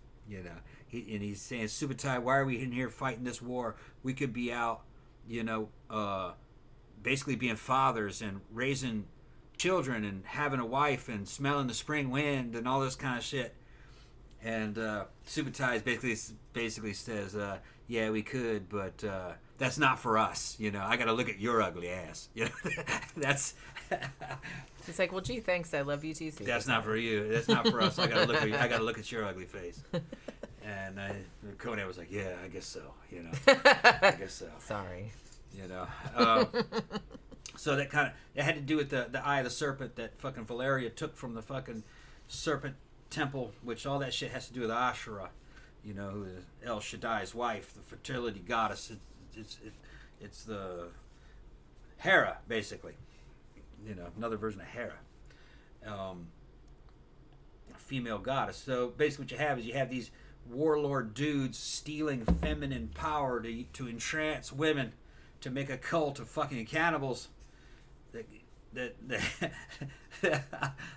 He's saying, Subutai, why are we in here fighting this war? We could be out, basically being fathers and raising children and having a wife and smelling the spring wind and all this kind of shit. And Subutai basically says, yeah, we could, but that's not for us. I got to look at your ugly ass. That's. It's like, well, gee, thanks. I love you too. That's not for you. That's not for us. I got to look at your ugly face. And Conan was like, yeah, I guess so. I guess so. Sorry. So that kind of it had to do with the eye of the serpent that fucking Valeria took from the fucking serpent temple, which all that shit has to do with Ashura, who is El Shaddai's wife, the fertility goddess. It's the Hera, basically. Another version of Hera, a female goddess. So basically, what you have these warlord dudes stealing feminine power to entrance women, to make a cult of fucking cannibals that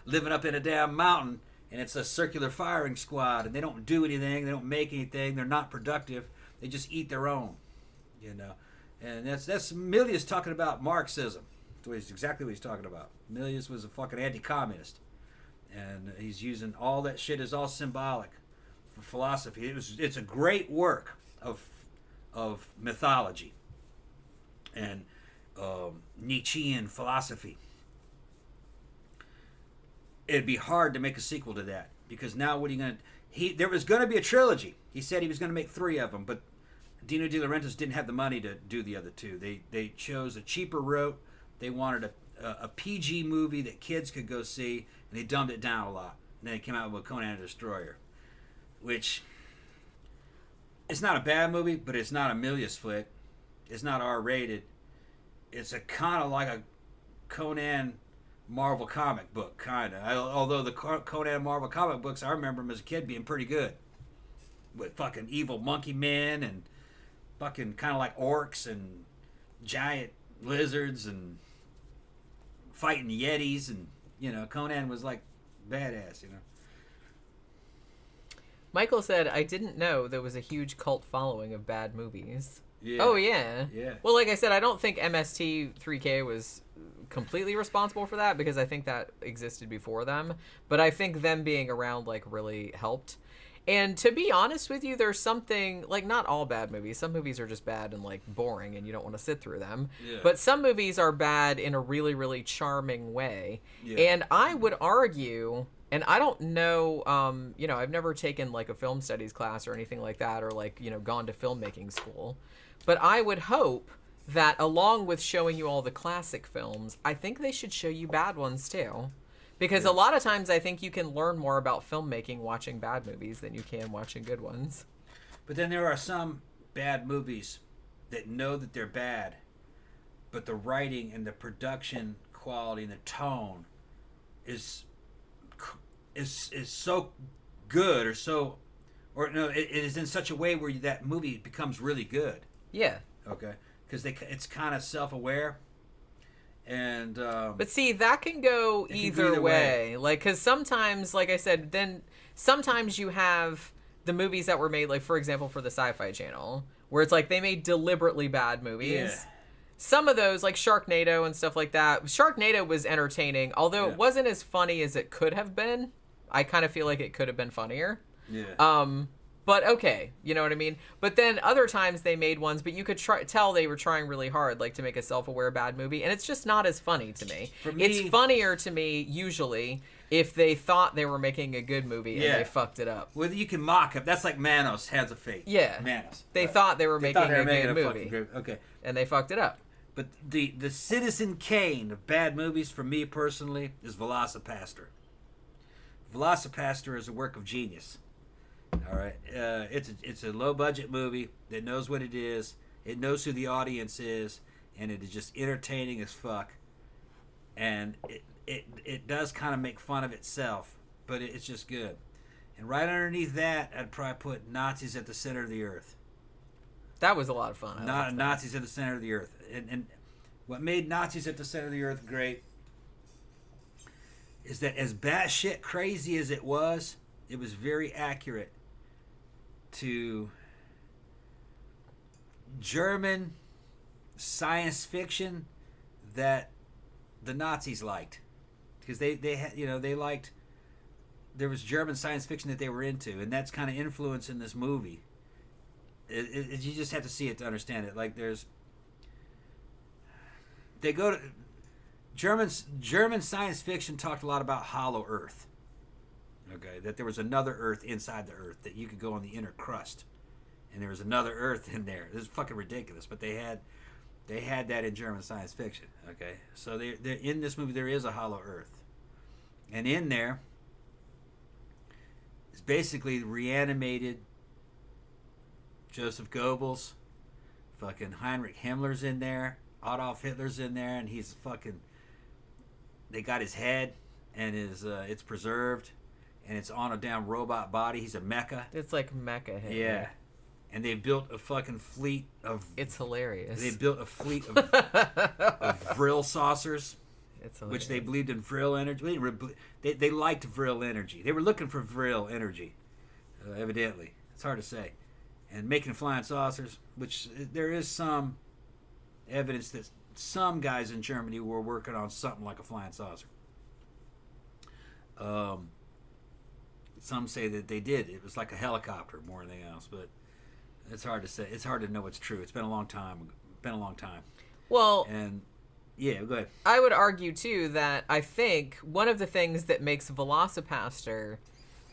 living up in a damn mountain. And it's a circular firing squad, and they don't do anything, they don't make anything, they're not productive, they just eat their own, And that's Milius talking about Marxism. That's exactly what he's talking about. Milius was a fucking anti-communist, and he's using all that shit is all symbolic for philosophy. It's a great work of mythology and Nietzschean philosophy. It'd be hard to make a sequel to that, because now what are you going to... There was going to be a trilogy. He said he was going to make 3 of them, but Dino De Laurentiis didn't have the money to do the other 2. They chose a cheaper route. They wanted a PG movie that kids could go see, and they dumbed it down a lot. And then they came out with Conan the Destroyer, which... It's not a bad movie, but it's not a Milius flick. It's not R-rated. It's a kind of like a Conan Marvel comic book, kind of. Although the Conan Marvel comic books, I remember them as a kid being pretty good. With fucking evil monkey men and fucking kind of like orcs and giant lizards and fighting yetis, and Conan was like badass. Michael said, I didn't know there was a huge cult following of bad movies. Yeah. Oh, yeah. Yeah. Well, like I said, I don't think MST3K was completely responsible for that, because I think that existed before them. But I think them being around, like, really helped. And to be honest with you, there's something, like, not all bad movies. Some movies are just bad and, like, boring, and you don't want to sit through them. Yeah. But some movies are bad in a really, really charming way. Yeah. And I would argue, and I don't know, I've never taken, like, a film studies class or anything like that, or, like, gone to filmmaking school. But I would hope that along with showing you all the classic films, I think they should show you bad ones, too. Because a lot of times I think you can learn more about filmmaking watching bad movies than you can watching good ones. But then there are some bad movies that know that they're bad, but the writing and the production quality and the tone is so good, it is in such a way where that movie becomes really good. Yeah. Okay. Because it's kind of self-aware. And but see, that can go either way. Like, because sometimes, like I said, then sometimes you have the movies that were made, like, for example, for the Sci-Fi Channel, where it's like they made deliberately bad movies. Yeah. Some of those, like Sharknado and stuff like that, Sharknado was entertaining, although it wasn't as funny as it could have been. I kind of feel like it could have been funnier. Yeah. But okay, you know what I mean? But then other times they made ones, but you could tell they were trying really hard, like, to make a self-aware bad movie, and it's just not as funny to me. For me, it's funnier to me, usually, if they thought they were making a good movie and they fucked it up. Well, you can mock it. That's like Manos, Hands of Fate. Yeah. Manos. They thought they were making a good movie. Okay. And they fucked it up. But the Citizen Kane of bad movies, for me personally, is Velocipaster. Velocipaster is a work of genius. All right, it's a low budget movie that knows what it is. It knows who the audience is, and it is just entertaining as fuck. And it does kind of make fun of itself, but it's just good. And right underneath that, I'd probably put Nazis at the Center of the Earth. That was a lot of fun. Nazis at the Center of the Earth, and what made Nazis at the Center of the Earth great is that as batshit crazy as it was very accurate to German science fiction that the Nazis liked, because they had, they liked, there was German science fiction that they were into, and that's kind of influencing this movie. You just have to see it to understand it. Like, they go to German science fiction talked a lot about Hollow Earth. Okay, that there was another Earth inside the Earth, that you could go on the inner crust, and there was another Earth in there. This is fucking ridiculous, but they had that in German science fiction. Okay, so they're in this movie there is a Hollow Earth, and in there is basically reanimated Joseph Goebbels, fucking Heinrich Himmler's in there, Adolf Hitler's in there, and he's fucking. They got his head, and it's preserved. And it's on a damn robot body. He's a mecha. It's like mecha Hitler. Yeah. And they built a fucking fleet of... It's hilarious. They built a fleet of Vril saucers. It's hilarious. Which they believed in Vril energy. They liked Vril energy. They were looking for Vril energy, evidently. It's hard to say. And making flying saucers, which there is some evidence that some guys in Germany were working on something like a flying saucer. Some say that they did. It was like a helicopter more than anything else, but it's hard to say. It's hard to know what's true. It's been a long time. Well, and yeah, go ahead. I would argue too that I think one of the things that makes Velocipaster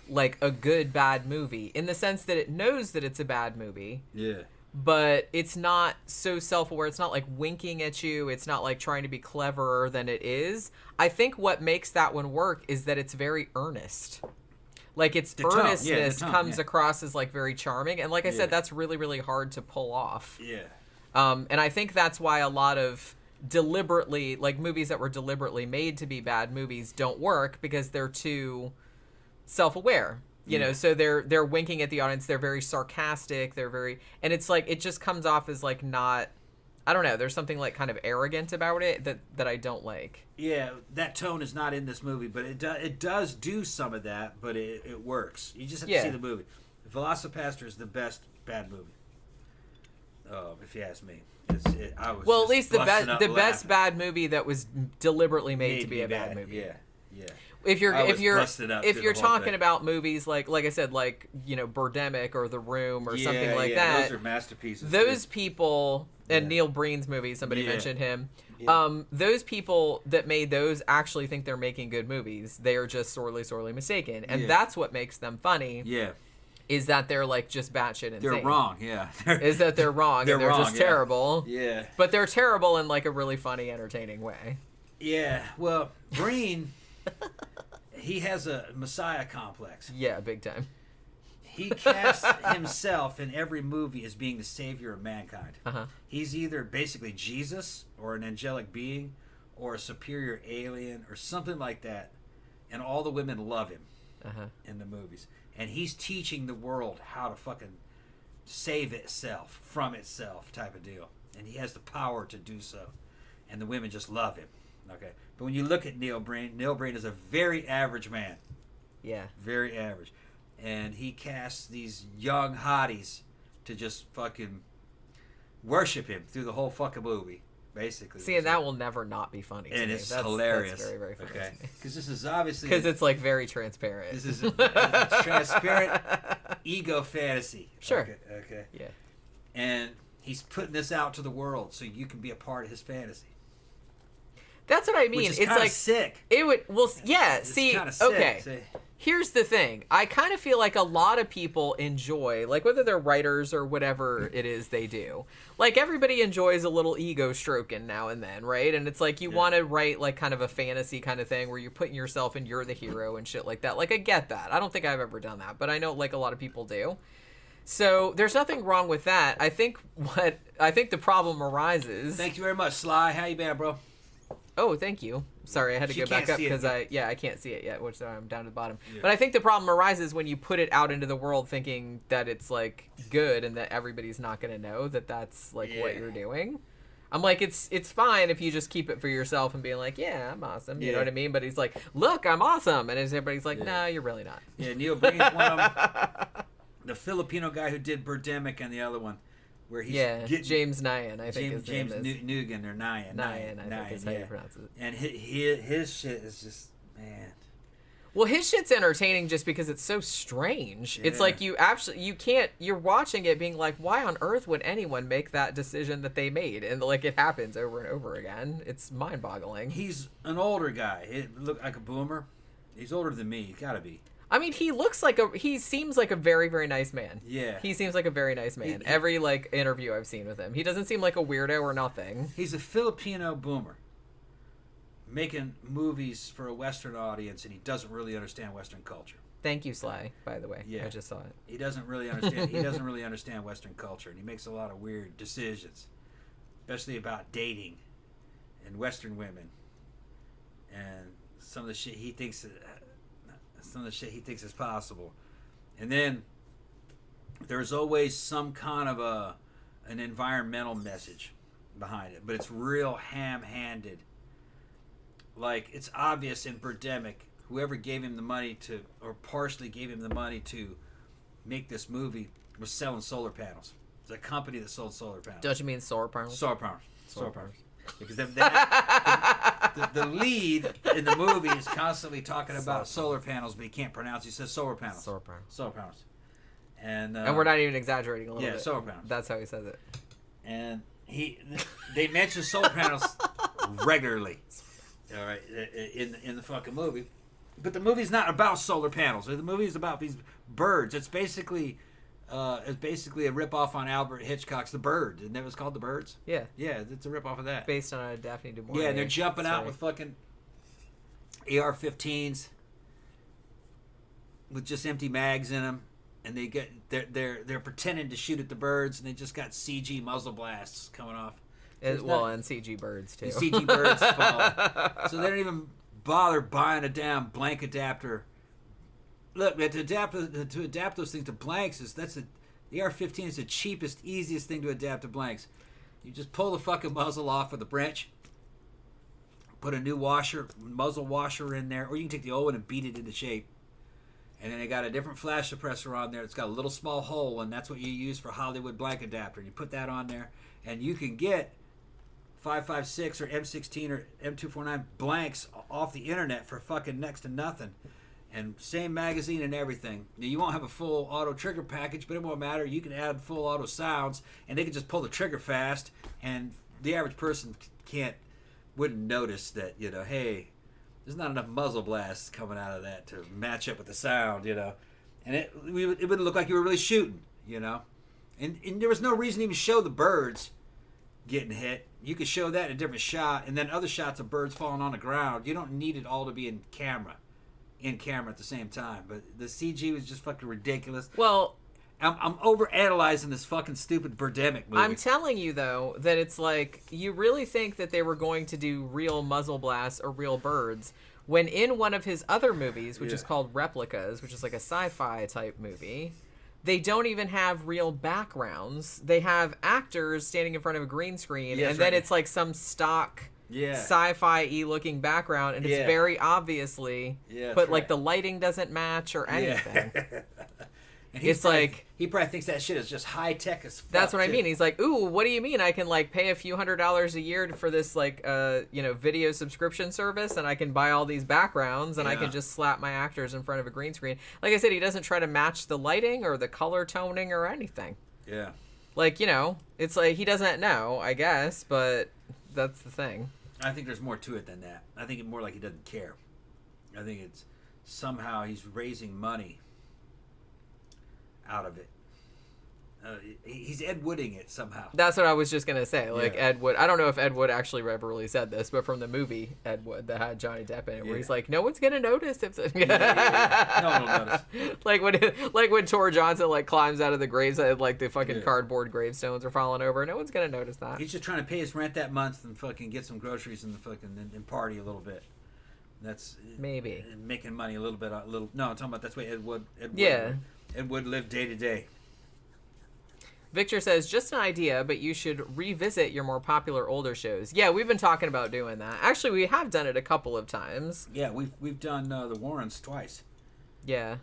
like a good bad movie, in the sense that it knows that it's a bad movie. Yeah. But it's not so self-aware. It's not like winking at you. It's not like trying to be cleverer than it is. I think what makes that one work is that it's very earnest. Like, its earnestness comes across as, like, very charming. And like I said, that's really, really hard to pull off. Yeah. And I think that's why a lot of deliberately, like movies that were deliberately made to be bad movies don't work because they're too self-aware. You know, so they're winking at the audience. They're very sarcastic. And it's like, it just comes off as like not, I don't know. There's something like kind of arrogant about it that I don't like. Yeah, that tone is not in this movie, but it does do some of that, but it works. You just have to see the movie. Velocipaster is the best bad movie. If you ask me. At least the best bad movie that was deliberately made to be a bad movie. Yeah. If you're talking about movies like I said, like, you know, Birdemic or The Room or something like that, those are masterpieces. Those people, and Neil Breen's movie, somebody mentioned him. Yeah. Those people that made those actually think they're making good movies. They are just sorely mistaken, and that's what makes them funny. Yeah. Is that they're like just batshit insane. They're wrong, is that they're wrong and they're wrong, just terrible. Yeah. But they're terrible in like a really funny, entertaining way. Yeah. Well, Breen, he has a messiah complex. Yeah, big time. He casts himself in every movie as being the savior of mankind. Uh-huh. He's either basically Jesus or an angelic being or a superior alien or something like that. And all the women love him in the movies. And he's teaching the world how to fucking save itself from itself type of deal. And he has the power to do so. And the women just love him. Okay. But when you look at Neil Breen is a very average man. Yeah. Very average. And he casts these young hotties to just fucking worship him through the whole fucking movie, basically. See, and that will never not be funny to and me. It's hilarious. That's very, very funny. Okay. Because this is obviously... Because it's like very transparent. This is a transparent ego fantasy. Sure. Okay. Yeah. And he's putting this out to the world so you can be a part of his fantasy. That's what I mean. Which is it's kind of like sick. It would. Well, yeah. It's see. kinda sick. Okay. See? Here's the thing. I kind of feel like a lot of people enjoy, like whether they're writers or whatever it is they do. Like everybody enjoys a little ego stroking now and then, right? And it's like you want to write like kind of a fantasy kind of thing where you're putting yourself and you're the hero and shit like that. Like I get that. I don't think I've ever done that, but I know like a lot of people do. So there's nothing wrong with that. I think the problem arises. Thank you very much, Sly. How you been, bro? Oh, thank you. Sorry, I had to go back up because I can't see it yet, which I'm down to the bottom. Yeah. But I think the problem arises when you put it out into the world thinking that it's like good and that everybody's not going to know that that's like what you're doing. I'm like, it's fine if you just keep it for yourself and being like, yeah, I'm awesome. You know what I mean? But he's like, look, I'm awesome. And everybody's like, no, you're really not. Yeah, Neil Breen's one of them. The Filipino guy who did Birdemic and the other one. Where he's James Nyan, I think his name is. Nugent or Nyan. Nyan, I think is how you pronounce it. And his shit is just, man. Well, his shit's entertaining just because it's so strange. Yeah. It's like you're watching it being like, why on earth would anyone make that decision that they made? And like it happens over and over again. It's mind-boggling. He's an older guy. He looked like a boomer. He's older than me. He's got to be. I mean, he seems like a very, very nice man. Yeah. He seems like a very nice man. Every, like, interview I've seen with him. He doesn't seem like a weirdo or nothing. He's a Filipino boomer making movies for a Western audience, and he doesn't really understand Western culture. Thank you, Sly, by the way. Yeah. I just saw it. He doesn't really understand Western culture, and he makes a lot of weird decisions, especially about dating and Western women and some of the shit he thinks is possible. And then there's always some kind of an environmental message behind it, but it's real ham-handed. Like, it's obvious in Birdemic, whoever gave him the money to, or partially gave him the money to make this movie, was selling solar panels. It's a company that sold solar panels. Don't you mean solar panels? Solar panels. Because the lead in the movie is constantly talking about solar panels, but he can't pronounce it. He says solar panels. Solar panels. Solar panels. And we're not even exaggerating a little bit. Yeah, solar panels. That's how he says it. And they mention solar panels regularly. All right, in the fucking movie. But the movie's not about solar panels. The movie is about these birds. It's basically a rip-off on Albert Hitchcock's The Bird. Isn't that what it's called, The Birds? Yeah. Yeah, it's a rip-off of that. Based on a Daphne du Maurier. Yeah, and they're jumping out with fucking AR-15s with just empty mags in them, and they're pretending to shoot at the birds, and they just got CG muzzle blasts coming off. Well, and CG birds too. The CG birds fall. So they don't even bother buying a damn blank adapter. Look, man, to adapt those things to blanks the AR-15 is the cheapest, easiest thing to adapt to blanks. You just pull the fucking muzzle off with the branch, put a new muzzle washer in there, or you can take the old one and beat it into shape. And then they got a different flash suppressor on there. It's got a little small hole, and that's what you use for Hollywood blank adapter. You put that on there, and you can get 5.56 or M16 or M249 blanks off the internet for fucking next to nothing. And same magazine and everything. Now, you won't have a full auto trigger package, but it won't matter. You can add full auto sounds, and they can just pull the trigger fast, and the average person wouldn't notice that, hey, there's not enough muzzle blasts coming out of that to match up with the sound, And it wouldn't look like you were really shooting, And there was no reason to even show the birds getting hit. You could show that in a different shot, and then other shots of birds falling on the ground. You don't need it all to be in camera at the same time. But the CG was just fucking ridiculous. Well, I'm over-analyzing this fucking stupid Birdemic movie. I'm telling you, though, that it's like, you really think that they were going to do real muzzle blasts or real birds, when in one of his other movies, which is called Replicas, which is like a sci-fi type movie, they don't even have real backgrounds. They have actors standing in front of a green screen, and then it's like some stock sci-fi-y looking background, and it's very obviously, but like the lighting doesn't match or anything. It's like, he probably thinks that shit is just high tech as fuck. That's what I mean. He's like, ooh, what do you mean? I can like pay a few $100s a year for this like video subscription service, and I can buy all these backgrounds, and I can just slap my actors in front of a green screen. Like I said, he doesn't try to match the lighting or the color toning or anything. Yeah. Like, it's like he doesn't know, I guess, but that's the thing. I think there's more to it than that. I think it's more like he doesn't care. I think it's somehow he's raising money out of it. He's Ed Wooding it somehow. That's what I was just gonna say. Like Ed Wood. I don't know if Ed Wood actually ever really said this, but from the movie Ed Wood that had Johnny Depp in it, where he's like, "No one's gonna notice if the no one will notice." like when Tor Johnson like climbs out of the graves and like the fucking cardboard gravestones are falling over. No one's gonna notice that. He's just trying to pay his rent that month and fucking get some groceries and and party a little bit. That's maybe making money a little bit. No, I'm talking about that's why Ed Wood lived day to day. Victor says, just an idea, but you should revisit your more popular older shows. Yeah, we've been talking about doing that. Actually, we have done it a couple of times. Yeah, we've done the Warrens twice. Yeah.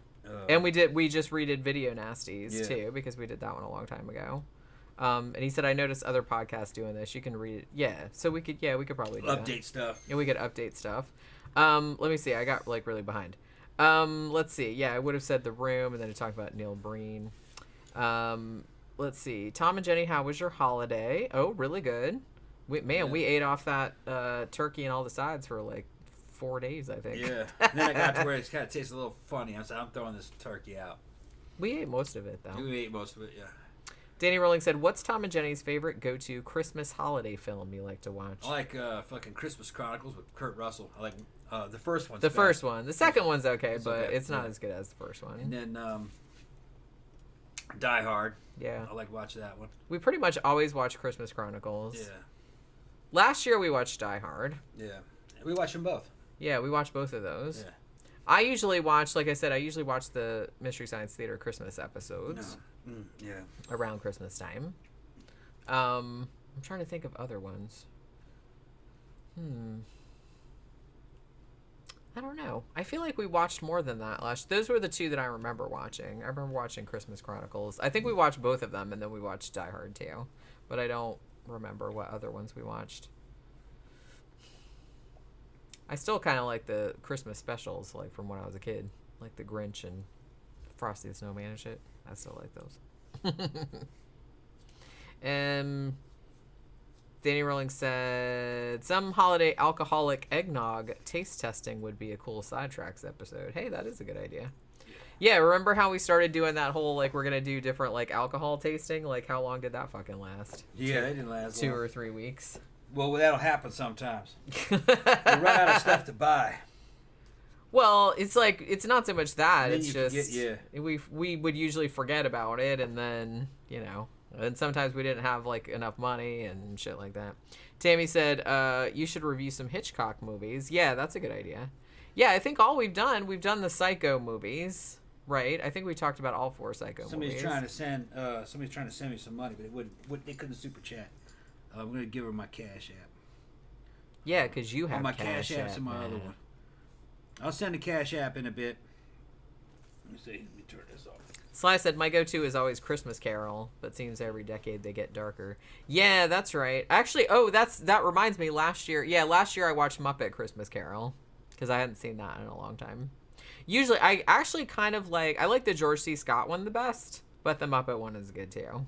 And we just redid Video Nasties, too, because we did that one a long time ago. And he said, I noticed other podcasts doing this. You can read it. Yeah, so we could probably do update stuff. Yeah, we could update stuff. Let me see. I got, like, really behind. Let's see. Yeah, I would have said The Room, and then to talk about Neil Breen. Let's see. Tom and Jenny, how was your holiday? Oh, really good. We ate off that turkey and all the sides for like 4 days, I think. Yeah. And then I got to where it kind of tastes a little funny. I said, I'm throwing this turkey out. We ate most of it, though. We ate most of it, yeah. Danny Rowling said, what's Tom and Jenny's favorite go-to Christmas holiday film you like to watch? I like fucking Christmas Chronicles with Kurt Russell. I like the first one. The first one. The second one's okay, but it's not as good as the first one. And then Die Hard. Yeah. I like watching that one. We pretty much always watch Christmas Chronicles. Yeah. Last year we watched Die Hard. Yeah. We watch them both. Yeah, we watched both of those. Yeah. I usually watch the Mystery Science Theater Christmas episodes. No. Yeah. Around Christmas time. I'm trying to think of other ones. I don't know. I feel like we watched more than that those were the two that I remember watching. I remember watching Christmas Chronicles. I think we watched both of them, and then we watched Die Hard too. But I don't remember what other ones we watched. I still kind of like the Christmas specials, like from when I was a kid. Like the Grinch and Frosty the Snowman and shit. I still like those. Danny Rowling said, some holiday alcoholic eggnog taste testing would be a cool Sidetracks episode. Hey, that is a good idea. Yeah, remember how we started doing that whole, like, we're going to do different, like, alcohol tasting? Like, how long did that fucking last? Yeah, that didn't last 2 long. or 3 weeks. Well, that'll happen sometimes. We run out of stuff to buy. Well, it's like, it's not so much that. Then it's just, we would usually forget about it, and then, And sometimes we didn't have like enough money and shit like that. Tammy said, you should review some Hitchcock movies. Yeah, that's a good idea. Yeah, I think all we've done the Psycho movies, right? I think we talked about all 4 Psycho Somebody's movies. Somebody's trying to send me some money, but they couldn't super chat. I'm gonna give her my Cash App. Yeah, because you have my Cash Cash App's App, in my other one. I'll send the Cash App in a bit. Let me see. Let me turn this off. Sly said, my go-to is always Christmas Carol, but seems every decade they get darker. Yeah, that's right. Actually, that reminds me, last year I watched Muppet Christmas Carol, because I hadn't seen that in a long time. Usually, I actually kind of I like the George C. Scott one the best, but the Muppet one is good too.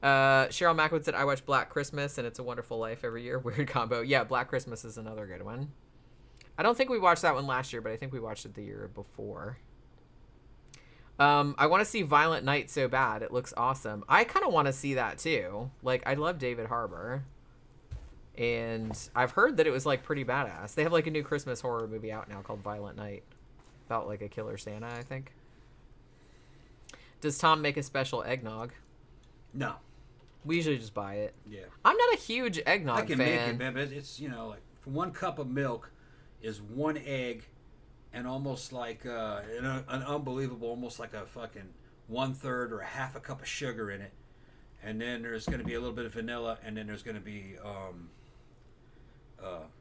Cheryl Mackwood said, I watch Black Christmas and It's a Wonderful Life every year. Weird combo. Yeah, Black Christmas is another good one. I don't think we watched that one last year, but I think we watched it the year before. I want to see Violent Night so bad. It looks awesome. I kind of want to see that too. I love David Harbour. And I've heard that it was pretty badass. They have a new Christmas horror movie out now called Violent Night. About a killer Santa, I think. Does Tom make a special eggnog? No. We usually just buy it. Yeah. I'm not a huge eggnog fan. I can make it, man, but it's, for 1 cup of milk is 1 egg and almost an unbelievable, almost like a fucking 1/3 or a half a cup of sugar in it. And then there's going to be a little bit of vanilla, and then there's going to be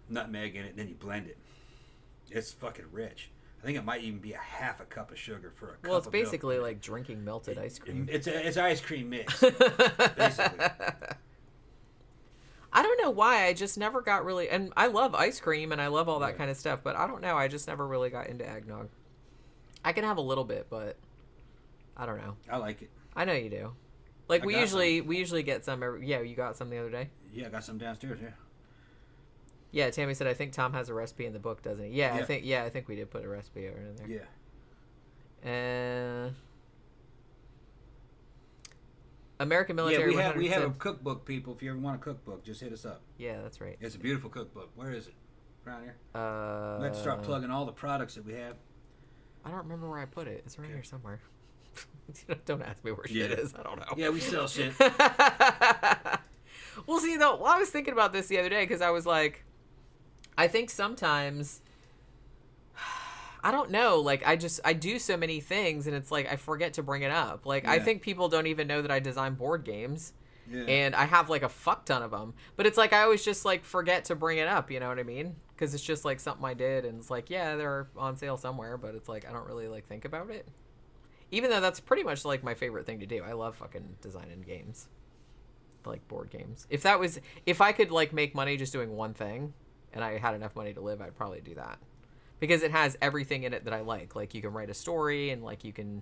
nutmeg in it, and then you blend it. It's fucking rich. I think it might even be a half a cup of sugar for a cup of milk. Well, it's basically like drinking melted ice cream. It's ice cream mix, basically. I don't know why. I just never got really... And I love ice cream, and I love all that kind of stuff, but I don't know. I just never really got into eggnog. I can have a little bit, but I don't know. I like it. I know you do. We usually get some... Yeah, you got some the other day? Yeah, I got some downstairs, yeah. Yeah, Tammy said, I think Tom has a recipe in the book, doesn't he? Yeah. I think we did put a recipe over in there. Yeah. American Military. Yeah, we have a cookbook, people. If you ever want a cookbook, just hit us up. Yeah, that's right. It's a beautiful cookbook. Where is it? Around here? We have to start plugging all the products that we have. I don't remember where I put it. It's around here somewhere. Don't ask me where shit is. I don't know. Yeah, we sell shit. Well, see, though, I was thinking about this the other day because I was like, I think sometimes, I don't know, I do so many things and it's I forget to bring it up. I think people don't even know that I design board games. Yeah. And I have a fuck ton of them. But it's I always just forget to bring it up, you know what I mean? Because it's just something I did and it's yeah, they're on sale somewhere, but it's I don't really think about it. Even though that's pretty much my favorite thing to do. I love fucking designing games. Board games. If I could make money just doing one thing and I had enough money to live, I'd probably do that. Because it has everything in it that I like. You can write a story and you can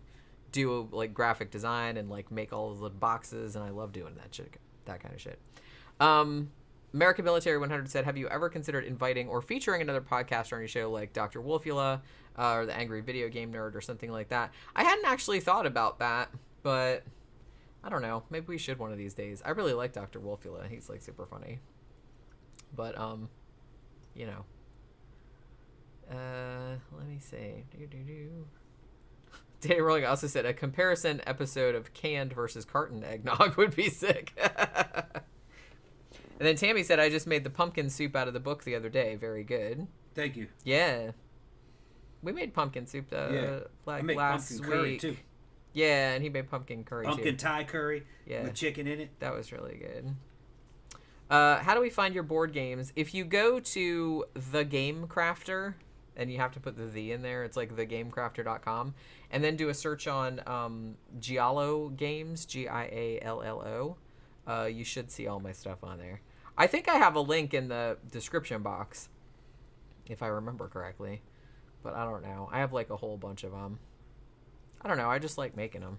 do graphic design and make all of the boxes, and I love doing that kind of shit. American Military 100 said, have you ever considered inviting or featuring another podcaster on your show like Dr. Wolfula or the Angry Video Game Nerd or something like that? I hadn't actually thought about that, but I don't know. Maybe we should one of these days. I really like Dr. Wolfula. He's super funny. But you know. Let me see. Danny Rolling also said a comparison episode of canned versus carton eggnog would be sick. And then Tammy said, I just made the pumpkin soup out of the book the other day. Very good. Thank you. Yeah. We made pumpkin soup I made last pumpkin week. curry too. Yeah, and he made pumpkin curry pumpkin too. Thai curry with chicken in it. That was really good. How do we find your board games? If you go to The Game Crafter, and you have to put the in there, it's thegamecrafter.com, and then do a search on Giallo games, Giallo. You should see all my stuff on there. I think I have a link in the description box, if I remember correctly, but I don't know. I have a whole bunch of them. I don't know. I just like making them.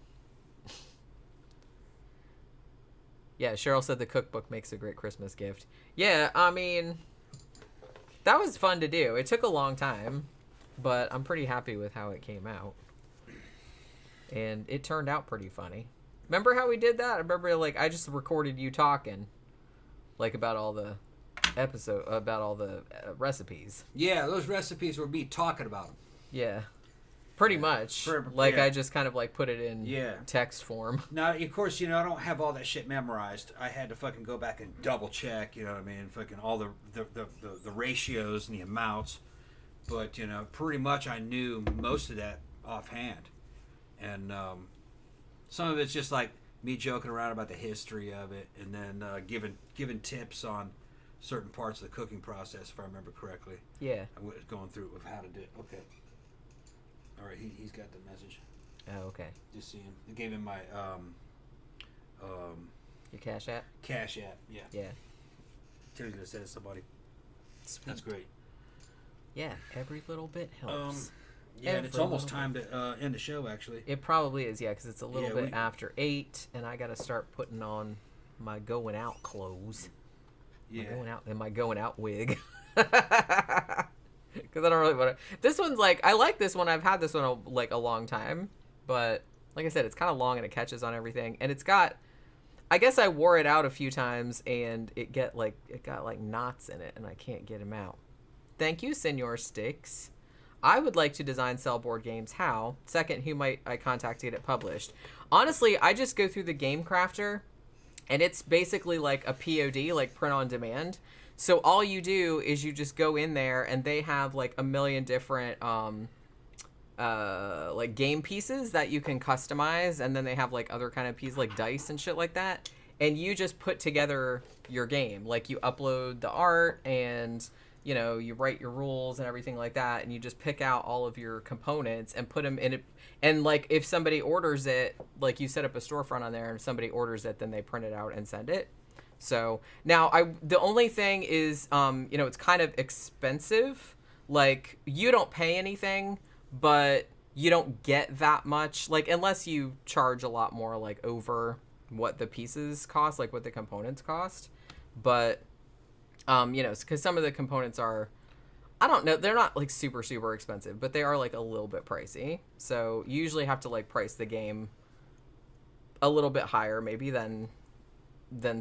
Yeah, Cheryl said the cookbook makes a great Christmas gift. Yeah, I mean, that was fun to do. It took a long time, but I'm pretty happy with how it came out. And it turned out pretty funny. Remember how we did that? I remember, I just recorded you talking, about all the recipes. Yeah, those recipes were me talking about them. Yeah. Pretty much. I just kind of like put it in text form. Now, of course, I don't have all that shit memorized. I had to fucking go back and double check, you know what I mean? Fucking all the ratios and the amounts. But, pretty much I knew most of that offhand. And some of it's just like me joking around about the history of it, and then giving tips on certain parts of the cooking process, if I remember correctly. Yeah. I was going through with how to do it. Okay. All right, he's got the message. Oh, okay. Just see him. I gave him my your Cash App. Cash App. Yeah. Yeah. Tell you to send it to somebody. Sweet. That's great. Yeah, every little bit helps. Yeah, and it's almost time to end the show. Actually, it probably is. Yeah, because it's a little bit after 8, and I got to start putting on my going out clothes. Yeah. My going out wig. Because I don't really want to. This one's like, I like this one. I've had this one a long time, but like I said, it's kind of long and it catches on everything, and it's got. I guess I wore it out a few times, and it got like knots in it, and I can't get them out. Thank you, Senor Sticks. I would like to design, sell board games. How? Second, who might I contact to get it published? Honestly, I just go through the Game Crafter, and it's basically like a POD, like print on demand. So all you do is you just go in there, and they have like a million different like game pieces that you can customize, and then they have like other kind of pieces like dice and shit like that. And you just put together your game. Like you upload the art, and you write your rules and everything like that, and you just pick out all of your components and put them in it. And like if somebody orders it, like you set up a storefront on there, and if somebody orders it, then they print it out and send it. So now the only thing is, it's kind of expensive. Like you don't pay anything, but you don't get that much, like unless you charge a lot more, like over what the pieces cost, like what the components cost. But, because some of the components are, I don't know, they're not like super, super expensive, but they are like a little bit pricey. So you usually have to like price the game a little bit higher maybe than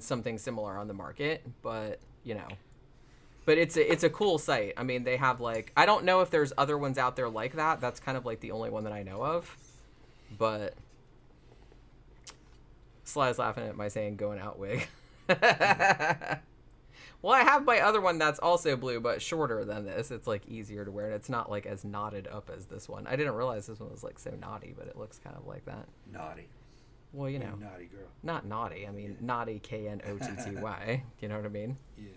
something similar on the market, but but it's a cool site. I mean, they have like, I don't know if there's other ones out there like that. That's kind of like the only one that I know of, but Sly's laughing at my saying going out wig. Well, I have my other one that's also blue, but shorter than this. It's like easier to wear, and it's not like as knotted up as this one. I didn't realize this one was like so naughty, but it looks kind of like that. Naughty. Well, naughty girl. Not naughty. I mean, naughty, Knotty. You know what I mean? Yeah.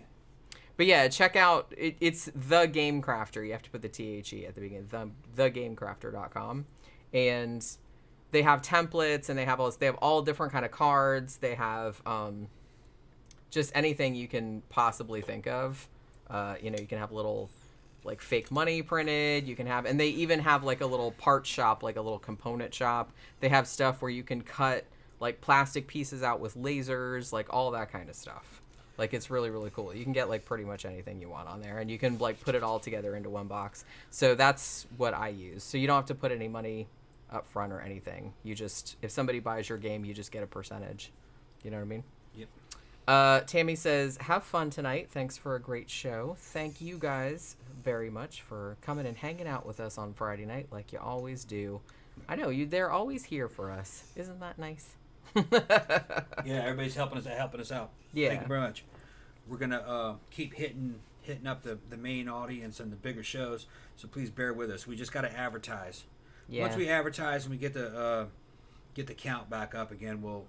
But yeah, check out, it's The Game Crafter. You have to put the THE at the beginning. TheGameCrafter.com. And they have templates, and they have all different kind of cards. They have just anything you can possibly think of. You can have little like fake money printed. You can have, and they even have like a little part shop, like a little component shop. They have stuff where you can cut like plastic pieces out with lasers, like all that kind of stuff. Like it's really, really cool. You can get like pretty much anything you want on there, and you can like put it all together into one box. So that's what I use. So you don't have to put any money up front or anything. You just, if somebody buys your game, you just get a percentage. You know what I mean? Yep. Tammy says, have fun tonight. Thanks for a great show. Thank you guys very much for coming and hanging out with us on Friday night like you always do. I know they're always here for us. Isn't that nice? Yeah, everybody's helping us out. Yeah. Thank you very much. We're gonna keep hitting up the main audience and the bigger shows, so please bear with us. We just got to advertise. Yeah. Once we advertise and we get the count back up again, we'll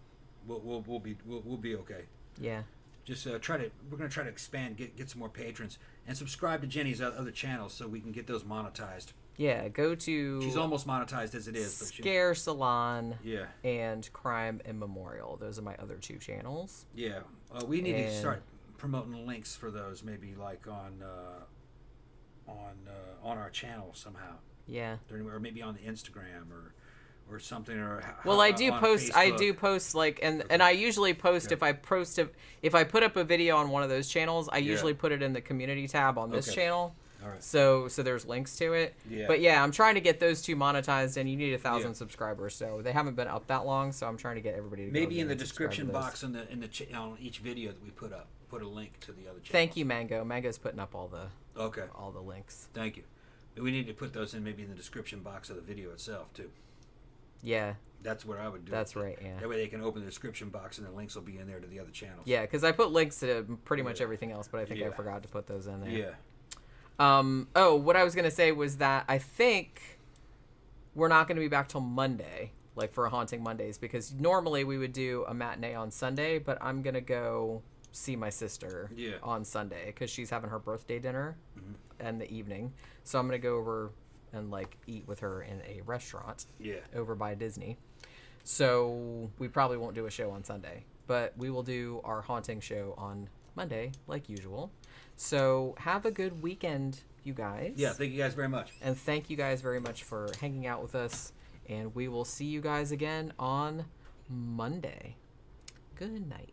be okay. Yeah. Just we're gonna try to expand, get some more patrons, and subscribe to Jenny's other channels so we can get those monetized. Yeah, go to... She's almost monetized as it is. Scare Salon. Yeah. And Crime and Memorial. Those are my other two channels. Yeah. We need to start promoting links for those, maybe like on our channel somehow. Yeah. Or maybe on the Instagram or something. Well, I do post. Facebook. I do post like, and I usually post if I put up a video on one of those channels, I usually put it in the community tab on this channel. All right. So there's links to it. Yeah. But yeah, I'm trying to get those two monetized, and you need 1,000 subscribers. So they haven't been up that long. So I'm trying to get everybody to maybe in the description box on on each video that we put up, put a link to the other channel. Thank you, Mango. Mango's putting up all the links. Thank you. We need to put those in maybe in the description box of the video itself too. Yeah. That's what I would do. That's right, yeah. That way they can open the description box and the links will be in there to the other channels. Yeah, because I put links to pretty much everything else, but I think I forgot to put those in there. Yeah. What I was going to say was that I think we're not going to be back till Monday, like for Haunting Mondays, because normally we would do a matinee on Sunday, but I'm going to go see my sister on Sunday because she's having her birthday dinner in the evening. So I'm going to go over and like eat with her in a restaurant over by Disney. So we probably won't do a show on Sunday, but we will do our haunting show on Monday like usual. So have a good weekend, you guys. Yeah, thank you guys very much. And thank you guys very much for hanging out with us. And we will see you guys again on Monday. Good night.